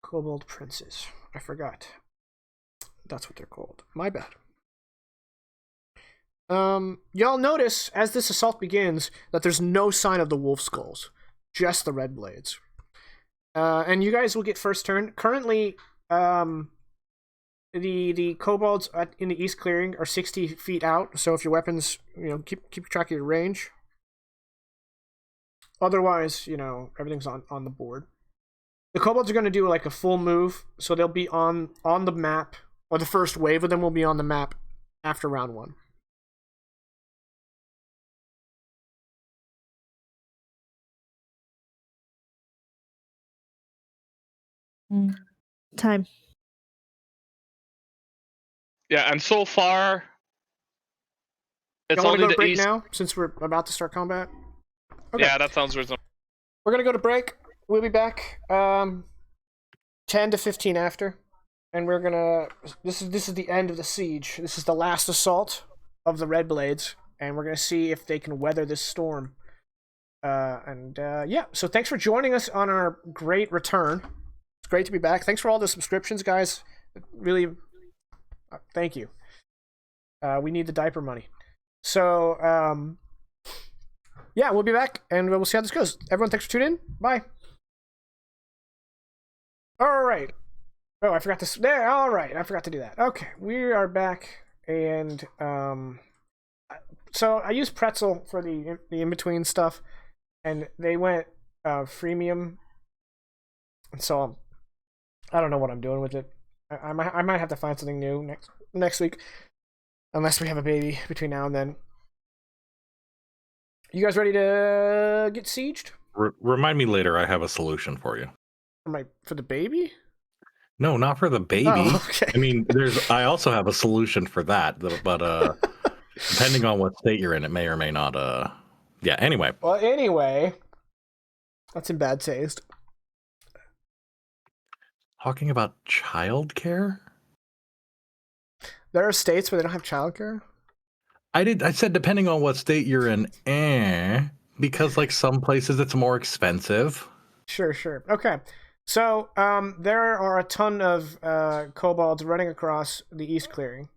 Speaker 1: Kobold princes. I forgot. That's what they're called. My bad. Y'all notice as this assault begins that there's no sign of the wolf skulls, just the red blades. And you guys will get first turn. Currently, the kobolds in the east clearing are 60 feet out. So if your weapons, keep track of your range. Otherwise, everything's on the board. The kobolds are going to do like a full move, so they'll be on the map, or the first wave of them will be on the map after round 1.
Speaker 5: Time.
Speaker 2: Yeah, and so far, it's
Speaker 1: Y'all want to
Speaker 2: only
Speaker 1: go to
Speaker 2: the
Speaker 1: break
Speaker 2: east.
Speaker 1: now, since we're about to start combat? Okay.
Speaker 2: Yeah, that sounds reasonable.
Speaker 1: We're going to go to break. We'll be back 10 to 15 after. And we're going to... This is the end of the siege. This is the last assault of the Red Blades. And we're going to see if they can weather this storm. Yeah, so thanks for joining us on our great return. It's great to be back. Thanks for all the subscriptions, guys. Really, thank you. We need the diaper money. So, yeah, we'll be back, and we'll see how this goes. Everyone, thanks for tuning in. Bye. All right. Oh, I forgot this. There. All right, I forgot to do that. Okay, we are back, and so I used Pretzel for the in-between stuff, and they went freemium, and so I don't know what I'm doing with it. I might have to find something new next week, unless we have a baby between now and then. You guys ready to get sieged?
Speaker 3: Remind me later. I have a solution for you.
Speaker 1: For the baby?
Speaker 3: No, not for the baby.
Speaker 1: Oh, okay.
Speaker 3: I mean, I also have a solution for that, but depending on what state you're in, it may or may not. Yeah. Anyway.
Speaker 1: Well, anyway, that's in bad taste.
Speaker 3: Talking about childcare?
Speaker 1: There are states where they don't have childcare.
Speaker 3: I said depending on what state you're in, because like some places it's more expensive.
Speaker 1: Sure. Okay. So there are a ton of kobolds running across the East Clearing.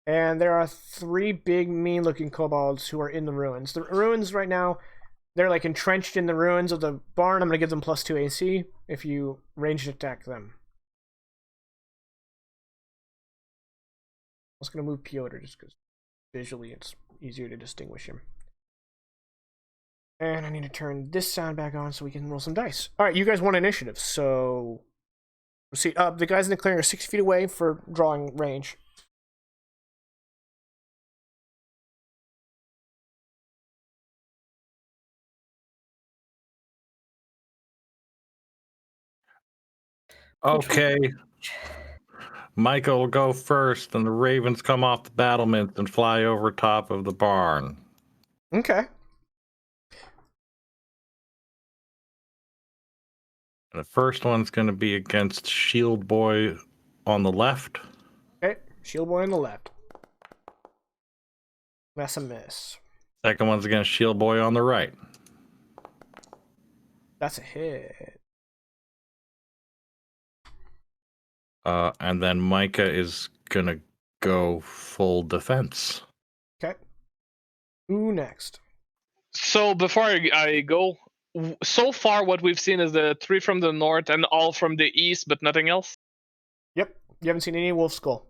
Speaker 1: And there are 3 big, mean-looking kobolds who are in the ruins. The ruins right now, they're like entrenched in the ruins of the barn. I'm going to give them +2 AC if you ranged attack them. I was going to move Piotr just because visually it's easier to distinguish him. And I need to turn this sound back on so we can roll some dice. All right, you guys want initiative, so... We'll see. The guys in the clearing are 6 feet away for drawing range.
Speaker 3: Okay. Michael will go first, and the ravens come off the battlements and fly over top of the barn.
Speaker 1: Okay.
Speaker 3: And the first one's going to be against Shield Boy on the left.
Speaker 1: Okay, Shield Boy on the left. That's a miss.
Speaker 3: Second one's against Shield Boy on the right.
Speaker 1: That's a hit.
Speaker 3: And then Micah is going to go full defense.
Speaker 1: Okay. Who next?
Speaker 2: So before I go, so far what we've seen is the 3 from the north and all from the east, but nothing else.
Speaker 1: Yep. You haven't seen any wolf skull.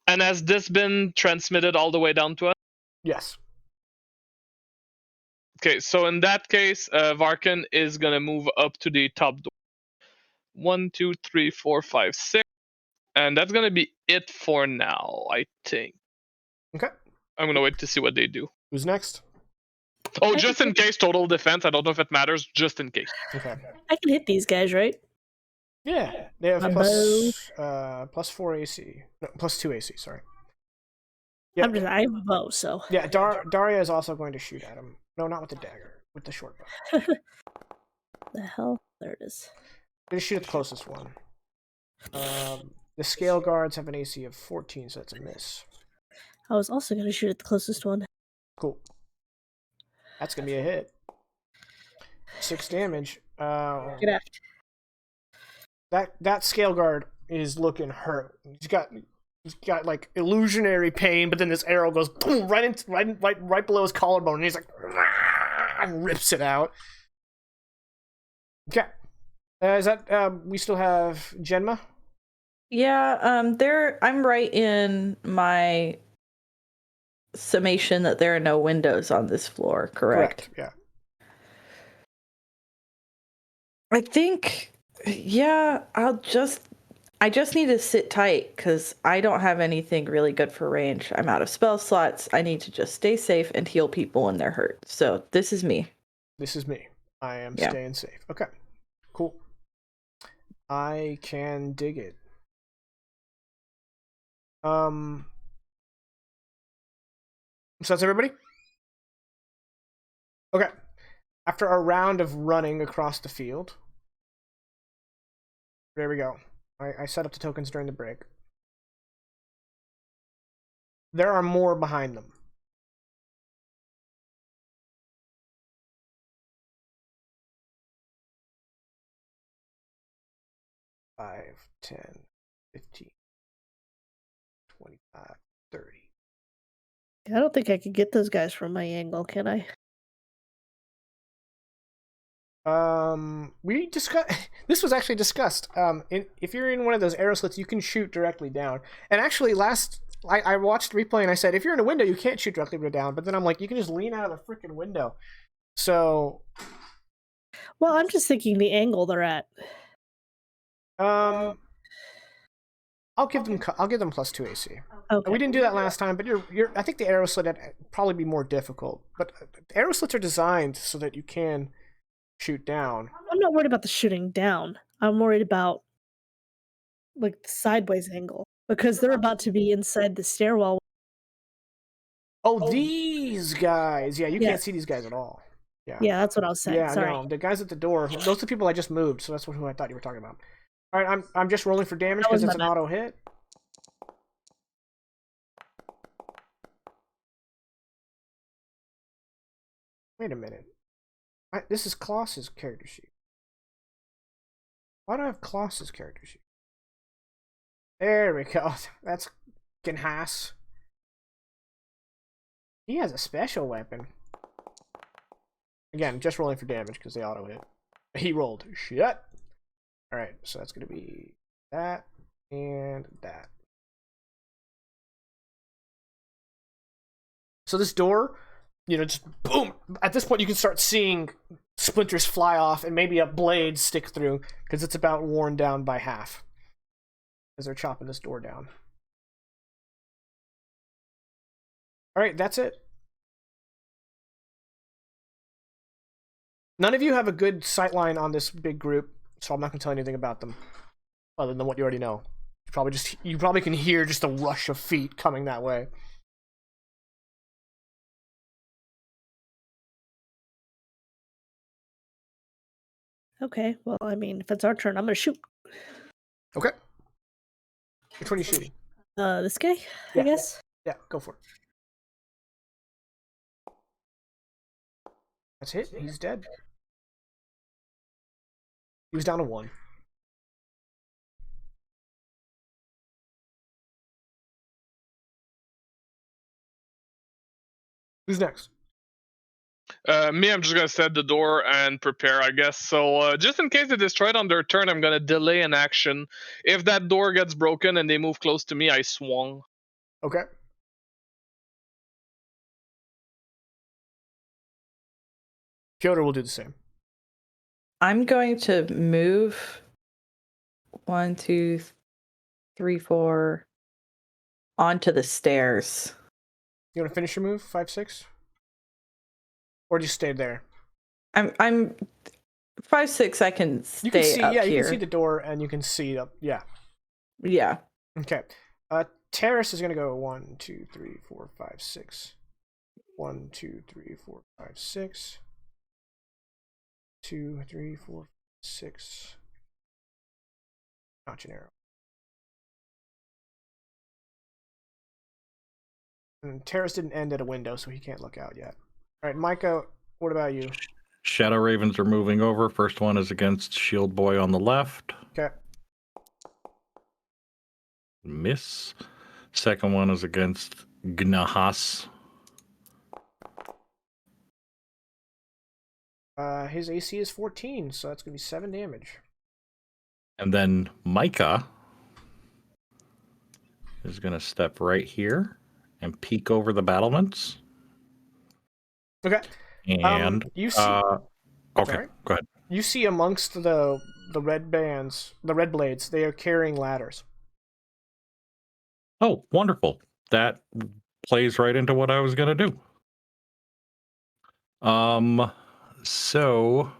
Speaker 2: And has this been transmitted all the way down to us?
Speaker 1: Yes.
Speaker 2: Okay, so in that case, Varkan is gonna move up to the top door. 1, 2, 3, 4, 5, 6. And that's gonna be it for now, I think.
Speaker 1: Okay.
Speaker 2: I'm gonna wait to see what they do.
Speaker 1: Who's next?
Speaker 2: Oh, just in case, total defense. I don't know if it matters, just in case.
Speaker 1: Okay.
Speaker 5: I can hit these guys, right?
Speaker 1: Yeah. They have
Speaker 5: My
Speaker 1: +4 AC. No, +2 AC, sorry. Yeah.
Speaker 5: I have a bow, so.
Speaker 1: Yeah, Daria is also going to shoot at him. No, not with the dagger. With the short bow.
Speaker 5: The hell? There it is.
Speaker 1: Gonna shoot at the closest one. The scale guards have an AC of 14, so that's a miss.
Speaker 5: I was also going to shoot at the closest one.
Speaker 1: Cool. That's gonna be a hit. 6 damage.
Speaker 5: Get out.
Speaker 1: That scale guard is looking hurt. He's got like illusionary pain, but then this arrow goes boom right below his collarbone, and he's like and rips it out. Okay. Is that we still have Genma?
Speaker 4: Yeah, I'm right in my summation that there are no windows on this floor, correct?
Speaker 1: Yeah.
Speaker 4: I think, yeah, I just need to sit tight because I don't have anything really good for range. I'm out of spell slots. I need to just stay safe and heal people when they're hurt. So this is me.
Speaker 1: This is me. I am staying safe. Okay. Cool. I can dig it. So that's everybody? Okay. After a round of running across the field. There we go. I set up the tokens during the break. There are more behind them. 5, 10, 15, 25, 30.
Speaker 5: I don't think I could get those guys from my angle, can I?
Speaker 1: We discussed. This was actually discussed. If you're in one of those arrow slits, you can shoot directly down. And actually, I watched the replay and I said, if you're in a window, you can't shoot directly down. But then I'm like, you can just lean out of the freaking window. So.
Speaker 5: Well, I'm just thinking the angle they're at.
Speaker 1: I'll give them +2 AC.
Speaker 5: Okay.
Speaker 1: We didn't do that last time, but I think the arrow slit would probably be more difficult. But arrow slits are designed so that you can shoot down.
Speaker 5: I'm not worried about the shooting down. I'm worried about like the sideways angle because they're about to be inside the stairwell.
Speaker 1: Oh, these guys! Yeah, you can't see these guys at all.
Speaker 5: Yeah, that's what I was saying.
Speaker 1: Yeah,
Speaker 5: Sorry.
Speaker 1: no, the guys at the door. Those are the people I just moved, so that's who I thought you were talking about. All right, I'm just rolling for damage
Speaker 5: That was
Speaker 1: because it's
Speaker 5: my
Speaker 1: an
Speaker 5: bad.
Speaker 1: auto hit. Wait a minute. This is Klaus's character sheet. Why do I have Klaus's character sheet? There we go. That's Genhas. He has a special weapon. Again, just rolling for damage because they auto hit. He rolled. Shit. Alright, so that's going to be that and that. So this door, just boom. At this point, you can start seeing splinters fly off and maybe a blade stick through because it's about worn down by half as they're chopping this door down. Alright, that's it. None of you have a good sightline on this big group, so I'm not going to tell you anything about them other than what you already know. You probably can hear just a rush of feet coming that way.
Speaker 5: Okay, well, I mean, if it's our turn, I'm gonna shoot.
Speaker 1: Okay. Which one are you shooting?
Speaker 5: This guy,
Speaker 1: Yeah.
Speaker 5: I guess.
Speaker 1: Yeah, go for it. That's it. He's dead. He was down to 1. Who's next?
Speaker 2: Me, I'm just gonna set the door and prepare, I guess. So just in case they destroy it on their turn, I'm gonna delay an action. If that door gets broken and they move close to me, I swung.
Speaker 1: Okay. Piotr will do the same.
Speaker 4: I'm going to move 1, 2, 3, 4 onto the stairs.
Speaker 1: You want to finish your move? 5, 6? Or just stay there?
Speaker 4: I'm 5, 6. I can stay
Speaker 1: You can see,
Speaker 4: up
Speaker 1: yeah,
Speaker 4: here.
Speaker 1: you can see the door and you can see up. Yeah.
Speaker 4: Yeah.
Speaker 1: Okay. Terrace is gonna go 1, 2, 3, 4, 5, 6. 1, 2, 3, 4, 5, 6. 2, 3, 4, 6. Notch an arrow. And Terrace didn't end at a window, so he can't look out yet. All right, Micah, what about you?
Speaker 3: Shadow Ravens are moving over. First one is against Shield Boy on the left.
Speaker 1: Okay.
Speaker 3: Miss. Second one is against Gnahas.
Speaker 1: His AC is 14, so that's gonna be 7 damage.
Speaker 3: And then Micah is going to step right here and peek over the battlements.
Speaker 1: Okay.
Speaker 3: And
Speaker 1: you see.
Speaker 3: okay,
Speaker 1: Sorry?
Speaker 3: go ahead.
Speaker 1: You see amongst the red bands, the red blades, they are carrying ladders.
Speaker 3: Oh, wonderful. That plays right into what I was going to do. So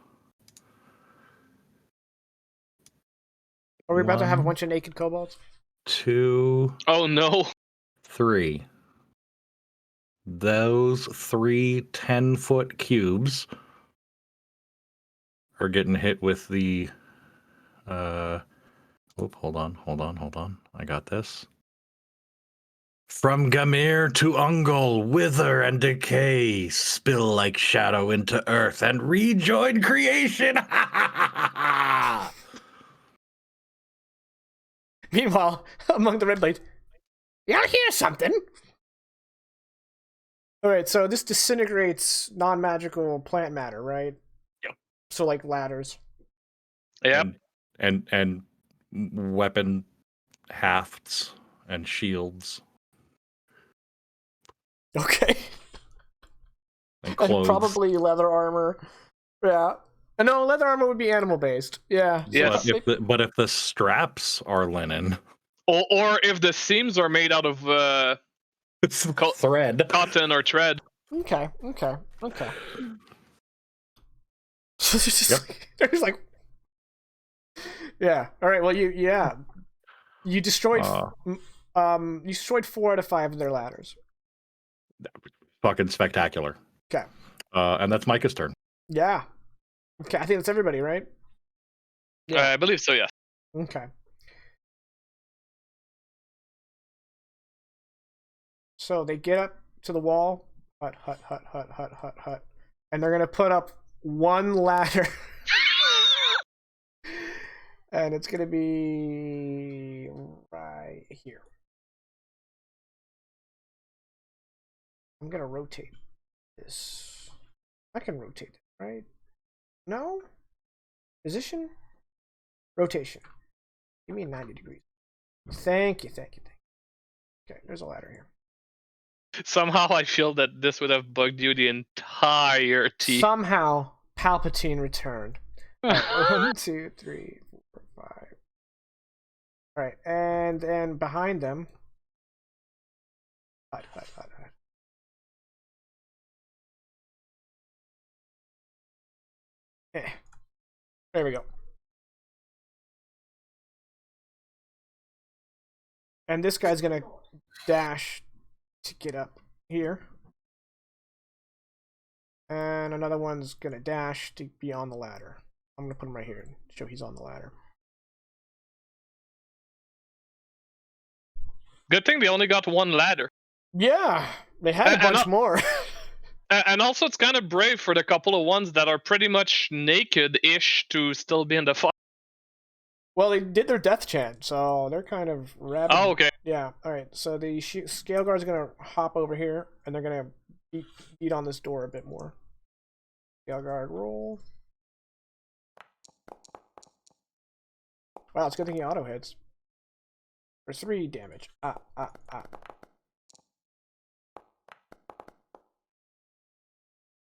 Speaker 1: Are we about to have a
Speaker 3: 1,
Speaker 1: bunch of naked kobolds?
Speaker 3: 2,
Speaker 2: Oh no.
Speaker 3: 3. Those 3 10-foot cubes are getting hit with the hold on. I got this. From Gamir to Ungol, wither and decay, spill like shadow into earth and rejoin creation.
Speaker 1: Meanwhile, among the red blades, y'all hear something? Alright, so this disintegrates non-magical plant matter, right?
Speaker 3: Yep.
Speaker 1: So like ladders.
Speaker 2: Yep.
Speaker 3: And weapon hafts and shields
Speaker 1: Okay.
Speaker 3: and
Speaker 1: And
Speaker 3: clothes.
Speaker 1: probably leather armor. Yeah. No, leather armor would be animal based. Yeah.
Speaker 2: Yes.
Speaker 3: But if the straps are linen,
Speaker 2: Or if the seams are made out of
Speaker 3: it's thread.
Speaker 2: cotton or thread.
Speaker 1: Okay.
Speaker 3: Yep.
Speaker 1: They're just like, yeah. All right. Well, you destroyed. You destroyed 4 out of 5 of their ladders.
Speaker 3: Fucking spectacular.
Speaker 1: Okay.
Speaker 3: And that's Micah's turn.
Speaker 1: Yeah. Okay. I think that's everybody, right?
Speaker 2: I believe so. Yeah.
Speaker 1: Okay. So they get up to the wall. Hut, hut, hut, hut, hut, hut, hut. And they're going to put up one ladder. And it's going to be right here. I'm going to rotate this. I can rotate it, right? No? Position? Rotation. Give me 90 degrees. Thank you, thank you, thank you. Okay, there's a ladder here.
Speaker 2: Somehow I feel that this would have bugged you the entirety.
Speaker 1: Somehow, Palpatine returned. All right, 1, 2, 3, 4, 5. All right, and then behind them. Hut. There we go. And this guy's gonna dash to get up here. And another one's gonna dash to be on the ladder. I'm gonna put him right here and show he's on the ladder.
Speaker 2: Good thing they only got one ladder.
Speaker 1: Yeah, they had a bunch more.
Speaker 2: And also, it's kind of brave for the couple of ones that are pretty much naked-ish to still be in the fight.
Speaker 1: Well, they did their death chant, so they're kind of rabid.
Speaker 2: Oh, okay.
Speaker 1: Yeah, alright, so the scale guard's gonna hop over here, and they're gonna beat on this door a bit more. Scale guard roll. Wow, it's a good thing he auto hits. For 3 damage.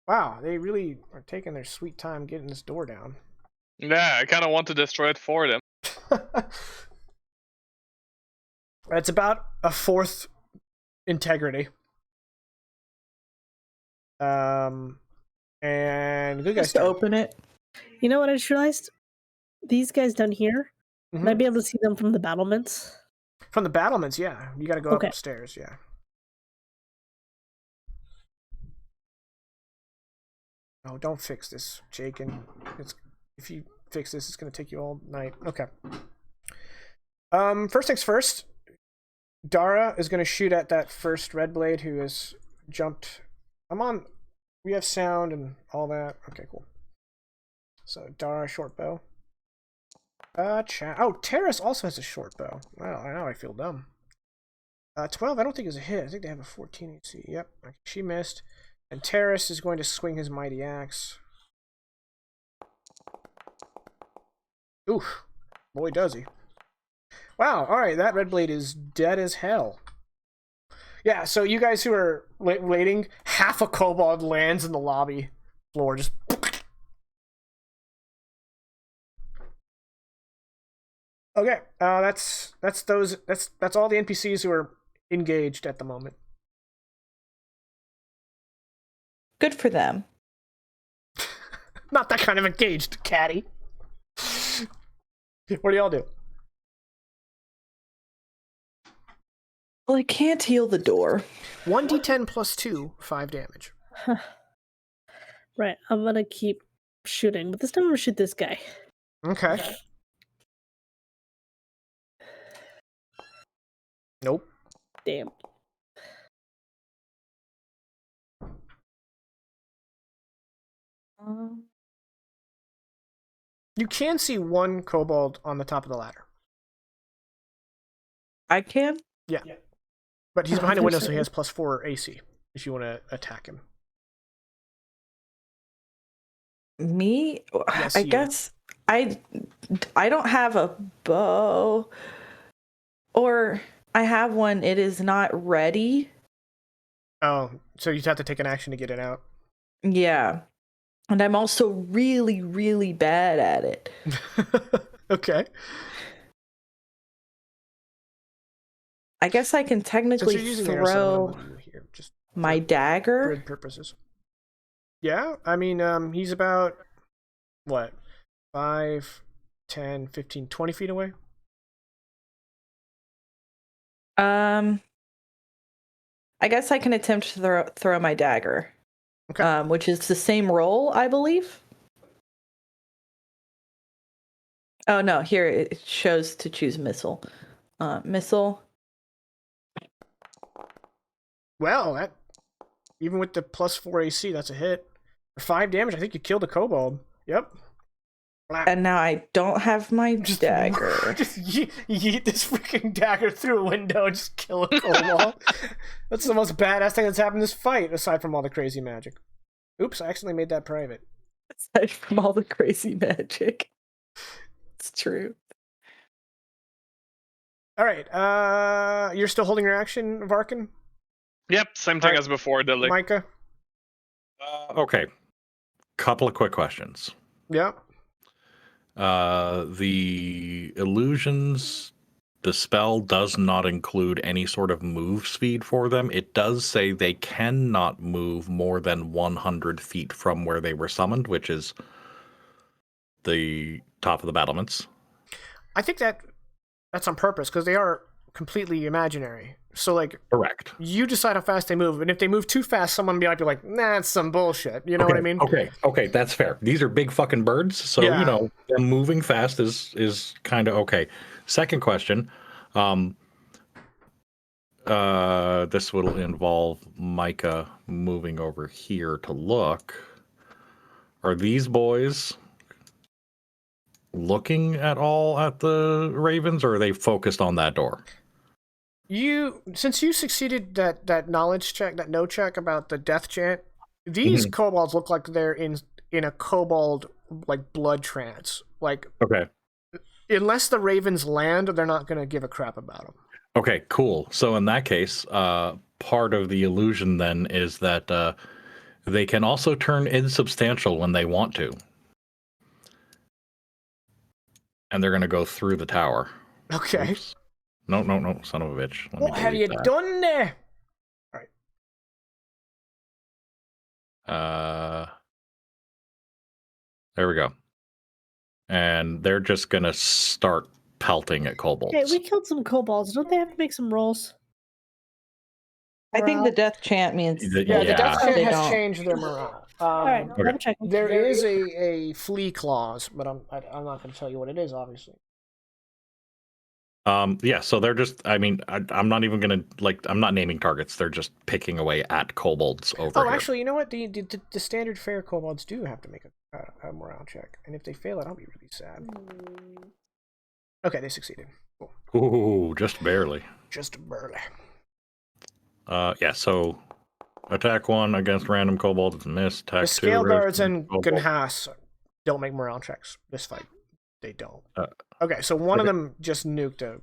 Speaker 1: Wow, they really are taking their sweet time getting this door down.
Speaker 2: Yeah, I kind of want to destroy it for them.
Speaker 1: It's about a 4th integrity. And good guys.
Speaker 4: Just open it.
Speaker 5: You know what I just realized? These guys down here, might be able to see them from the battlements.
Speaker 1: From the battlements, yeah. You gotta go up upstairs, yeah. Oh, don't fix this, Jaken. If you fix this, it's gonna take you all night. Okay. First things first. Dara is gonna shoot at that first red blade who has jumped. We have sound and all that. Okay, cool. So Dara, short bow. Oh, Terrace also has a short bow. Well, now I feel dumb. 12, I don't think is a hit. I think they have a 14 AC. Yep, okay, she missed. And Terrace is going to swing his mighty axe. Oof. Boy, does he. Wow, alright, that red blade is dead as hell. Yeah, so you guys who are waiting, half a kobold lands in the lobby floor. Just... Okay, that's all the NPCs who are engaged at the moment.
Speaker 4: Good for them.
Speaker 1: Not that kind of engaged, catty. What do y'all do?
Speaker 4: Well, I can't heal the door.
Speaker 1: 1d10 plus 2, 5 damage.
Speaker 5: Right, I'm gonna keep shooting, but this time I'm gonna shoot this guy.
Speaker 1: Okay. Nope.
Speaker 5: Damn.
Speaker 1: You can see one kobold on the top of the ladder.
Speaker 4: I can?
Speaker 1: Yeah. But he's behind a window, so he has plus 4 AC if you want to attack him.
Speaker 4: Me?
Speaker 1: Yes,
Speaker 4: I guess I don't have a bow. Or I have one, it is not ready.
Speaker 1: Oh, so you'd have to take an action to get it out.
Speaker 4: Yeah. And I'm also really, really bad at it.
Speaker 1: Okay.
Speaker 4: I guess I can technically throw
Speaker 1: here, just
Speaker 4: my dagger.
Speaker 1: Grid purposes. Yeah, I mean, he's about, what, 5, 10, 15, 20 feet away?
Speaker 4: I guess I can attempt to throw my dagger.
Speaker 1: Okay.
Speaker 4: Which is the same roll, I believe. Oh no, here it shows to choose missile. Missile.
Speaker 1: Well, that even with the +4 AC, that's a hit. For 5 damage, I think you killed a kobold. Yep.
Speaker 4: And now I don't have my dagger.
Speaker 1: Just yeet this freaking dagger through a window and just kill a kobold. That's the most badass thing that's happened in this fight, aside from all the crazy magic. Oops, I accidentally made that private.
Speaker 4: Aside from all the crazy magic. It's true.
Speaker 1: All right, you're still holding your action, Varkin?
Speaker 2: Yep, same thing as before, Dilly.
Speaker 1: Micah?
Speaker 3: Okay. Couple of quick questions.
Speaker 1: Yeah.
Speaker 3: The illusions, the spell does not include any sort of move speed for them. It does say they cannot move more than 100 feet from where they were summoned, which is the top of the battlements.
Speaker 1: I think that's on purpose, because they are completely imaginary. So, like,
Speaker 3: Correct.
Speaker 1: you decide how fast they move, and if they move too fast, someone might be like, nah, it's some bullshit. You know what I mean?
Speaker 3: Okay, that's fair. These are big fucking birds, so,
Speaker 1: Yeah.
Speaker 3: you know, them moving fast is kind of okay. Second question, this will involve Micah moving over here to look. Are these boys looking at all at the ravens, or are they focused on that door?
Speaker 1: Since you succeeded that knowledge check, that no check about the death chant, these kobolds look like they're in a kobold like blood trance. Like,
Speaker 3: Okay.
Speaker 1: unless the ravens land, they're not gonna give a crap about them.
Speaker 3: Okay, cool. So in that case, part of the illusion then is that they can also turn insubstantial when they want to. And they're going to go through the tower.
Speaker 1: Okay.
Speaker 3: Oops. No, son of a bitch. Let me
Speaker 1: What have
Speaker 3: delete
Speaker 1: you
Speaker 3: that.
Speaker 1: done there?
Speaker 3: There we go. And they're just going to start pelting at kobolds.
Speaker 5: Hey, we killed some kobolds. Don't they have to make some rolls?
Speaker 4: I think the death chant means
Speaker 1: The death chant
Speaker 4: they
Speaker 1: has
Speaker 4: don't.
Speaker 1: changed their morale.
Speaker 5: All right,
Speaker 3: Okay.
Speaker 5: double checking.
Speaker 1: There is a flee clause, but I'm not going to tell you what it is, obviously.
Speaker 3: Yeah, so they're just, I mean, I'm not even going to, I'm not naming targets. They're just picking away at kobolds over here.
Speaker 1: Oh, actually, you know what? The standard fare kobolds do have to make a morale check, and if they fail it, I'll be really sad. Okay, they succeeded. Cool.
Speaker 3: Ooh, just barely.
Speaker 1: Just barely.
Speaker 3: Yeah, so attack 1 against random kobold, it's a miss. Attack
Speaker 1: The
Speaker 3: 2
Speaker 1: scale guards and
Speaker 3: kobold.
Speaker 1: Gunhas don't make morale checks this fight. They don't. Okay, so one of them just nuked a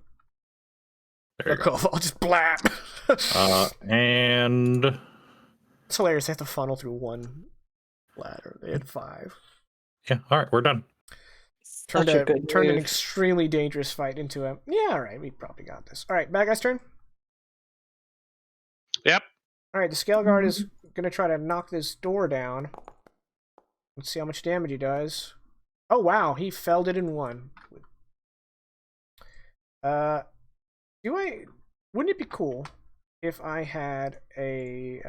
Speaker 1: kobold. Just blap.
Speaker 3: And
Speaker 1: It's hilarious. They have to funnel through one ladder. They had 5.
Speaker 3: yeah, all right, we're done.
Speaker 1: Turned an extremely dangerous fight into a all right, we probably got this. All right, bad guy's turn.
Speaker 2: Yep.
Speaker 1: All right, the scale guard is gonna try to knock this door down. Let's see how much damage he does. Oh wow, he felled it in 1. Wouldn't it be cool if I had a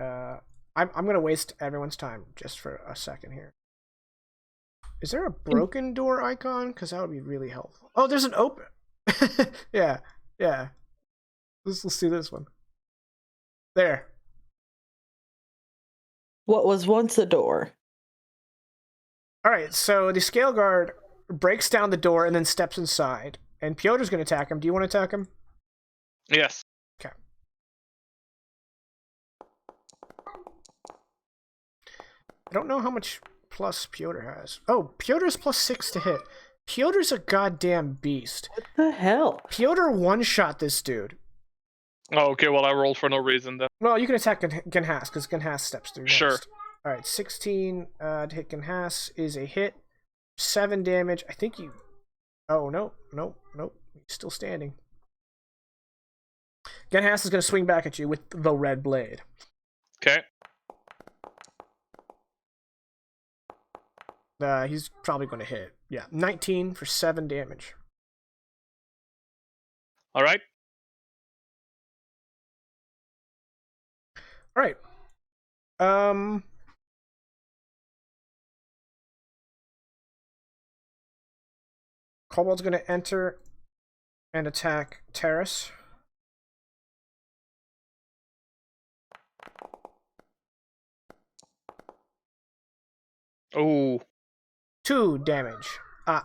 Speaker 1: I'm gonna waste everyone's time just for a second here. Is there a broken door icon? Because that would be really helpful. Oh, there's an open. yeah. Let's do this one. There.
Speaker 4: What was once a door.
Speaker 1: All right, so the scale guard breaks down the door and then steps inside. And Piotr's going to attack him. Do you want to attack him?
Speaker 2: Yes.
Speaker 1: Okay. I don't know how much plus Piotr has. Oh, Piotr's +6 to hit. Piotr's a goddamn beast.
Speaker 4: What the hell?
Speaker 1: Piotr one-shot this dude.
Speaker 2: Oh, okay, well, I rolled for no reason then.
Speaker 1: Well, you can attack Gunhas, because Gunhas steps through
Speaker 2: Sure.
Speaker 1: next. All right, 16 to hit Gunhas is a hit. 7 damage. I think you... Oh, no. He's still standing. Gunhas is going to swing back at you with the red blade.
Speaker 2: Okay.
Speaker 1: He's probably going to hit. Yeah, 19 for 7 damage.
Speaker 2: All right.
Speaker 1: All right. Kobold's going to enter and attack Terrace.
Speaker 2: Oh.
Speaker 1: 2 damage. Oh.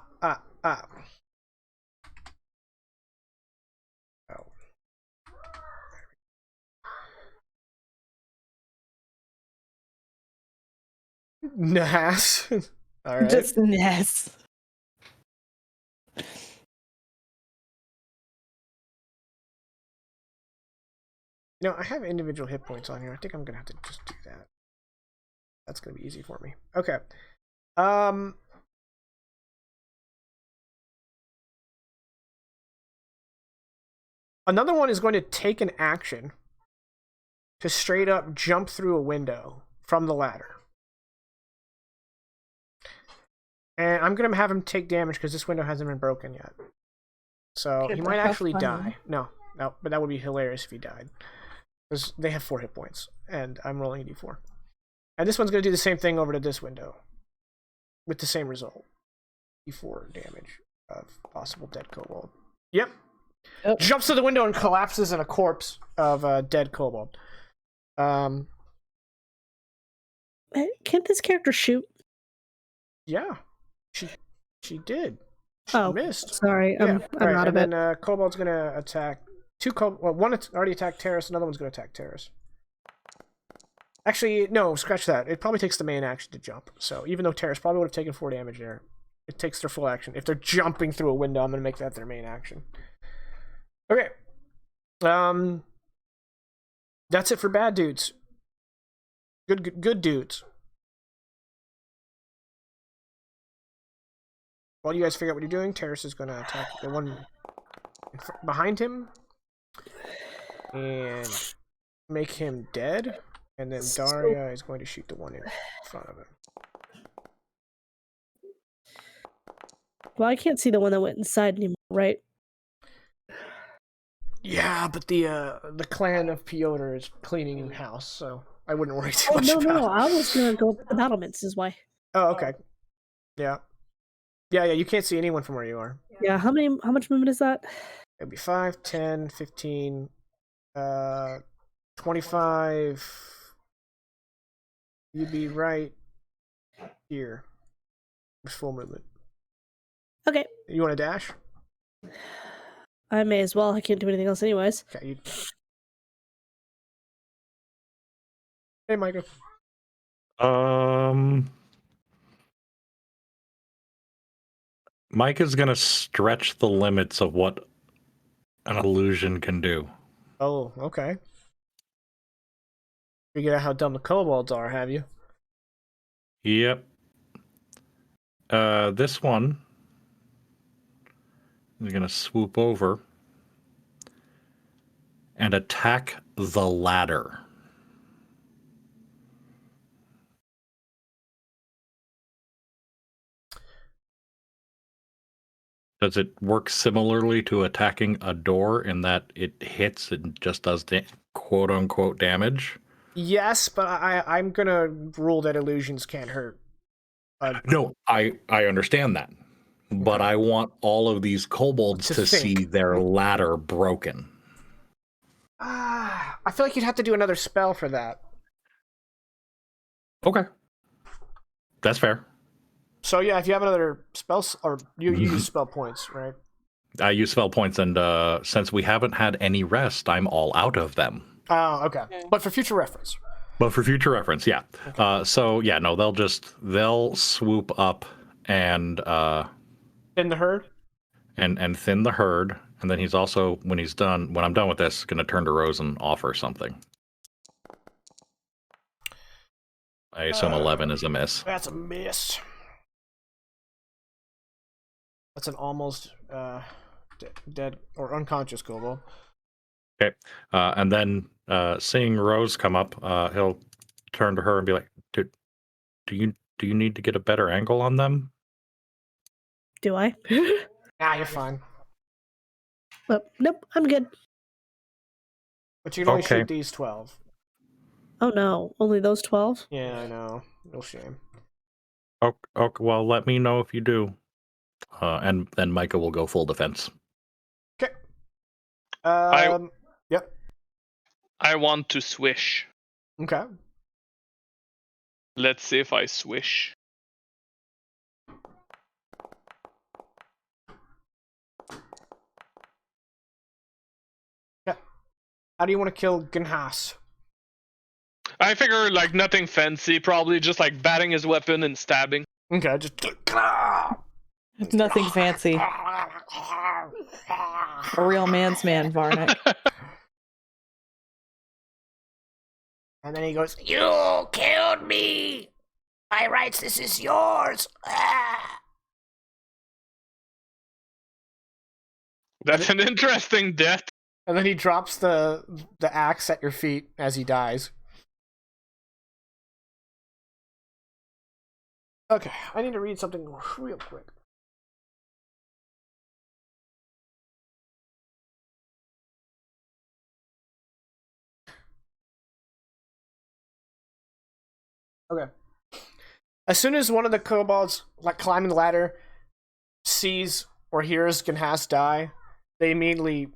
Speaker 1: Nice. All right.
Speaker 4: Just yes.
Speaker 1: I have individual hit points on here. I think I'm gonna have to just do that. That's gonna be easy for me. Okay. Another one is going to take an action to straight up jump through a window from the ladder. And I'm gonna have him take damage because this window hasn't been broken yet. So he might actually die. No, but that would be hilarious if he died. Because they have 4 hit points, and I'm rolling a d4. And this one's going to do the same thing over to this window, with the same result. d4 damage of possible dead kobold. Yep. Jumps to the window and collapses in a corpse of a dead kobold.
Speaker 5: Can't this character shoot?
Speaker 1: Yeah. She did. She missed.
Speaker 5: Sorry, I'm out of it.
Speaker 1: And then kobold's going to attack... one already attacked Terrace, another one's going to attack Terrace. Actually, no, scratch that. It probably takes the main action to jump. So even though Terrace probably would have taken 4 damage there, it takes their full action. If they're jumping through a window, I'm going to make that their main action. Okay. That's it for bad dudes. Good dudes. While you guys figure out what you're doing, Terrace is going to attack the one behind him and make him dead, and then Daria is going to shoot the one in front of him.
Speaker 5: Well, I can't see the one that went inside anymore, right?
Speaker 1: Yeah, but the clan of Piotr is cleaning house, so I wouldn't worry too much about it.
Speaker 5: No, I was gonna go with the battlements, is why.
Speaker 1: Oh, okay. Yeah, you can't see anyone from where you are.
Speaker 5: Yeah, how much movement is that?
Speaker 1: It'd be 5, 10, 15, 25. You'd be right here. There's full movement.
Speaker 5: Okay.
Speaker 1: You want to dash?
Speaker 5: I may as well. I can't do anything else anyways.
Speaker 1: Okay. Hey, Micah.
Speaker 3: Micah's gonna stretch the limits of what an illusion can do.
Speaker 1: Oh, okay. Figured out how dumb the kobolds are, have you?
Speaker 3: Yep. This one is gonna swoop over and attack the ladder. Does it work similarly to attacking a door in that it hits and just does quote-unquote damage?
Speaker 1: Yes, but I'm going to rule that illusions can't hurt.
Speaker 3: No, I understand that. But I want all of these kobolds to see their ladder broken.
Speaker 1: I feel like you'd have to do another spell for that.
Speaker 3: Okay. That's fair.
Speaker 1: So yeah, if you have another spell, or you use spell points, right?
Speaker 3: I use spell points, and since we haven't had any rest, I'm all out of them.
Speaker 1: Oh, okay. But for future reference.
Speaker 3: Yeah. Okay. So yeah, no, they'll swoop up and
Speaker 1: thin the herd?
Speaker 3: And thin the herd, and then he's also, when I'm done with this, gonna turn to Rose and offer something. I assume 11 is a miss.
Speaker 1: That's a miss. That's an almost dead or unconscious kobold.
Speaker 3: Okay, and then seeing Rose come up, he'll turn to her and be like, "Do you need to get a better angle on them?"
Speaker 5: Do I?
Speaker 1: You're fine.
Speaker 5: Nope, I'm good.
Speaker 1: But you can only shoot these 12.
Speaker 5: Oh no, only those 12?
Speaker 1: Yeah, I know. No shame.
Speaker 3: Okay, well, let me know if you do. And then Micah will go full defense.
Speaker 1: Okay.
Speaker 2: I-
Speaker 1: Yep.
Speaker 2: I want to swish.
Speaker 1: Okay.
Speaker 2: Let's see if I swish.
Speaker 1: Yeah. How do you want to kill Gnhas?
Speaker 2: I figure like nothing fancy, probably just like batting his weapon and stabbing.
Speaker 1: Okay, just.
Speaker 4: Nothing fancy. A real man's man, Varnick.
Speaker 1: And then he goes, "You killed me! By rights, this is yours!"
Speaker 2: That's an interesting death.
Speaker 1: And then he drops the axe at your feet as he dies. Okay, I need to read something real quick. Okay. As soon as one of the kobolds, like climbing the ladder, sees or hears Gnhas die, they immediately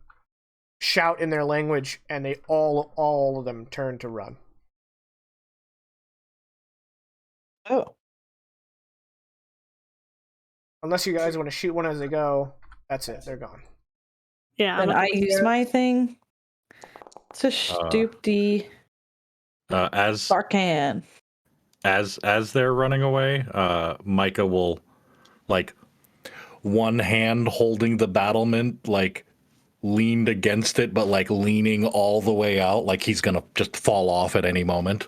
Speaker 1: shout in their language, and they all of them turn to run.
Speaker 4: Oh.
Speaker 1: Unless you guys want to shoot one as they go, that's it. They're gone.
Speaker 5: Yeah.
Speaker 4: And I use my thing to stoop the
Speaker 3: As
Speaker 4: Sarkhan.
Speaker 3: as they're running away, Micah will, like, one hand holding the battlement, like, leaned against it, but like leaning all the way out, like he's gonna just fall off at any moment.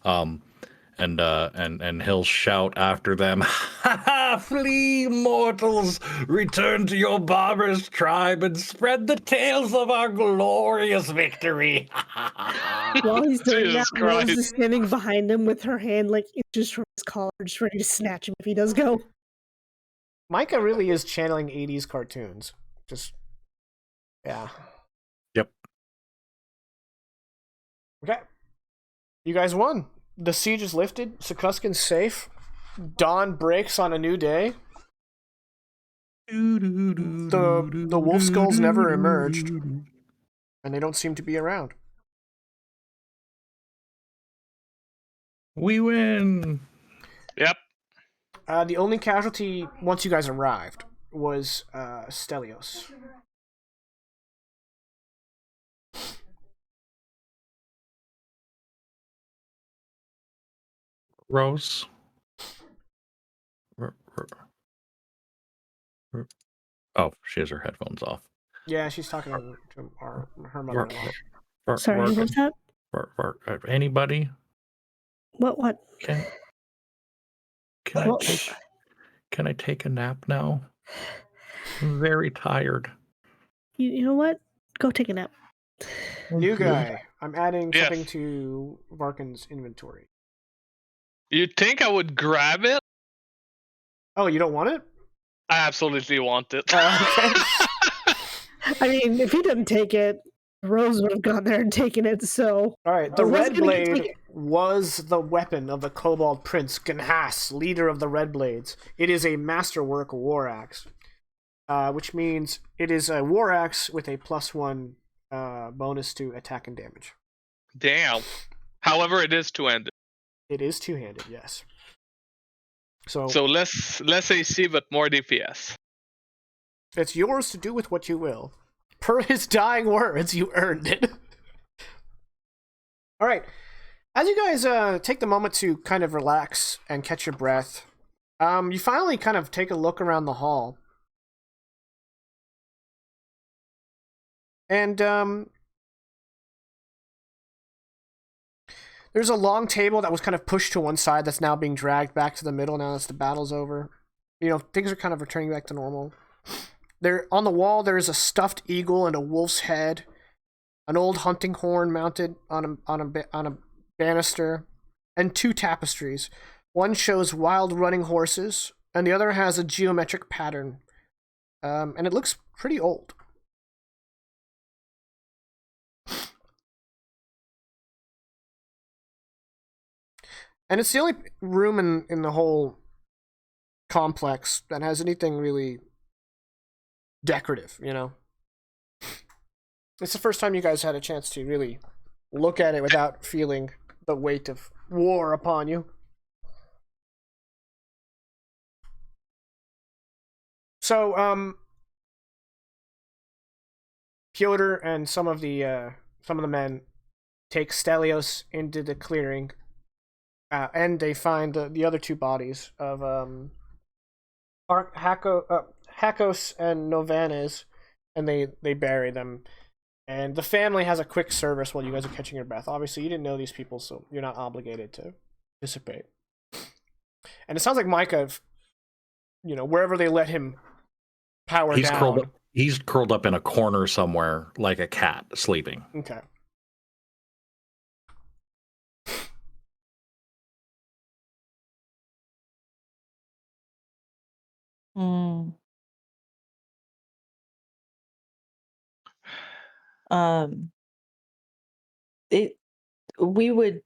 Speaker 3: And he'll shout after them, "Ha ha! Flee, mortals! Return to your barbarous tribe and spread the tales of our glorious victory!"
Speaker 5: While he's doing
Speaker 2: Jesus
Speaker 5: that, Rose
Speaker 2: Christ.
Speaker 5: is standing behind him with her hand like inches from his collar, just ready to snatch him if he does go.
Speaker 1: Micah really is channeling 80s cartoons. Just, yeah.
Speaker 3: Yep.
Speaker 1: Okay. You guys won. The siege is lifted. Sykuskan's safe. Dawn breaks on a new day. The wolf skulls never emerged, and they don't seem to be around.
Speaker 3: We win.
Speaker 2: Yep.
Speaker 1: The only casualty once you guys arrived was Stelios.
Speaker 3: Rose. Oh, she has her headphones off.
Speaker 1: Yeah, she's talking to her mother-in-law.
Speaker 5: Sorry, who was that?
Speaker 3: Anybody?
Speaker 5: What?
Speaker 3: Can
Speaker 5: Well,
Speaker 3: I take a nap now? I'm very tired.
Speaker 5: you know what? Go take a nap.
Speaker 1: New guy. I'm adding
Speaker 2: Yes.
Speaker 1: something to Varkin's inventory.
Speaker 2: You'd think I would grab it?
Speaker 1: Oh, you don't want it?
Speaker 2: I absolutely want it.
Speaker 1: Okay.
Speaker 5: I mean, if he didn't take it, Rose would have gone there and taken it, so...
Speaker 1: All right, the
Speaker 5: I was
Speaker 1: Red
Speaker 5: gonna take
Speaker 1: Blade
Speaker 5: it.
Speaker 1: was the weapon of the Kobold Prince Gnhas, leader of the Red Blades. It is a masterwork war axe, which means it is a war axe with a +1 bonus to attack and damage.
Speaker 2: Damn. However, it is two-handed.
Speaker 1: It is two-handed, yes. So
Speaker 2: less AC, but more DPS.
Speaker 1: it's yours to do with what you will. Per his dying words, you earned it. All right. As you guys take the moment to kind of relax and catch your breath, you finally kind of take a look around the hall. And there's a long table that was kind of pushed to one side that's now being dragged back to the middle now that the battle's over. You know, things are kind of returning back to normal. There, on the wall, there is a stuffed eagle and a wolf's head, an old hunting horn mounted on a banister, and 2 tapestries. One shows wild running horses, and the other has a geometric pattern. And it looks pretty old. And it's the only room in the whole complex that has anything really decorative, you know? It's the first time you guys had a chance to really look at it without feeling the weight of war upon you. So, Piotr and some of the men take Stelios into the clearing, and they find the other two bodies of Hakos and Novanes, and they bury them. And the family has a quick service while you guys are catching your breath. Obviously, you didn't know these people, so you're not obligated to participate. And it sounds like Micah, you know, wherever they let him power down.
Speaker 3: He's curled up in a corner somewhere like a cat sleeping.
Speaker 1: Okay.
Speaker 4: Mm. We would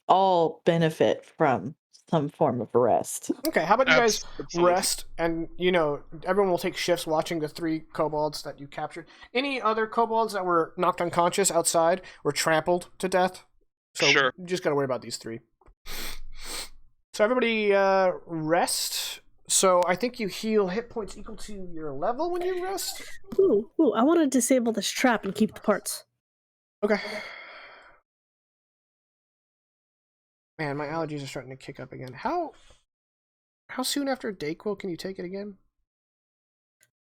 Speaker 4: all benefit from some form of rest.
Speaker 1: Okay, how about you guys
Speaker 2: Absolutely.
Speaker 1: rest, and, you know, everyone will take shifts watching the 3 kobolds that you captured. Any other kobolds that were knocked unconscious outside or trampled to death? So
Speaker 2: Sure.
Speaker 1: you just gotta worry about these 3. So everybody rest. So I think you heal hit points equal to your level when you rest.
Speaker 5: Ooh, I want to disable this trap and keep the parts.
Speaker 1: Okay. Man, my allergies are starting to kick up again. How soon after Dayquil can you take it again?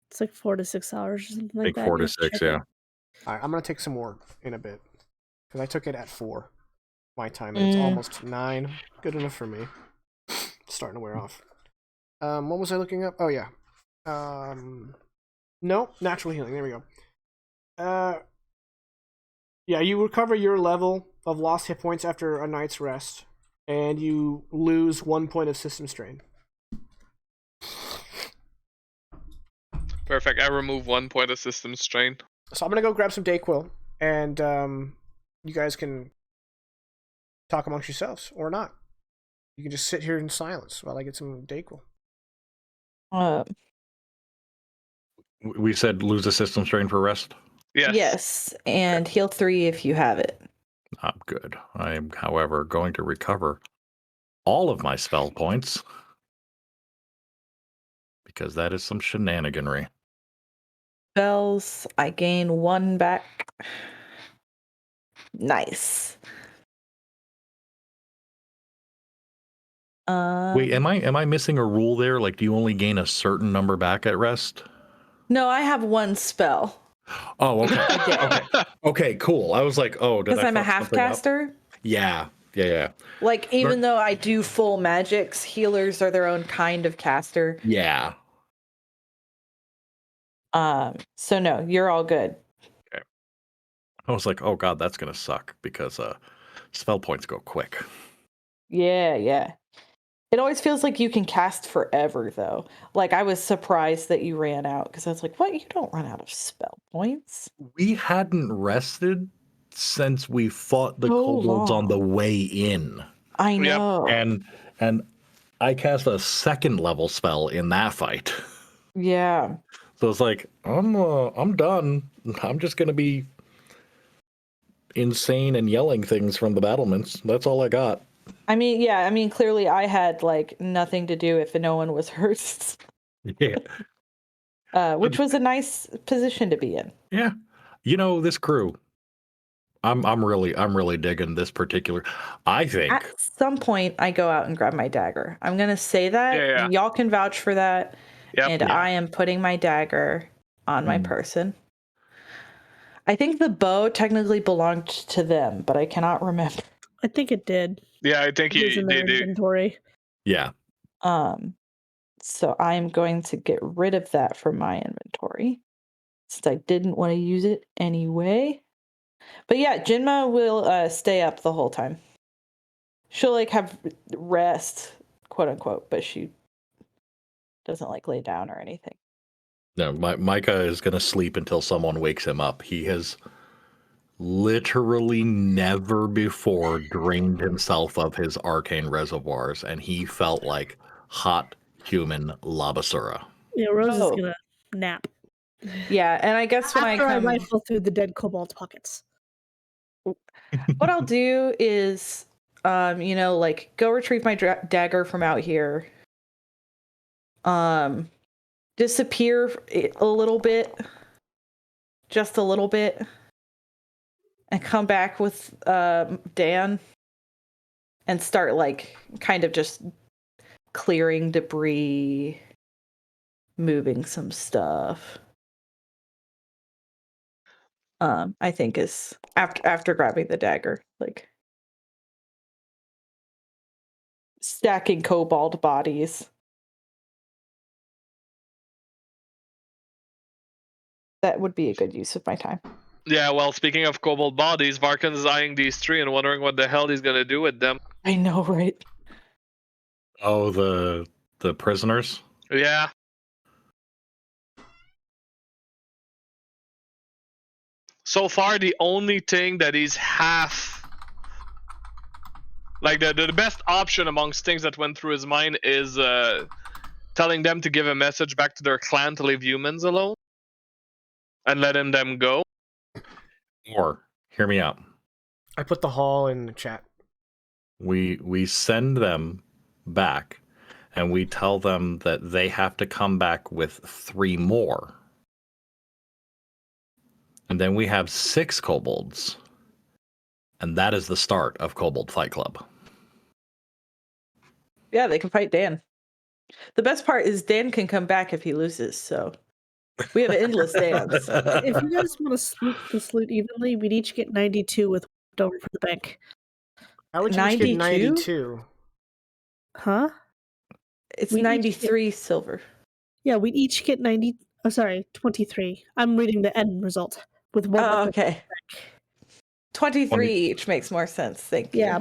Speaker 5: It's like 4 to 6 hours or something like
Speaker 3: Like
Speaker 5: that.
Speaker 3: 4 to
Speaker 5: You have
Speaker 3: 6,
Speaker 5: check
Speaker 3: yeah.
Speaker 5: it.
Speaker 1: All right, I'm gonna take some more in a bit because I took it at 4 my time, and it's almost 9. Good enough for me. It's starting to wear off. What was I looking up? Oh yeah. No, natural healing. There we go. Yeah, you recover your level of lost hit points after a night's rest, and you lose 1 point of system strain.
Speaker 2: Perfect. I remove 1 point of system strain.
Speaker 1: So I'm gonna go grab some Dayquil, and you guys can talk amongst yourselves or not. You can just sit here in silence while I get some Dayquil.
Speaker 3: We said lose a system strain for rest.
Speaker 2: Yes.
Speaker 4: Yes, and heal 3 if you have it.
Speaker 3: I'm good. I am, however, going to recover all of my spell points because that is some shenaniganry.
Speaker 4: Spells, I gain 1 back. Nice.
Speaker 3: Wait, am I missing a rule there? Like, do you only gain a certain number back at rest?
Speaker 4: No, I have 1 spell
Speaker 3: Oh, okay.
Speaker 4: I
Speaker 3: Okay, cool. I was like, oh, did
Speaker 4: because
Speaker 3: I
Speaker 4: I'm a
Speaker 3: fuck
Speaker 4: half
Speaker 3: something up?
Speaker 4: caster.
Speaker 3: Yeah.
Speaker 4: Like, even though I do full magics, healers are their own kind of caster.
Speaker 3: Yeah.
Speaker 4: So no, you're all good.
Speaker 3: Okay. I was like, oh god, that's gonna suck because spell points go quick.
Speaker 4: Yeah. It always feels like you can cast forever, though. Like, I was surprised that you ran out, because I was like, what? You don't run out of spell points.
Speaker 3: We hadn't rested since we fought the
Speaker 4: So
Speaker 3: kobolds on
Speaker 4: long.
Speaker 3: the way in.
Speaker 4: I
Speaker 2: Yep.
Speaker 4: know.
Speaker 3: And I cast a 2nd level spell in that fight.
Speaker 4: Yeah.
Speaker 3: So it's like, I'm done. I'm just gonna be insane and yelling things from the battlements. That's all I got.
Speaker 4: I mean, clearly I had, like, nothing to do if no one was hurt.
Speaker 3: Yeah.
Speaker 4: Which was a nice position to be in.
Speaker 3: Yeah. You know, this crew. I'm really digging this particular. I think
Speaker 4: At some point, I go out and grab my dagger. I'm going to say that.
Speaker 2: Yeah.
Speaker 4: Y'all can vouch for that.
Speaker 2: Yep.
Speaker 4: And
Speaker 3: Yeah.
Speaker 4: I am putting my dagger on my person. I think the bow technically belonged to them, but I cannot remember.
Speaker 5: I think it did.
Speaker 2: Yeah, I think
Speaker 5: It was in their
Speaker 2: they do.
Speaker 5: inventory.
Speaker 3: Yeah.
Speaker 4: So I'm going to get rid of that from my inventory, since I didn't want to use it anyway. But yeah, Jinma will stay up the whole time. She'll, like, have rest, quote unquote, but she doesn't, like, lay down or anything.
Speaker 3: No, Micah is going to sleep until someone wakes him up. He has literally never before drained himself of his arcane reservoirs, and he felt like hot, human Labasura.
Speaker 5: Yeah, Rose is
Speaker 4: Oh.
Speaker 5: gonna nap.
Speaker 4: Yeah, and I guess when I
Speaker 5: After I
Speaker 4: come,
Speaker 5: rifle through the dead kobold's pockets.
Speaker 4: what I'll do is, like go retrieve my dagger from out here. Disappear a little bit, just a little bit, and come back with Dan and start like kind of just clearing debris, moving some stuff. I think is after grabbing the dagger, like stacking kobold bodies. That would be a good use of my time.
Speaker 2: Yeah, well, speaking of kobold bodies, Varkan is eyeing these three and wondering what the hell he's gonna do with them.
Speaker 4: I know, right?
Speaker 3: Oh, the prisoners?
Speaker 2: Yeah. So far, the only thing that he's half... Like, the best option amongst things that went through his mind is telling them to give a message back to their clan to leave humans alone. And letting them go.
Speaker 3: Or, hear me out.
Speaker 1: I put the hall in the chat.
Speaker 3: We send them back, and we tell them that they have to come back with 3 more. And then we have 6 kobolds. And that is the start of Kobold Fight Club.
Speaker 4: Yeah, they can fight Dan. The best part is Dan can come back if he loses, so we have endless Dans.
Speaker 5: If you guys want to split this loot evenly, we'd each get 92 with left over for the bank.
Speaker 1: How would you each get
Speaker 4: 92?
Speaker 1: 92?
Speaker 5: Huh?
Speaker 4: It's
Speaker 5: We each
Speaker 4: 93 silver.
Speaker 5: Yeah, we'd each get 90. Oh, sorry, 23. I'm reading the end result with one.
Speaker 4: Oh,
Speaker 5: left over.
Speaker 4: okay. 23 each makes more sense. Thank you.
Speaker 5: Yeah,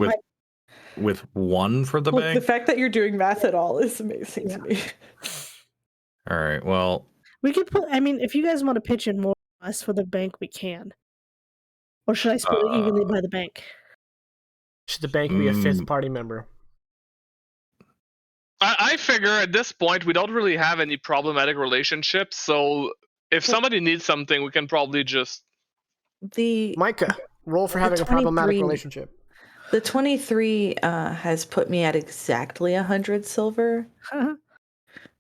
Speaker 3: With 1 for the
Speaker 4: Look,
Speaker 3: bank?
Speaker 4: the fact that you're doing math at all is amazing to me.
Speaker 3: All right, well...
Speaker 5: we could put. I mean, if you guys want to pitch in more or less for the bank, we can. Or should I split it evenly by the bank?
Speaker 1: Should the bank be a 5th party member?
Speaker 2: I figure at this point we don't really have any problematic relationships, so if somebody needs something, we can probably just...
Speaker 1: Micah, roll for having a
Speaker 4: 23
Speaker 1: problematic relationship.
Speaker 4: The 23 has put me at exactly 100 silver.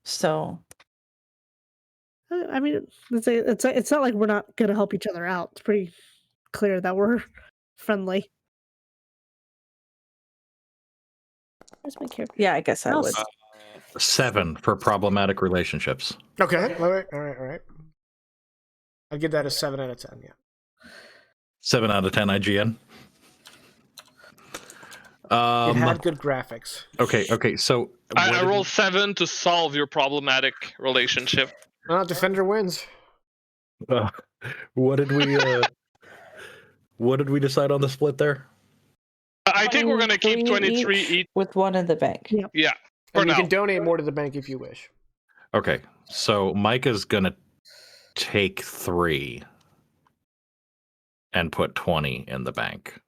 Speaker 4: So,
Speaker 5: I mean, it's not like we're not gonna help each other out. It's pretty clear that we're friendly. Where's my character?
Speaker 4: yeah, I guess I would.
Speaker 3: 7 for problematic relationships.
Speaker 1: Okay, all right. I'd give that a 7 out of 10, yeah.
Speaker 3: 7 out of 10 IGN.
Speaker 1: It had good graphics.
Speaker 3: Okay, so...
Speaker 2: I roll 7 to solve your problematic relationship.
Speaker 1: Defender wins.
Speaker 3: What did we decide on the split there?
Speaker 2: I think we're gonna keep 23 each.
Speaker 4: With 1 in the bank.
Speaker 5: Yep.
Speaker 2: Yeah,
Speaker 1: And you can donate more to the bank if you wish.
Speaker 3: Okay, so Micah's gonna take 3 and put 20 in the bank.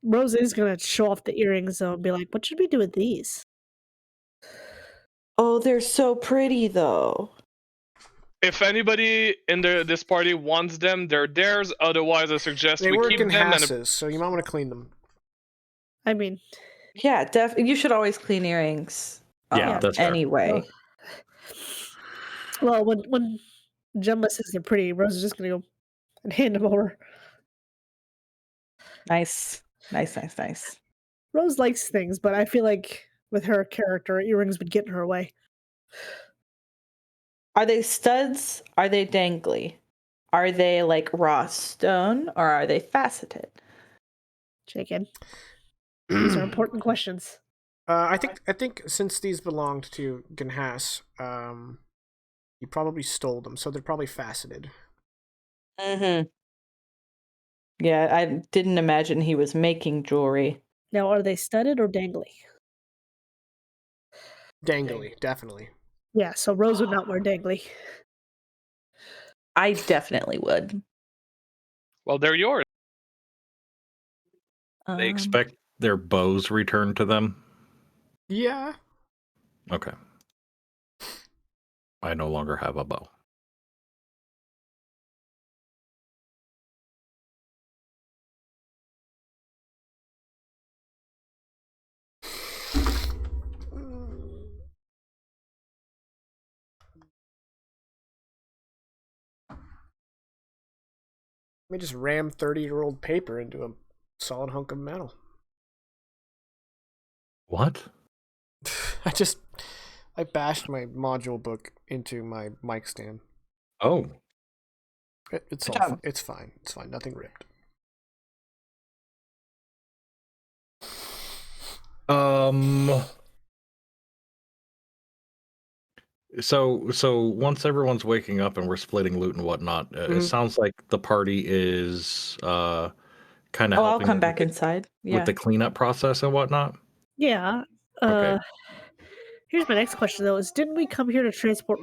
Speaker 5: Rose is gonna show off the earrings though and be like, "What should we do with these?"
Speaker 4: Oh, they're so pretty though.
Speaker 2: If anybody in this party wants them, they're theirs. Otherwise, I suggest
Speaker 1: They
Speaker 2: we
Speaker 1: work
Speaker 2: keep
Speaker 1: in
Speaker 2: them.
Speaker 1: hasses, so you might want to clean them.
Speaker 5: I mean,
Speaker 4: Yeah, you should always clean earrings.
Speaker 3: Yeah, that's fair.
Speaker 4: Anyway.
Speaker 5: well, when Gemma says they're pretty, Rose is just gonna go and hand them over.
Speaker 4: Nice.
Speaker 5: Rose likes things, but I feel like with her character, earrings would get in her way.
Speaker 4: Are they studs? Are they dangly? Are they like raw stone or are they faceted?
Speaker 5: Jaken. These are important questions.
Speaker 1: I think since these belonged to Gnhas, he probably stole them, so they're probably faceted.
Speaker 4: Mm-hmm. Yeah, I didn't imagine he was making jewelry.
Speaker 5: Now, are they studded or dangly?
Speaker 1: Dangly, definitely.
Speaker 5: Yeah, so Rose would not wear dangly.
Speaker 4: I definitely would.
Speaker 2: Well, they're yours.
Speaker 3: They expect their bows returned to them?
Speaker 1: Yeah.
Speaker 3: Okay. I no longer have a bow.
Speaker 1: Let me just ram 30-year-old paper into a solid hunk of metal.
Speaker 3: What?
Speaker 1: I bashed my module book into my mic stand.
Speaker 3: Oh.
Speaker 1: It's
Speaker 4: Good
Speaker 1: all
Speaker 4: job.
Speaker 1: it's fine. It's fine. Nothing ripped.
Speaker 3: So once everyone's waking up and we're splitting loot and whatnot, it
Speaker 1: Mhm.
Speaker 3: sounds like the party is kind of
Speaker 4: Oh, I'll
Speaker 3: helping
Speaker 4: come back inside.
Speaker 3: with
Speaker 4: Yeah.
Speaker 3: the cleanup process and whatnot.
Speaker 5: Yeah.
Speaker 3: Okay.
Speaker 5: Here's my next question though: is didn't we come here to transport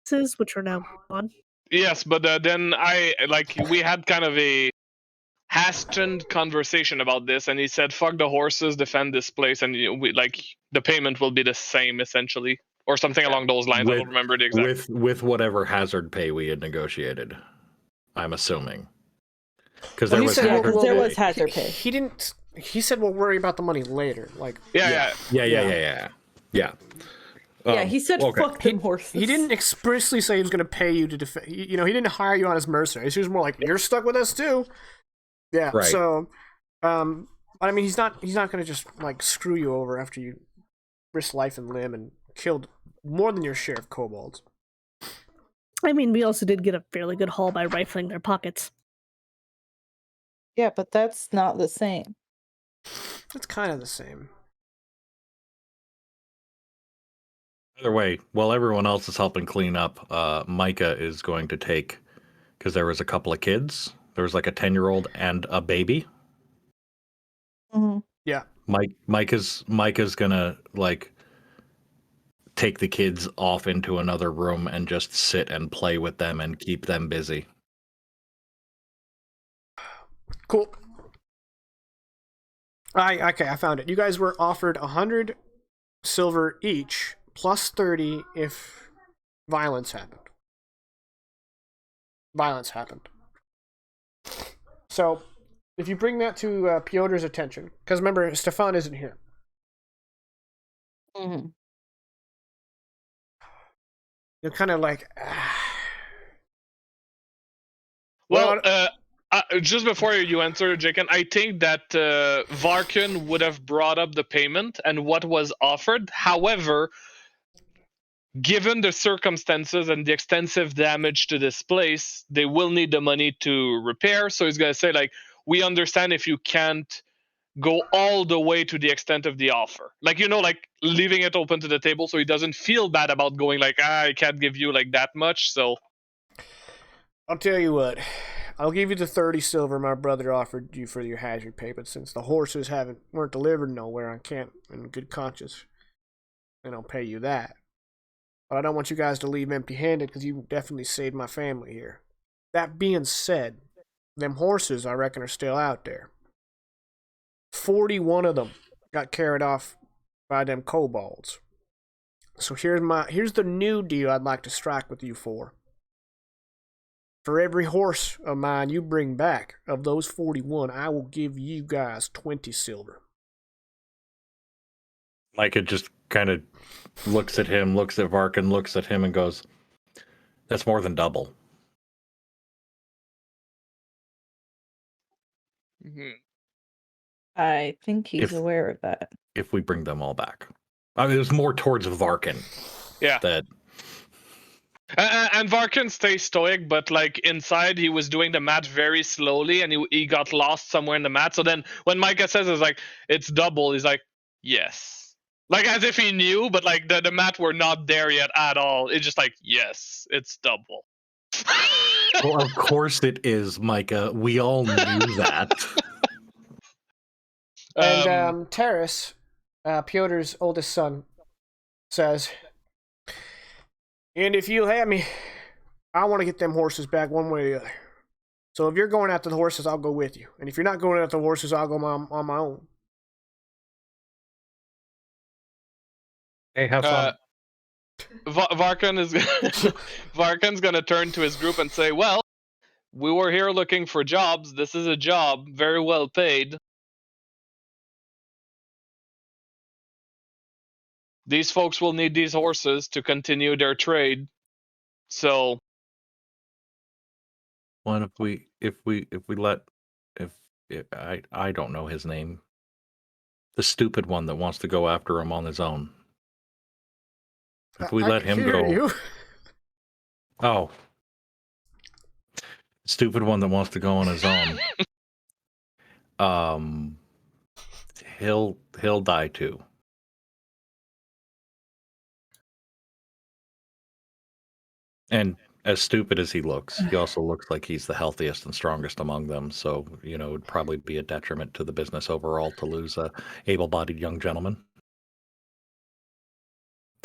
Speaker 5: horses, which are now gone?
Speaker 2: Yes, but then we had kind of a hastened conversation about this, and he said, "Fuck the horses, defend this place, and the payment will be the same essentially, or something along those lines." I don't remember the exact.
Speaker 3: With whatever hazard pay we had negotiated, I'm assuming. Because
Speaker 1: Well,
Speaker 3: there
Speaker 1: he
Speaker 3: was
Speaker 1: said,
Speaker 4: Yeah,
Speaker 1: well,
Speaker 4: 'cause
Speaker 1: well,
Speaker 4: there
Speaker 1: well,
Speaker 4: was hazard
Speaker 1: he,
Speaker 4: pay.
Speaker 1: he didn't. He said we'll worry about the money later. Like,
Speaker 2: Yeah.
Speaker 3: Yeah.
Speaker 4: Yeah, he said
Speaker 3: okay.
Speaker 4: fuck them horses.
Speaker 1: he didn't expressly say he was going to pay you to defend. You know, he didn't hire you on as mercenaries. He was more like, you're stuck with us too. Yeah.
Speaker 3: Right.
Speaker 1: So, but I mean, he's not going to just like screw you over after you risked life and limb and killed more than your share of kobolds.
Speaker 5: I mean, we also did get a fairly good haul by rifling their pockets.
Speaker 4: Yeah, but that's not the same.
Speaker 1: It's kind of the same.
Speaker 3: Either way, while everyone else is helping clean up, Micah is going to take, because there was a couple of kids. There was like a 10-year-old and a baby.
Speaker 4: Mm-hmm.
Speaker 1: Yeah.
Speaker 3: Micah's gonna like take the kids off into another room and just sit and play with them and keep them busy.
Speaker 1: Cool. Okay, I found it. You guys were offered 100 silver each, plus 30 if violence happened. So, if you bring that to Pyotr's attention, because remember, Stefan isn't here.
Speaker 4: Mm-hmm.
Speaker 1: You're kind of like,
Speaker 2: Well, just before you answer, Jaken, I think that Varkin would have brought up the payment and what was offered. However, given the circumstances and the extensive damage to this place, they will need the money to repair. So he's going to say, like, we understand if you can't go all the way to the extent of the offer. Like, like leaving it open to the table so he doesn't feel bad about going like, I can't give you like that much. So
Speaker 1: I'll tell you what. I'll give you the 30 silver my brother offered you for your hazard pay, but since the horses weren't delivered nowhere, I can't, in good conscience, and I'll pay you that. But I don't want you guys to leave empty-handed because you definitely saved my family here. That being said, them horses, I reckon, are still out there. 41 of them got carried off by them kobolds. So here's the new deal I'd like to strike with you for. For every horse of mine you bring back, of those 41, I will give you guys 20 silver.
Speaker 3: Micah just kind of looks at him, looks at Varkin, looks at him, and goes, "That's more than double."
Speaker 4: I think he's aware of that.
Speaker 3: If we bring them all back, I mean, it was more towards Varkin.
Speaker 2: Yeah.
Speaker 3: That.
Speaker 2: And Varkin stays stoic, but like inside he was doing the math very slowly, and he got lost somewhere in the math. So then when Micah says it's double, he's like, yes, like as if he knew, but like the math were not there yet at all. It's just like, yes, it's double.
Speaker 3: Well, of course it is, Micah. We all knew that.
Speaker 1: And Taras, Pyotr's oldest son, says, and if you have me, I want to get them horses back one way or the other. So if you're going after the horses, I'll go with you. And if you're not going after the horses, I'll go on my own.
Speaker 3: Hey, have fun.
Speaker 2: Varkan is Varkan's gonna turn to his group and say, "Well, we were here looking for jobs. This is a job, very well paid. These folks will need these horses to continue their trade. So,
Speaker 3: What if we let if I don't know his name. The stupid one that wants to go after him on his own. If we let him
Speaker 1: hear
Speaker 3: go,
Speaker 1: you.
Speaker 3: oh, stupid one that wants to go on his own. He'll die too. And as stupid as he looks, he also looks like he's the healthiest and strongest among them. So, it would probably be a detriment to the business overall to lose a able-bodied young gentleman.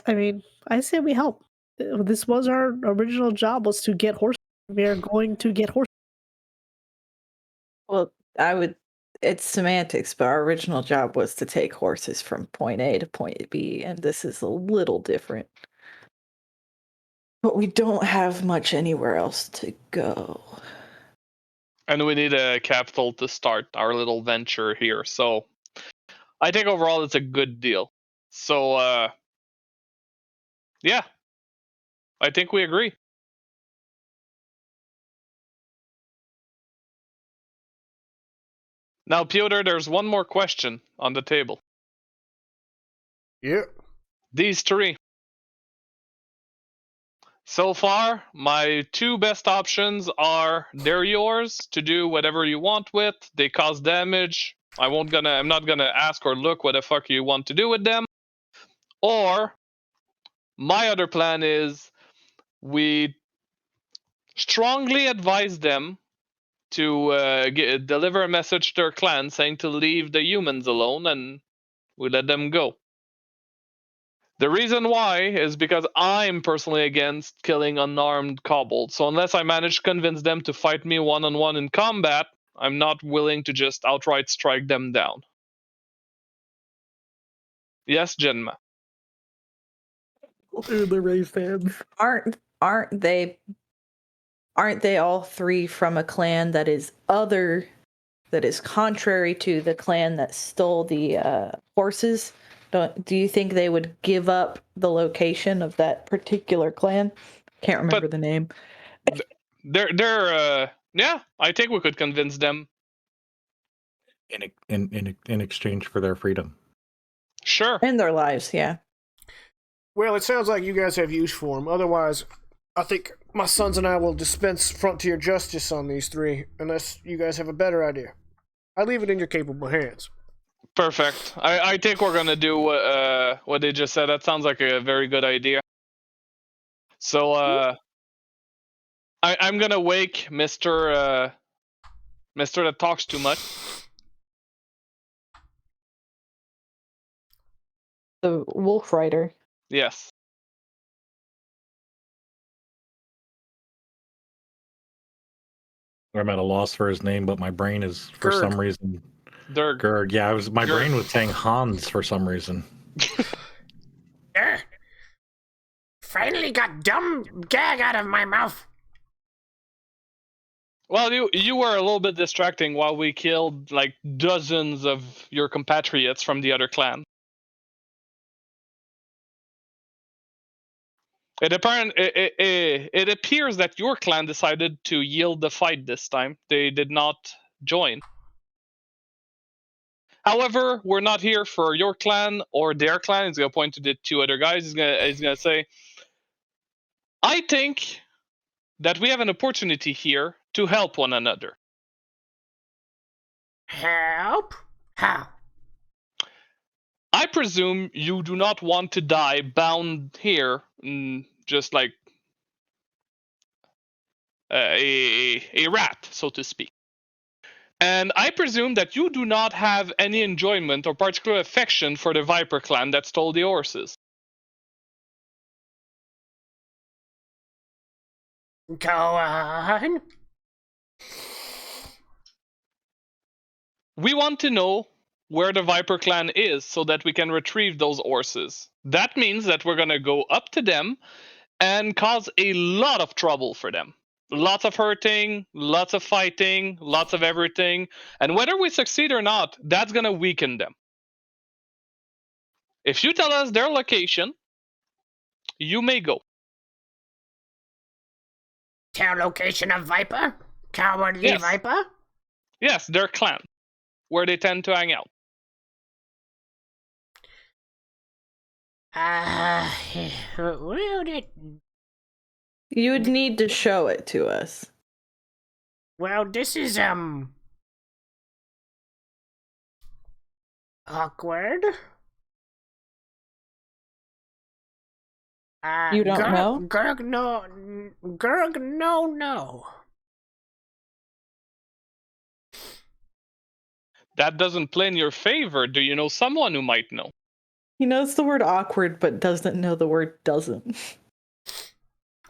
Speaker 5: I mean, I say we help. This was our original job, was to get horses. We are going to get horses.
Speaker 4: Well, it's semantics, but our original job was to take horses from point A to point B, and this is a little different. But we don't have much anywhere else to go.
Speaker 2: and we need a capital to start our little venture here. So, I think overall it's a good deal. So, yeah, I think we agree. Now, Piotr, there's one more question on the table.
Speaker 1: Yep.
Speaker 2: These three. So far, my two best options are they're yours to do whatever you want with. They cause damage. I'm not gonna ask or look what the fuck you want to do with them. Or my other plan is we strongly advise them to deliver a message to their clan saying to leave the humans alone, and we let them go. The reason why is because I'm personally against killing unarmed kobolds. So unless I manage to convince them to fight me one-on-one in combat, I'm not willing to just outright strike them down. Yes, Jenma.
Speaker 3: The raised hands.
Speaker 4: Aren't they all three from a clan that is contrary to the clan that stole the horses? Do you think they would give up the location of that particular clan? Can't remember the name.
Speaker 2: Yeah, I think we could convince them.
Speaker 3: In exchange for their freedom.
Speaker 2: Sure.
Speaker 4: And their lives, yeah.
Speaker 1: Well, it sounds like you guys have use for them. Otherwise, I think my sons and I will dispense frontier justice on these three, unless you guys have a better idea. I leave it in your capable hands.
Speaker 2: Perfect. I think we're gonna do what they just said. That sounds like a very good idea. So I'm gonna wake Mr. That talks too much.
Speaker 4: The Wolf Rider.
Speaker 2: Yes.
Speaker 3: I'm at a loss for his name, but my brain is for
Speaker 1: Gurg.
Speaker 3: some reason.
Speaker 2: Durg.
Speaker 3: Gurg. Yeah, my
Speaker 2: Gurg.
Speaker 3: brain was saying Hans for some reason.
Speaker 1: Finally got dumb gag out of my mouth.
Speaker 2: Well, you were a little bit distracting while we killed like dozens of your compatriots from the other clan. It appears that your clan decided to yield the fight this time. They did not join. However, we're not here for your clan or their clan. He's gonna point to the two other guys. He's gonna say, I think that we have an opportunity here to help one another.
Speaker 1: Help? How?
Speaker 2: I presume you do not want to die bound here, just like a rat, so to speak. And I presume that you do not have any enjoyment or particular affection for the Viper clan that stole the horses.
Speaker 1: Go on.
Speaker 2: We want to know where the Viper clan is so that we can retrieve those horses. That means that we're going to go up to them and cause a lot of trouble for them. Lots of hurting, lots of fighting, lots of everything. And whether we succeed or not, that's going to weaken them. If you tell us their location, you may go.
Speaker 1: Tell location of Viper? Cowardly
Speaker 2: Yes.
Speaker 1: Viper?
Speaker 2: Yes, their clan, where they tend to hang out.
Speaker 1: Well,
Speaker 4: You would need to show it to us.
Speaker 1: this is, awkward.
Speaker 4: You don't know?
Speaker 1: Gurg, no. Gurg, no.
Speaker 2: That doesn't play in your favor. Do you know someone who might know?
Speaker 4: He knows the word awkward, but doesn't know the word doesn't.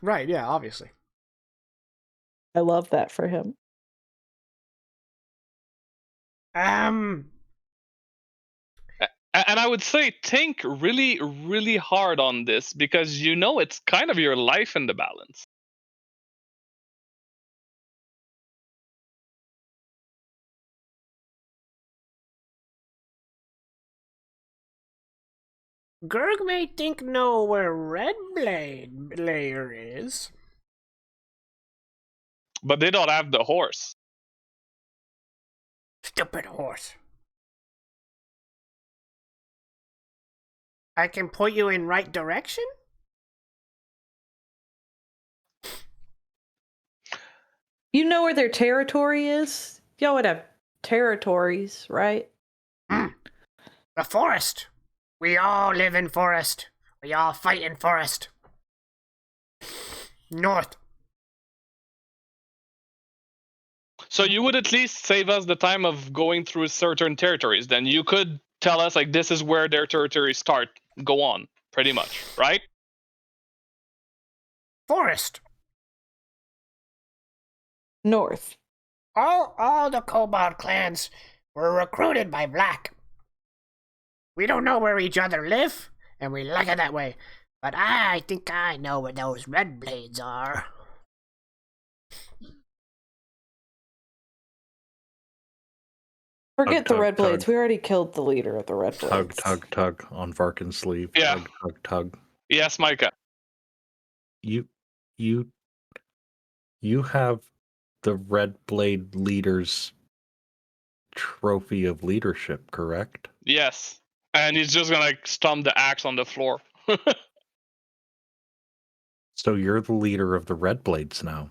Speaker 1: Right, yeah, obviously.
Speaker 4: I love that for him.
Speaker 2: And I would say think really, really hard on this because you know it's kind of your life in the balance.
Speaker 1: Gurg may know where Red Blade Layer is.
Speaker 2: But they don't have the horse.
Speaker 1: Stupid horse. I can point you in right direction?
Speaker 4: You know where their territory is? Y'all would have territories, right?
Speaker 1: The forest. We all live in forest. We all fight in forest. North.
Speaker 2: So you would at least save us the time of going through certain territories. Then you could tell us, like, this is where their territories start. Go on, pretty much, right?
Speaker 1: Forest.
Speaker 4: North.
Speaker 1: All the kobold clans were recruited by Black. We don't know where each other live, and we like it that way. But I think I know where those red blades are.
Speaker 4: Forget the
Speaker 3: Tug,
Speaker 4: Red Blades.
Speaker 3: tug.
Speaker 4: We already killed the leader of the Red Blades.
Speaker 3: Tug on Varkin's sleeve.
Speaker 2: Yeah.
Speaker 3: Tug.
Speaker 2: Yes, Micah.
Speaker 3: You have the Red Blade leader's trophy of leadership, correct?
Speaker 2: Yes. And he's just gonna stomp the axe on the floor.
Speaker 3: So you're the leader of the Red Blades now.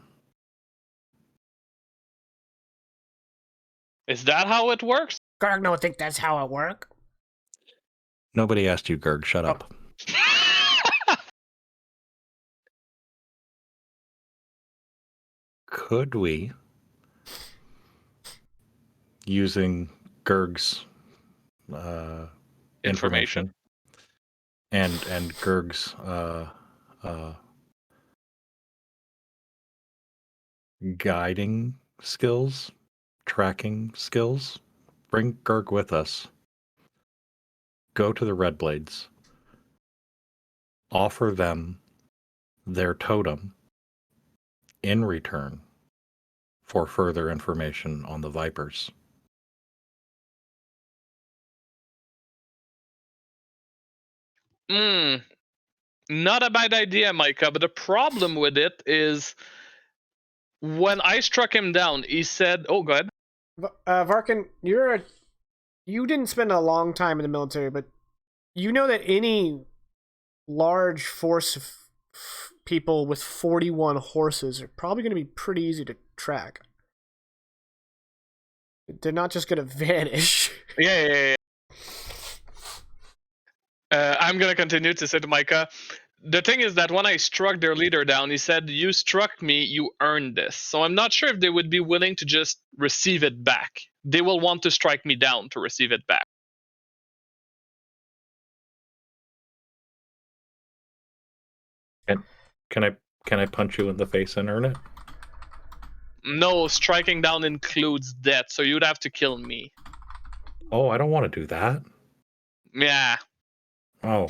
Speaker 2: Is that how it works?
Speaker 1: Gurg don't think that's how it works.
Speaker 3: Nobody asked you, Gurg. Shut up. Could we, using Gurg's information and Gurg's guiding skills, tracking skills, bring Gurg with us. Go to the Red Blades. Offer them their totem in return for further information on the Vipers.
Speaker 2: Not a bad idea, Micah, but the problem with it is when I struck him down, he said, oh, go ahead.
Speaker 1: Varkin, you didn't spend a long time in the military, but you know that any large force of people with 41 horses are probably going to be pretty easy to track. They're not just going to vanish.
Speaker 2: Yeah. I'm going to continue to say to Micah, the thing is that when I struck their leader down, he said, you struck me, you earned this. So I'm not sure if they would be willing to just receive it back. They will want to strike me down to receive it back.
Speaker 3: Can I punch you in the face and earn it?
Speaker 2: No, striking down includes death, so you'd have to kill me.
Speaker 3: Oh, I don't want to do that.
Speaker 2: Yeah.
Speaker 3: Oh,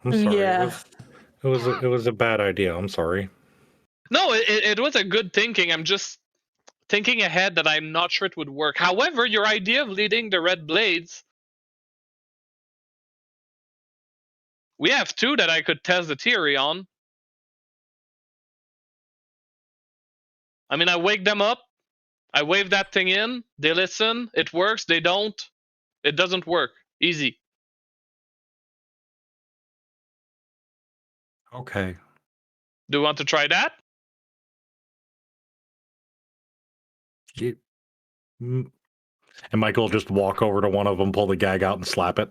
Speaker 3: I'm sorry.
Speaker 4: Yeah.
Speaker 3: It was a bad idea. I'm sorry.
Speaker 2: No, it was a good thinking. I'm just thinking ahead that I'm not sure it would work. However, your idea of leading the Red Blades, we have 2 that I could test the theory on. I mean, I wake them up, I wave that thing in, they listen, it works, they don't, it doesn't work. Easy.
Speaker 3: Okay.
Speaker 2: Do you want to try that?
Speaker 3: You- mm. And Michael will just walk over to one of them, pull the gag out, and slap it.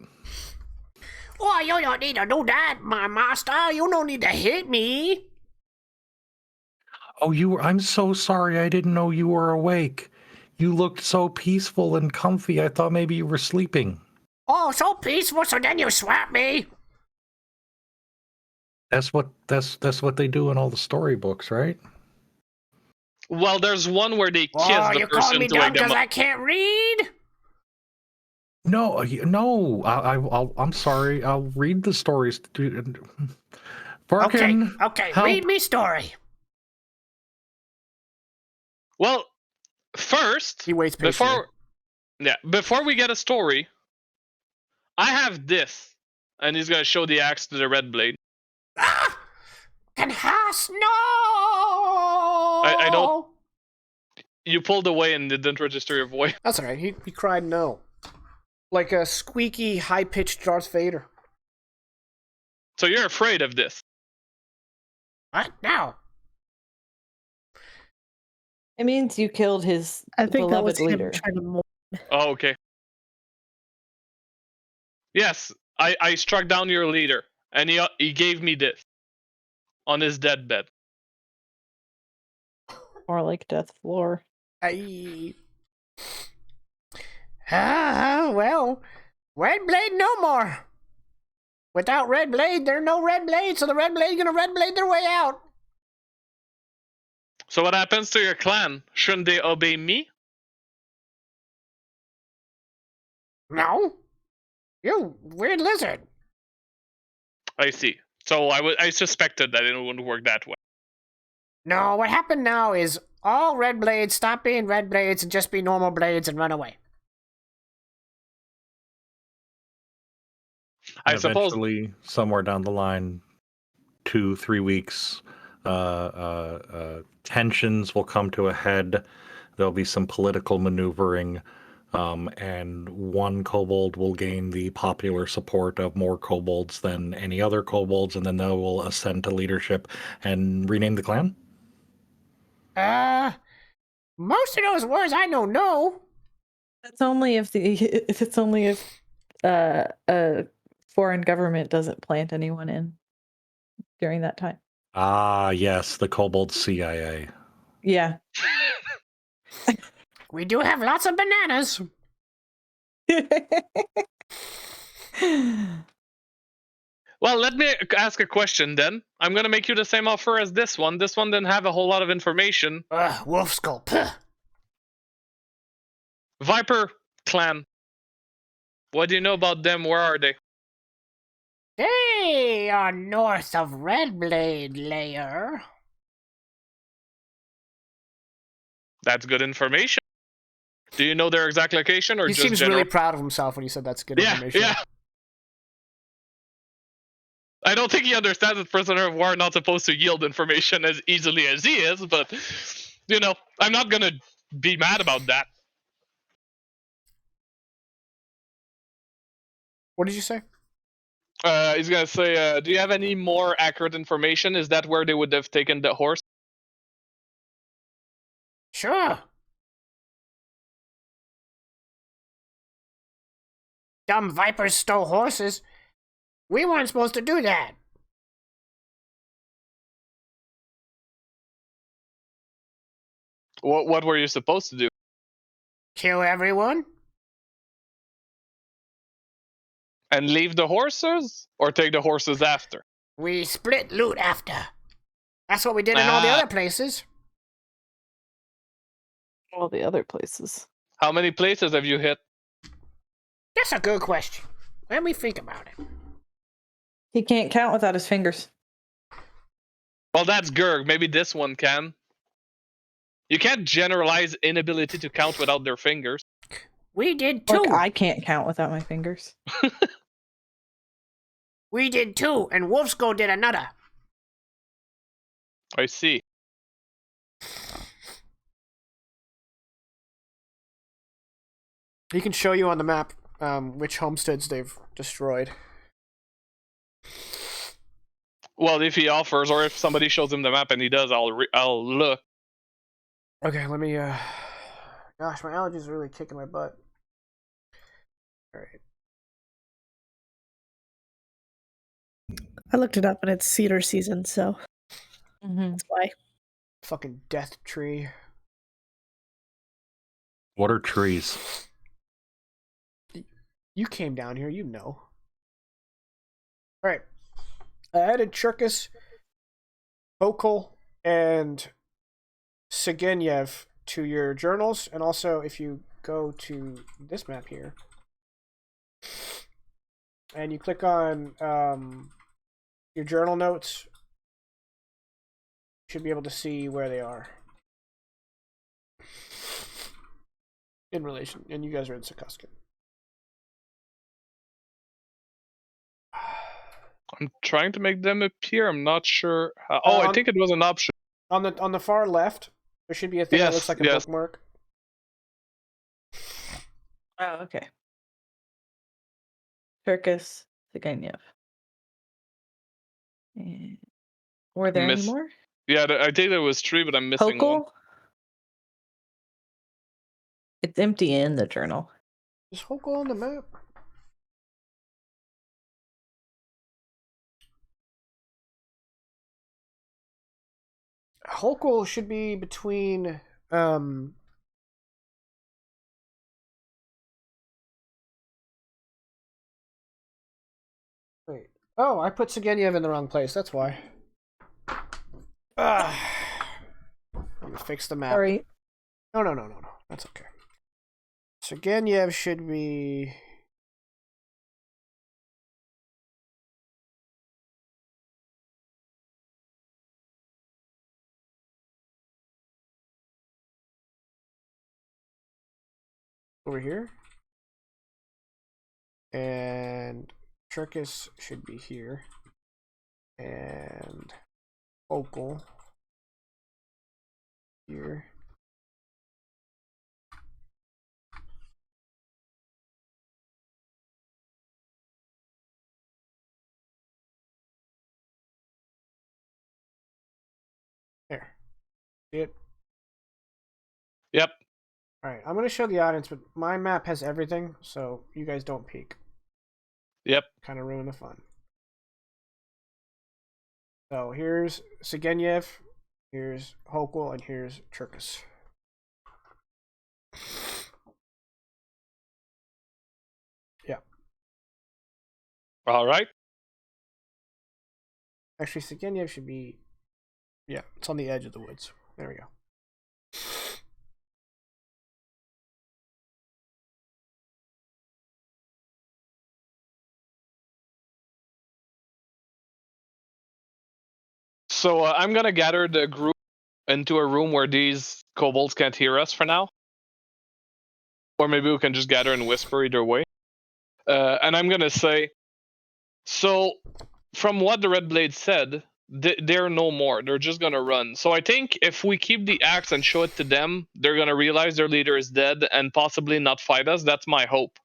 Speaker 1: Oh, you don't need to do that, my master. You don't need to hit me.
Speaker 3: Oh, I'm so sorry. I didn't know you were awake. You looked so peaceful and comfy. I thought maybe you were sleeping.
Speaker 1: Oh, so peaceful, so then you slap me.
Speaker 3: That's what they do in all the storybooks, right?
Speaker 2: Well, there's one where they kiss
Speaker 1: Oh,
Speaker 2: the
Speaker 1: you calling
Speaker 2: person
Speaker 1: me
Speaker 2: to
Speaker 1: dumb
Speaker 2: wake them
Speaker 1: because
Speaker 2: up.
Speaker 1: I can't read?
Speaker 3: No, no. I'm sorry. I'll read the stories. Barkin,
Speaker 1: Okay,
Speaker 3: help.
Speaker 1: read me story.
Speaker 2: Well, first,
Speaker 1: He waits patiently.
Speaker 2: before we get a story, I have this. And he's gonna show the axe to the Red Blade.
Speaker 1: Ah! Can has no.
Speaker 2: I don't. You pulled away and didn't register your voice.
Speaker 1: That's alright. He cried no, like a squeaky, high-pitched Darth Vader.
Speaker 2: So you're afraid of this.
Speaker 1: What now?
Speaker 4: It means you killed his
Speaker 5: I think that was
Speaker 4: beloved
Speaker 5: him
Speaker 4: leader.
Speaker 5: trying to.
Speaker 2: Oh, okay. Yes, I struck down your leader, and he gave me this on his deathbed.
Speaker 4: More like death floor.
Speaker 1: Well, Red Blade no more. Without Red Blade, there's no Red Blade, so the Red Blade gonna Red Blade their way out.
Speaker 2: So what happens to your clan? Shouldn't they obey me?
Speaker 1: No. You weird lizard.
Speaker 2: I see. So I suspected that it wouldn't work that way.
Speaker 1: No, what happened now is all Red Blades stop being Red Blades and just be normal blades and run away.
Speaker 2: I suppose.
Speaker 3: Eventually, somewhere down the line, 2-3 weeks, tensions will come to a head. There'll be some political maneuvering, and one kobold will gain the popular support of more kobolds than any other kobolds, and then they will ascend to leadership and rename the clan.
Speaker 1: Most of those words I don't know.
Speaker 4: That's only if a foreign government doesn't plant anyone in during that time.
Speaker 3: Ah, yes, the kobold CIA.
Speaker 4: Yeah.
Speaker 1: We do have lots of bananas.
Speaker 2: Well, let me ask a question then. I'm gonna make you the same offer as this one. This one didn't have a whole lot of information.
Speaker 1: Wolf skull. Puh.
Speaker 2: Viper clan. What do you know about them? Where are they?
Speaker 1: They are north of Red Blade Layer.
Speaker 2: That's good information. Do you know their exact location or
Speaker 1: He
Speaker 2: just
Speaker 1: seems
Speaker 2: general?
Speaker 1: really proud of himself when he said that's good information.
Speaker 2: Yeah. I don't think he understands that prisoner of war are not supposed to yield information as easily as he is, but I'm not gonna be mad about that.
Speaker 1: What did you say?
Speaker 2: He's gonna say, do you have any more accurate information? Is that where they would have taken the horse?
Speaker 1: Sure. Dumb vipers stole horses. We weren't supposed to do that.
Speaker 2: What were you supposed to do?
Speaker 1: Kill everyone?
Speaker 2: And leave the horses? Or take the horses after?
Speaker 1: We split loot after. That's what we did in all the other places.
Speaker 4: All the other places.
Speaker 2: How many places have you hit?
Speaker 1: That's a good question. Let me think about it.
Speaker 4: He can't count without his fingers.
Speaker 2: Well, that's Gurg. Maybe this one can. You can't generalize inability to count without their fingers.
Speaker 1: We did too.
Speaker 4: Like, I can't count without my fingers.
Speaker 1: We did too, and Wolfsco did another.
Speaker 2: I see.
Speaker 1: He can show you on the map which homesteads they've destroyed.
Speaker 2: Well, if he offers, or if somebody shows him the map and he does, I'll look.
Speaker 1: Okay, let me. Gosh, my allergies are really kicking my butt. All right.
Speaker 5: I looked it up and it's cedar season, so that's why.
Speaker 1: Fucking death tree.
Speaker 3: What are trees?
Speaker 1: You came down here, you know. All right. I added Cherkis, Okul, and Sigenyev to your journals, and also if you go to this map here, and you click on your journal notes, you should be able to see where they are in relation, and you guys are in Sykuskan.
Speaker 2: I'm trying to make them appear. I'm not sure how. Oh, I think it was an option.
Speaker 1: On the far left, there should be a thing that looks like a bookmark.
Speaker 4: Oh, okay. Turkus Sigenyev. Were there any more?
Speaker 2: Yeah, I think there was 3, but I'm missing one.
Speaker 4: Hokul? It's empty in the journal.
Speaker 1: Is Hokul on the map? Hokul should be between wait. Oh, I put Sigenyev in the wrong place, that's why. Let me fix the map.
Speaker 4: Sorry.
Speaker 1: No. That's okay. Sigenyev should be over here. And Cherkis should be here. And Okul here. There. See it?
Speaker 2: Yep.
Speaker 1: Alright, I'm going to show the audience, but my map has everything, so you guys don't peek.
Speaker 2: Yep.
Speaker 1: Kind of ruin the fun. So here's Sigenyev, here's Hokul, and here's Cherkis. Yeah.
Speaker 2: All right.
Speaker 1: Actually, Sigenyev should be... Yeah, it's on the edge of the woods. There we go.
Speaker 2: So I'm going to gather the group into a room where these kobolds can't hear us for now. Or maybe we can just gather and whisper either way. And I'm going to say, so from what the Red Blade said, they're no more. They're just going to run. So I think if we keep the axe and show it to them, they're going to realize their leader is dead and possibly not fight us. That's my hope.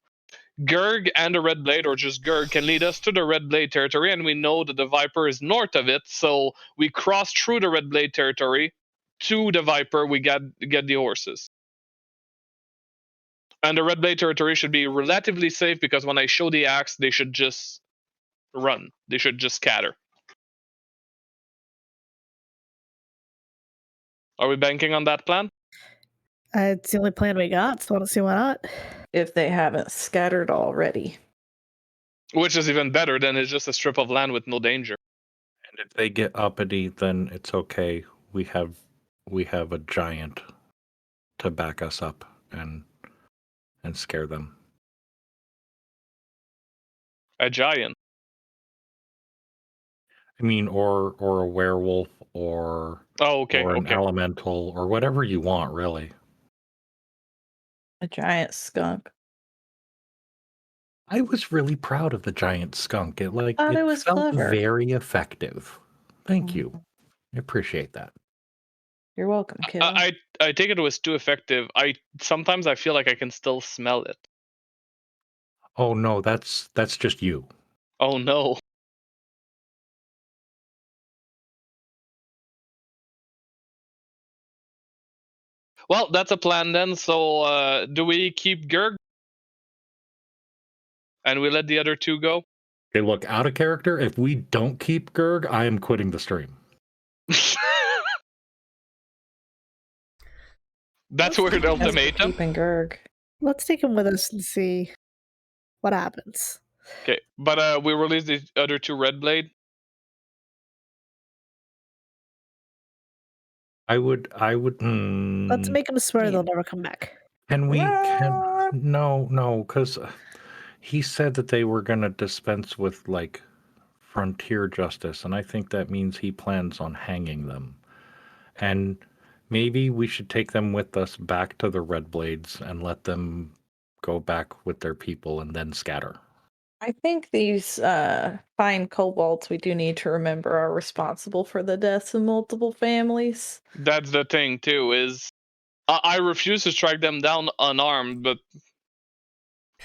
Speaker 2: Gurg and the Red Blade, or just Gurg, can lead us to the Red Blade territory, and we know that the Viper is north of it, so we cross through the Red Blade territory to the Viper, we get the horses. And the Red Blade territory should be relatively safe, because when I show the axe, they should just run. They should just scatter. Are we banking on that plan?
Speaker 5: It's the only plan we got, so I don't see why not.
Speaker 4: If they haven't scattered already.
Speaker 2: Which is even better than it's just a strip of land with no danger.
Speaker 3: And if they get uppity, then it's okay. We have a giant to back us up and scare them.
Speaker 2: A giant.
Speaker 3: I mean, or a werewolf, or
Speaker 2: Oh, okay,
Speaker 3: or an
Speaker 2: okay.
Speaker 3: elemental, or whatever you want, really.
Speaker 4: A giant skunk.
Speaker 3: I was really proud of the giant skunk. It
Speaker 4: Thought it
Speaker 3: it
Speaker 4: was
Speaker 3: felt
Speaker 4: clever.
Speaker 3: very effective. Thank you.
Speaker 4: Mhm.
Speaker 3: I appreciate that.
Speaker 4: You're welcome, kiddo.
Speaker 2: I take it was too effective. Sometimes I feel like I can still smell it.
Speaker 3: Oh no, that's just you.
Speaker 2: Oh no. Well, that's a plan then. So do we keep Gerg? And we let the other two go?
Speaker 3: Okay, look, out of character. If we don't keep Gerg, I am quitting the stream.
Speaker 2: That's weird
Speaker 4: As for
Speaker 2: ultimatum.
Speaker 4: keeping Gerg.
Speaker 5: Let's take him with us and see what happens.
Speaker 2: Okay, but we release the other two Red Blade.
Speaker 3: I would.
Speaker 5: Let's make him swear
Speaker 4: Yeah.
Speaker 5: they'll never come back.
Speaker 3: Can we?
Speaker 4: Ah!
Speaker 3: No, because he said that they were going to dispense with like frontier justice, and I think that means he plans on hanging them. And maybe we should take them with us back to the Red Blades and let them go back with their people and then scatter.
Speaker 4: I think these fine kobolds we do need to remember are responsible for the deaths of multiple families.
Speaker 2: That's the thing too. Is I refuse to strike them down unarmed, but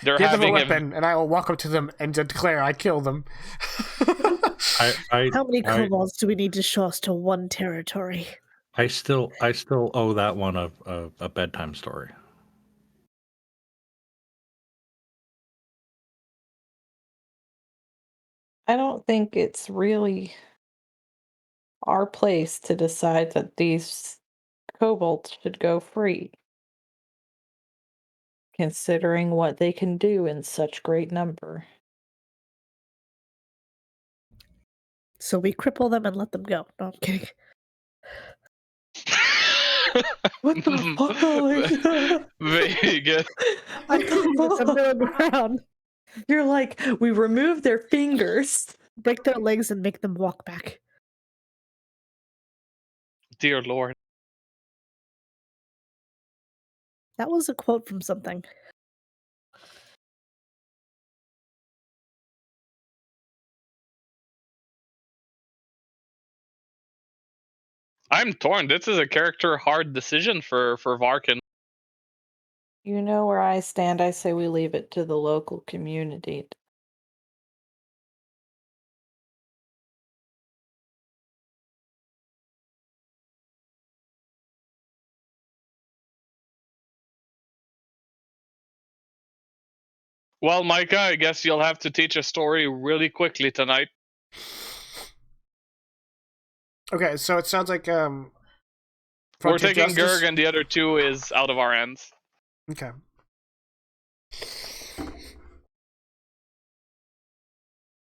Speaker 2: they're
Speaker 1: Give them a
Speaker 2: having
Speaker 1: weapon, and I will walk up to them and declare I kill them.
Speaker 5: How many
Speaker 3: I
Speaker 5: kobolds do we need to show us to one territory?
Speaker 3: I still owe that one a bedtime story.
Speaker 4: I don't think it's really our place to decide that these kobolds should go free, considering what they can do in such great number.
Speaker 5: So we cripple them and let them go. No, I'm kidding.
Speaker 4: What the fuck?
Speaker 2: Very good.
Speaker 4: What the
Speaker 5: It's a
Speaker 4: fuck?
Speaker 5: middle ground.
Speaker 4: You're like, we remove their fingers.
Speaker 5: Break their legs and make them walk back.
Speaker 2: Dear Lord.
Speaker 5: That was a quote from something.
Speaker 2: I'm torn. This is a character hard decision for Varkin.
Speaker 4: You know where I stand. I say we leave it to the local community.
Speaker 2: Well, Micah, I guess you'll have to teach a story really quickly tonight.
Speaker 1: Okay, so it sounds like
Speaker 2: We're
Speaker 1: Frontier
Speaker 2: taking
Speaker 1: Justice.
Speaker 2: Gerg and the other two is out of our hands.
Speaker 1: Okay.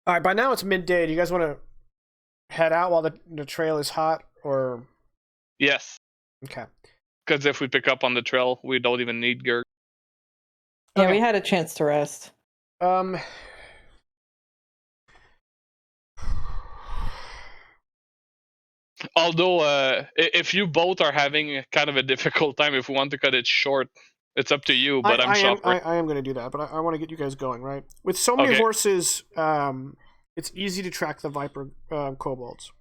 Speaker 1: All right. By now it's midday. Do you guys want to head out while the trail is hot, or?
Speaker 2: Yes.
Speaker 1: Okay.
Speaker 2: Because if we pick up on the trail, we don't even need Gerg.
Speaker 4: Yeah,
Speaker 1: Okay.
Speaker 4: we had a chance to rest.
Speaker 2: Although, if you both are having kind of a difficult time, if we want to cut it short, it's up to you. But I'm suffering.
Speaker 1: I am going to do that, but I want to get you guys going, right? With so many
Speaker 2: Okay.
Speaker 1: horses, it's easy to track the Viper kobolds.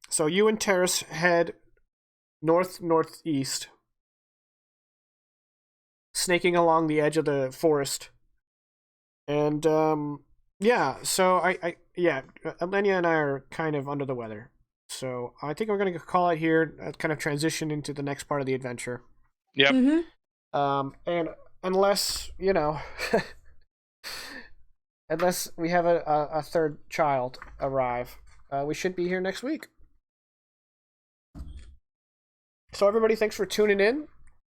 Speaker 1: So you and Terrace head northeast, snaking along the edge of the forest, and yeah. So Elenia and I are kind of under the weather, so I think we're going to call it here. Kind of transition into the next part of the adventure.
Speaker 2: Yep.
Speaker 4: Mm-hmm.
Speaker 1: And unless, unless we have a third child arrive, we should be here next week. So everybody, thanks for tuning in,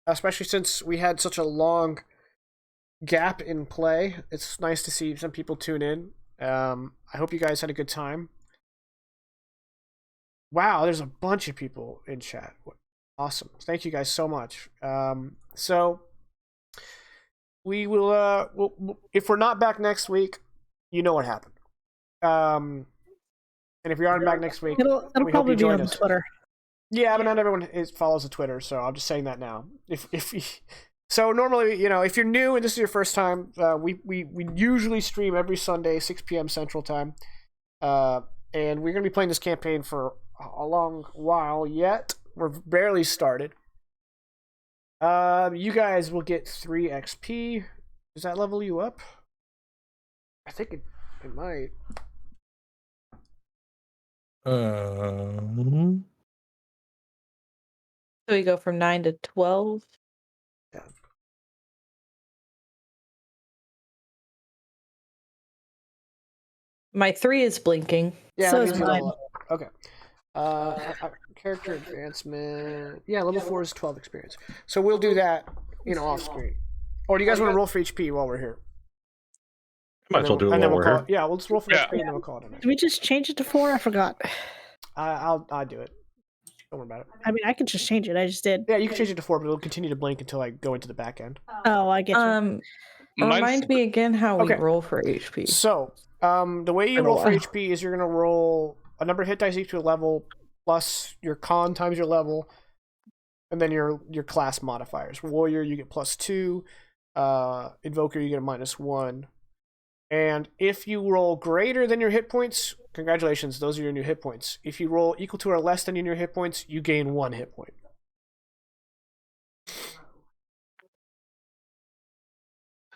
Speaker 1: especially since we had such a long gap in play. It's nice to see some people tune in. I hope you guys had a good time. Wow, there's a bunch of people in chat. Awesome. Thank you guys so much. So we will, if we're not back next week, you know what happened. And if we aren't back next week,
Speaker 5: It'll
Speaker 1: we hope
Speaker 5: probably
Speaker 1: you
Speaker 5: be
Speaker 1: join
Speaker 5: on
Speaker 1: us.
Speaker 5: Twitter.
Speaker 1: Yeah, but not everyone follows the Twitter, so I'm just saying that now. So normally, if you're new and this is your first time, we usually stream every Sunday, 6 p.m. Central Time, and we're gonna be playing this campaign for a long while yet. We're barely started. You guys will get 3 XP. Does that level you up? I think it might.
Speaker 4: So we go from 9 to 12.
Speaker 1: Yeah.
Speaker 4: My 3 is blinking.
Speaker 1: Yeah,
Speaker 5: So
Speaker 1: that
Speaker 5: is
Speaker 1: means you
Speaker 5: mine.
Speaker 1: level up. Okay. Character advancement. Yeah, level 4 is 12 experience. So we'll do that, off screen. Or do you guys want to roll for HP while we're here?
Speaker 3: Might as well do it
Speaker 1: and then
Speaker 3: while
Speaker 1: we'll
Speaker 3: we're
Speaker 1: call
Speaker 3: here.
Speaker 1: it. Yeah, we'll just roll for
Speaker 2: Yeah.
Speaker 1: HP and then we'll call it a night.
Speaker 5: Did we just change it to 4? I forgot.
Speaker 1: I'll do it. Don't worry about it.
Speaker 5: I mean, I can just change it. I just did.
Speaker 1: Yeah, you can change it to 4, but it'll continue to blink until I go into the back end.
Speaker 5: Oh, I get you.
Speaker 4: Remind me again how we
Speaker 1: Okay.
Speaker 4: roll for HP.
Speaker 1: So, the way you roll for HP is you're going to roll a number of hit dice each to a level plus your con times your level, and then your class modifiers. Warrior, you get +2. Invoker, you get a -1. And if you roll greater than your hit points, congratulations, those are your new hit points. If you roll equal to or less than your hit points, you gain 1 hit point.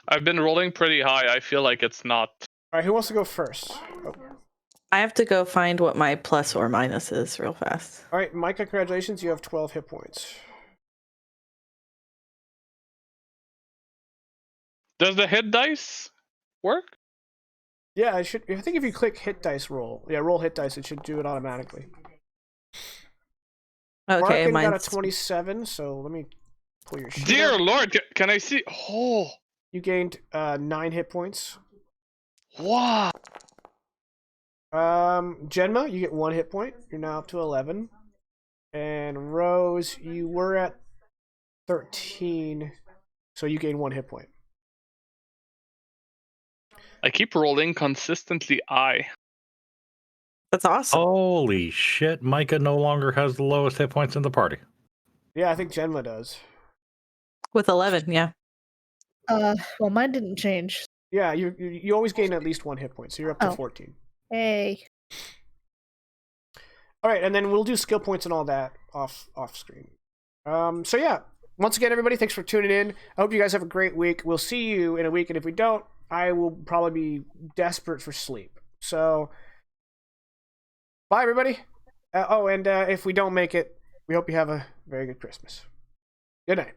Speaker 2: I've been rolling pretty high. I feel like it's not.
Speaker 1: All right, who wants to go first? Oh.
Speaker 4: I have to go find what my plus or minus is real fast.
Speaker 1: All right, Micah, congratulations, you have 12 hit points.
Speaker 2: Does the hit dice work?
Speaker 1: Yeah, I think if you click hit dice roll, roll hit dice, it should do it automatically.
Speaker 4: Okay,
Speaker 1: Markin got
Speaker 4: mine's
Speaker 1: a 27, so let me pull your sheet
Speaker 2: Dear
Speaker 1: up.
Speaker 2: Lord, can I see? Oh,
Speaker 1: You gained 9 hit points.
Speaker 2: wow.
Speaker 1: Genma, you get 1 hit point. You're now up to 11. And Rose, you were at 13, so you gain 1 hit point.
Speaker 2: I keep rolling consistently high.
Speaker 4: that's awesome.
Speaker 3: Holy shit, Micah no longer has the lowest hit points in the party.
Speaker 1: Yeah, I think Genma does.
Speaker 4: With 11, yeah.
Speaker 5: Well, mine didn't change.
Speaker 1: Yeah, you always gain at least 1 hit point, so you're up to 14.
Speaker 5: Hey.
Speaker 1: All right, and then we'll do skill points and all that off screen. So yeah, once again, everybody, thanks for tuning in. I hope you guys have a great week. We'll see you in a week, and if we don't, I will probably be desperate for sleep. So, bye, everybody. And if we don't make it, we hope you have a very good Christmas. Good night.